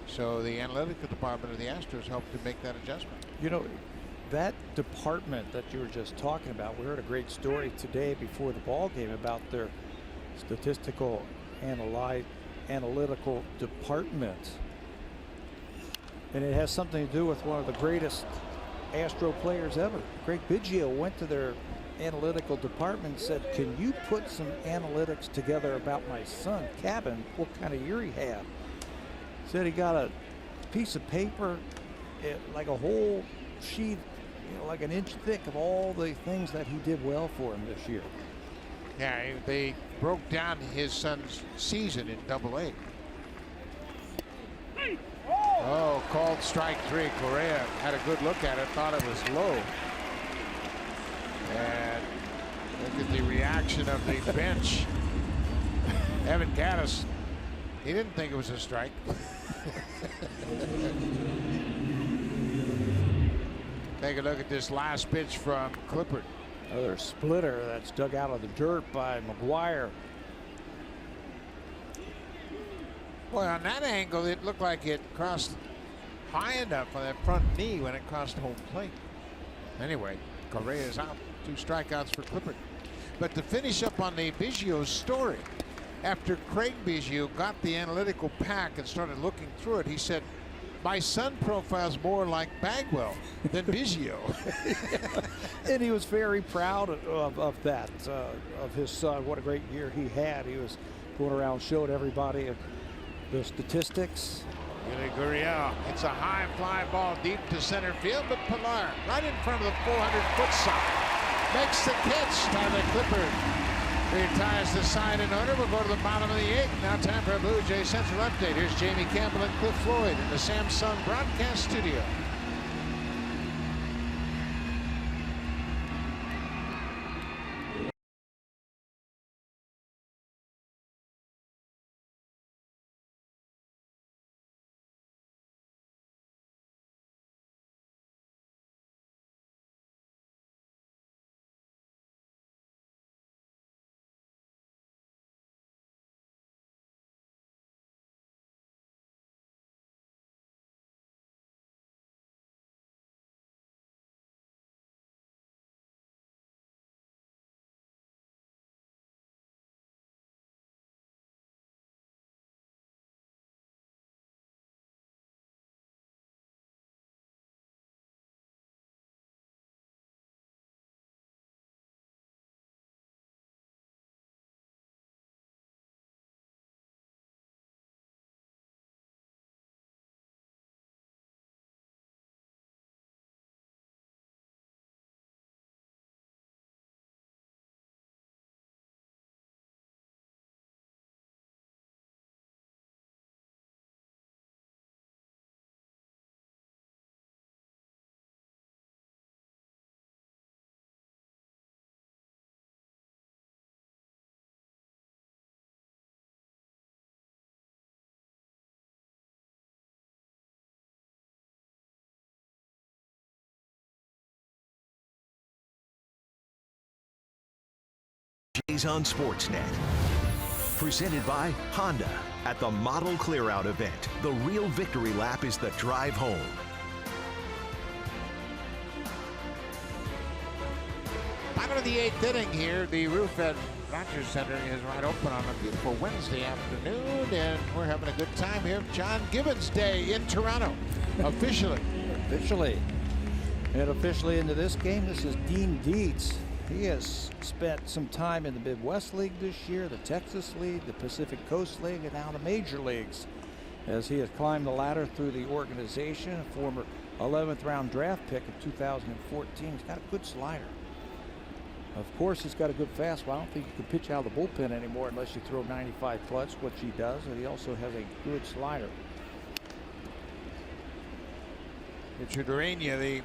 S1: So the analytical department of the Astros helped to make that adjustment.
S2: You know, that department that you were just talking about, we heard a great story today before the ball game about their statistical analytical department. And it has something to do with one of the greatest Astro players ever. Greg Biggio went to their analytical department and said, can you put some analytics together about my son, Cabin, what kind of year he had? Said he got a piece of paper, like a whole sheet, like an inch thick, of all the things that he did well for him this year.
S1: Yeah, they broke down his son's season in Double-A. Oh, called strike 3. Correa had a good look at it, thought it was low. And look at the reaction of the bench. Evan Gattis, he didn't think it was a strike. Take a look at this last pitch from Clippard.
S2: Another splitter that's dug out of the dirt by McGuire.
S1: Boy, on that angle, it looked like it crossed high enough on that front knee when it crossed home plate. Anyway, Correa's out. 2 strikeouts for Clippard. But to finish up on the Biggio story, after Craig Biggio got the analytical pack and started looking through it, he said, my son profiles more like Bagwell than Biggio.
S2: And he was very proud of that, of his son. What a great year he had. He was going around showing everybody the statistics.
S1: Gurriel. It's a high fly ball deep to center field, but Pilar right in front of the 400-foot side makes the catch. Tyler Clippard retires the side in order. We'll go to the bottom of the 8th. Now time for a Blue Jay Central update. Here's Jamie Campbell and Cliff Floyd in the Samsung broadcast studio.
S4: Jays on Sportsnet. Presented by Honda. At the Model Clearout event, the real victory lap is the drive home.
S1: Bottom of the 8th inning here. The roof at Rogers Center is wide open on a beautiful Wednesday afternoon, and we're having a good time here. John Gibbons Day in Toronto, officially.
S2: And officially into this game, this is Dean Dietz. He has spent some time in the Midwest League this year, the Texas League, the Pacific Coast League, and now the major leagues as he has climbed the ladder through the organization. A former 11th round draft pick in 2014. He's got a good slider. Of course, he's got a good fastball. I don't think you can pitch out of the bullpen anymore unless you throw 95 plus, which he does. And he also has a good slider.
S1: Richard Urania, the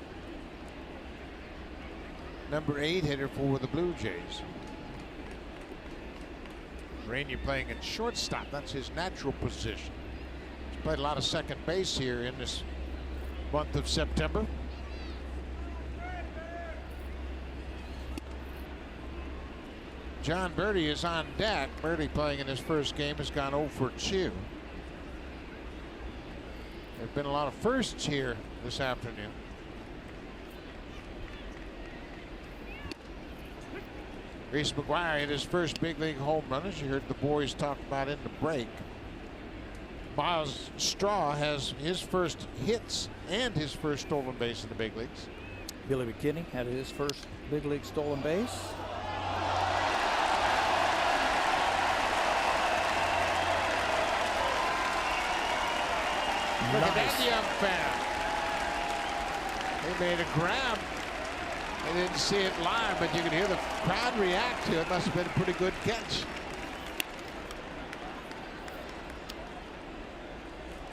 S1: number 8 hitter for the Blue Jays. Urania playing at shortstop. That's his natural position. He's played a lot of second base here in this month of September. John Birdie is on deck. Birdie playing in his first game has gone 0 for 2. There have been a lot of firsts here this afternoon. Reese McGuire hit his first big league home run, as you heard the boys talk about in the break. Miles Straw has his first hits and his first stolen base in the big leagues.
S2: Billy McKinney had his first big league stolen base.
S1: Look at that young fan. They made a grab. They didn't see it live, but you can hear the crowd react to it. Must have been a pretty good catch.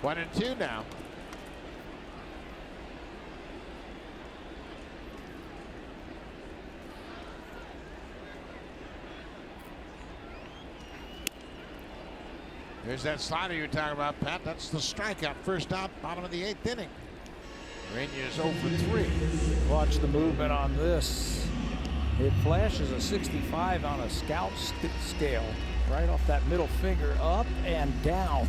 S1: 1-2 now. There's that slider you're talking about, Pat. That's the strikeout. First out, bottom of the 8th inning. Urania's 0 for 3.
S2: Watch the movement on this. It flashes a 65 on a scout scale. Right off that middle finger, up and down.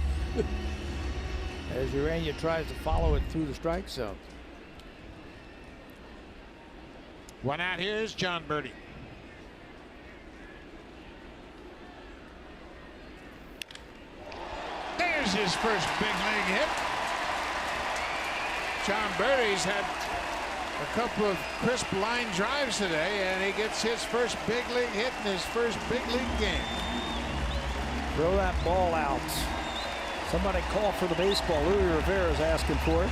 S2: as Urania tries to follow it through the strike zone.
S1: One out here is John Birdie. There's his first big league hit. John Birdie's had a couple of crisp line drives today, and he gets his first big league hit in his first big league game.
S2: Throw that ball out. Somebody call for the baseball. Louis Rivera's asking for it.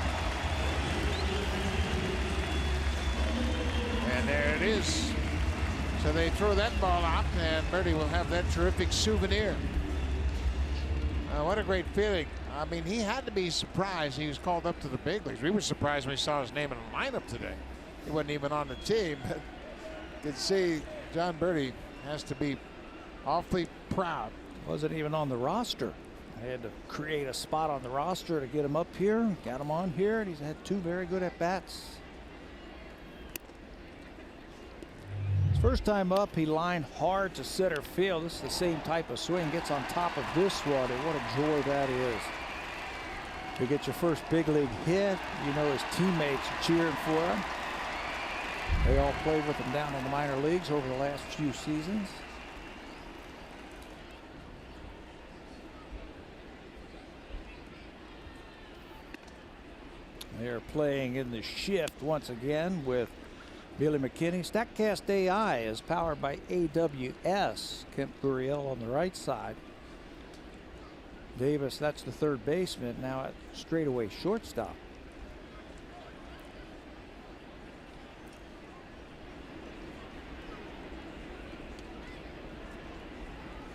S1: And there it is. So they throw that ball out, and Birdie will have that terrific souvenir. What a great feeling. I mean, he had to be surprised he was called up to the big leagues. We were surprised when we saw his name in the lineup today. He wasn't even on the team. But you could see John Birdie has to be awfully proud.
S2: Wasn't even on the roster. I had to create a spot on the roster to get him up here. Got him on here, and he's had 2 very good at-bats. First time up, he lined hard to center field. This is the same type of swing. Gets on top of this one, and what a joy that is. To get your first big league hit, you know his teammates are cheering for him. They all played with him down in the minor leagues over the last few seasons. They're playing in the shift once again with Billy McKinney. StatCast AI is powered by AWS. Kemp Guriel on the right side. Davis, that's the third baseman, now at straightaway shortstop.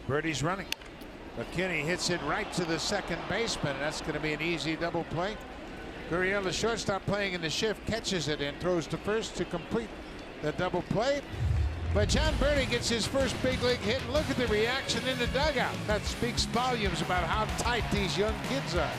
S1: Birdie's running. McKinney hits it right to the second baseman. That's going to be an easy double play. Guriel, the shortstop, playing in the shift, catches it and throws to first to complete the double play. But John Birdie gets his first big league hit. And look at the reaction in the dugout. That speaks volumes about how tight these young kids are.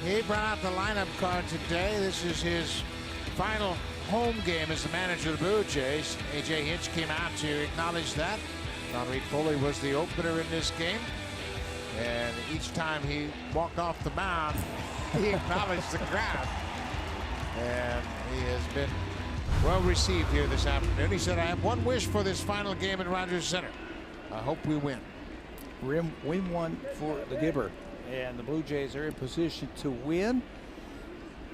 S1: He brought out the lineup card today. This is his final home game as the manager of the Blue Jays. A.J. Hinch came out to acknowledge that. John Reed Foley was the opener in this game. And each time he walked off the mound, he acknowledged the crowd. And he has been well received here this afternoon. He said, I have one wish for this final game at Rogers Center. I hope we win.
S2: Win one for the Gibber. And the Blue Jays are in position to win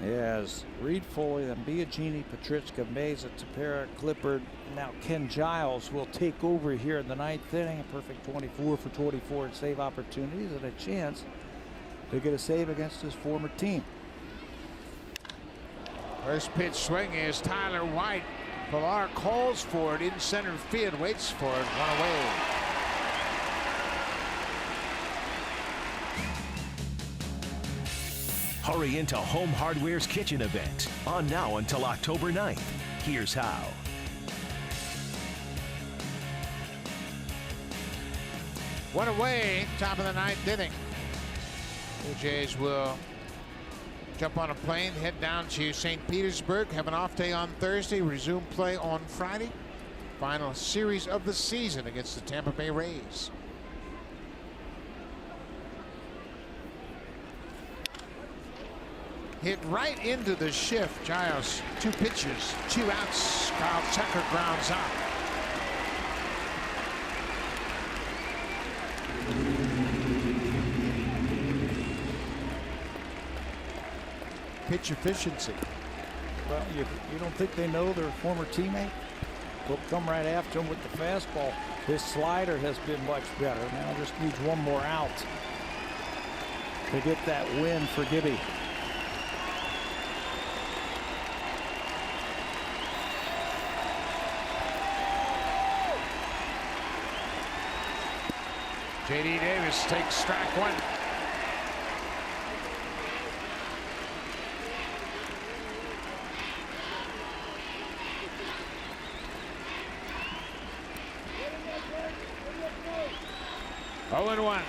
S2: as Reed Foley, then Biagini, Petrichka, Meza, Tepera, Clippard. Now Ken Giles will take over here in the ninth inning. A perfect 24 for 24 in save opportunities and a chance to get a save against his former team.
S1: First pitch swing is Tyler White. Pilar calls for it in center field, waits for it, one away.
S4: Hurry into Home Hardware's kitchen event, on now until October 9th. Here's how.
S1: One away, top of the 9th inning. Blue Jays will jump on a plane, head down to St. Petersburg, have an off day on Thursday, resume play on Friday. Final series of the season against the Tampa Bay Rays. Hit right into the shift. Giles, 2 pitches, 2 outs. Kyle Tucker grounds out. Pitch efficiency.
S2: Well, you don't think they know their former teammate? They'll come right after him with the fastball. His slider has been much better. Now just needs one more out to get that win for Gibby.
S1: J.D. Davis takes strike 1. Oh, and 1.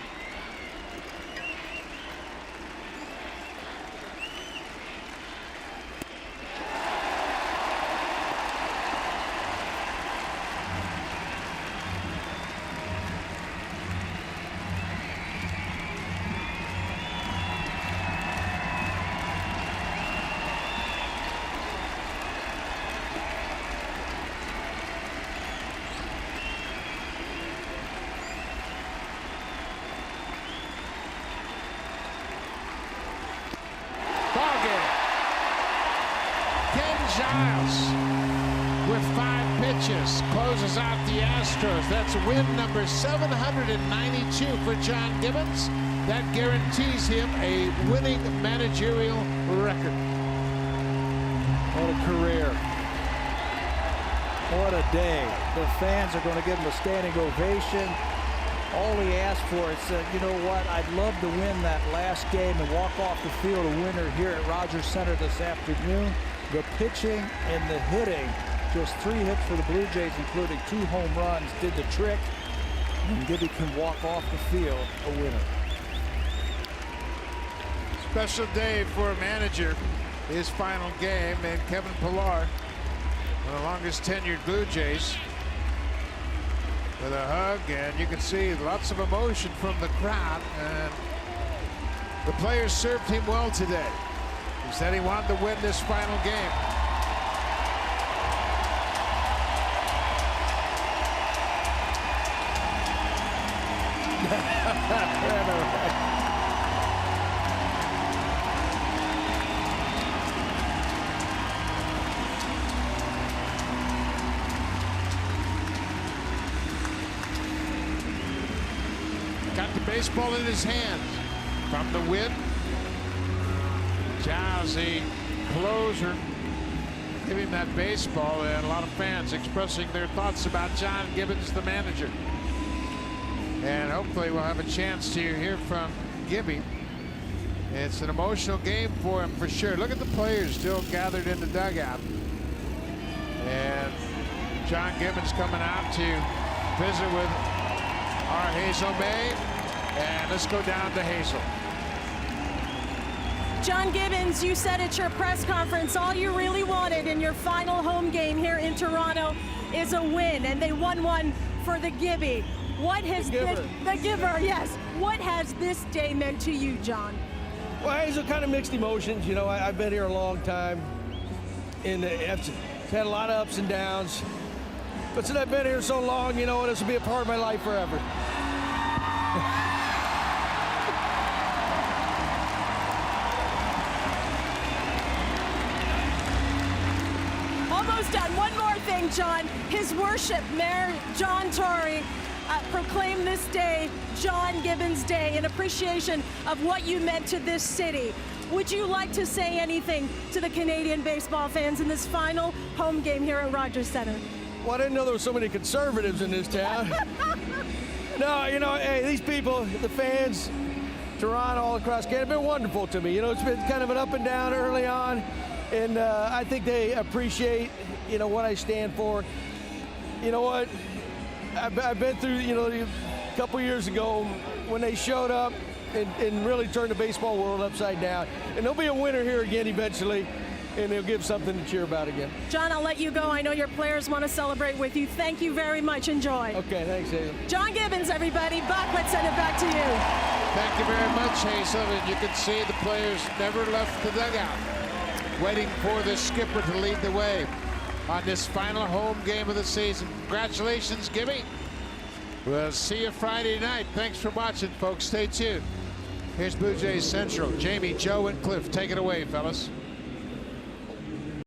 S1: With 5 pitches, closes out the Astros. That's win number 792 for John Gibbons. That guarantees him a winning managerial record.
S2: What a career. What a day. The fans are going to give him a standing ovation. All he asked for is, you know what, I'd love to win that last game and walk off the field a winner here at Rogers Center this afternoon. The pitching and the hitting, just 3 hits for the Blue Jays, including 2 home runs, did the trick. And Gibby can walk off the field a winner.
S1: Special day for a manager. His final game, and Kevin Pillar, one of the longest tenured Blue Jays, with a hug, and you can see lots of emotion from the crowd. And the players served him well today. He said he wanted to win this final game. Got the baseball in his hand from the win. Giles, the closer, give him that baseball, and a lot of fans expressing their thoughts about John Gibbons, the manager. And hopefully we'll have a chance to hear from Gibby. It's an emotional game for him for sure. Look at the players still gathered in the dugout. And John Gibbons coming out to visit with our Hazel May. And let's go down to Hazel.
S3: John Gibbons, you said at your press conference all you really wanted in your final home game here in Toronto is a win, and they won one for the Gibby. What has the giver, yes. What has this day meant to you, John?
S5: Well, Hazel, kind of mixed emotions. You know, I've been here a long time, and I've had a lot of ups and downs. But since I've been here so long, you know, this will be a part of my life forever.
S3: Almost done. One more thing, John. His Worship, Mayor John Tory, proclaimed this day John Gibbons Day in appreciation of what you meant to this city. Would you like to say anything to the Canadian baseball fans in this final home game here at Rogers Center?
S5: Well, I didn't know there were so many conservatives in this town. No, you know, hey, these people, the fans, Toronto, all across Canada, have been wonderful to me. You know, it's been kind of an up and down early on, and I think they appreciate, you know, what I stand for. You know what? I've been through, you know, couple years ago when they showed up and really turned the baseball world upside down. And there'll be a winner here again eventually, and they'll give something to cheer about again.
S3: John, I'll let you go. I know your players want to celebrate with you. Thank you very much. Enjoy.
S5: Okay, thanks, Hazel.
S3: John Gibbons, everybody. Buck, let's send it back to you.
S1: Thank you very much, Hazel. And you can see the players never left the dugout, waiting for the skipper to lead the way on this final home game of the season. Congratulations, Gibby. We'll see you Friday night. Thanks for watching, folks. Stay tuned. Here's Blue Jays Central. Jamie, Joe, and Cliff. Take it away, fellas.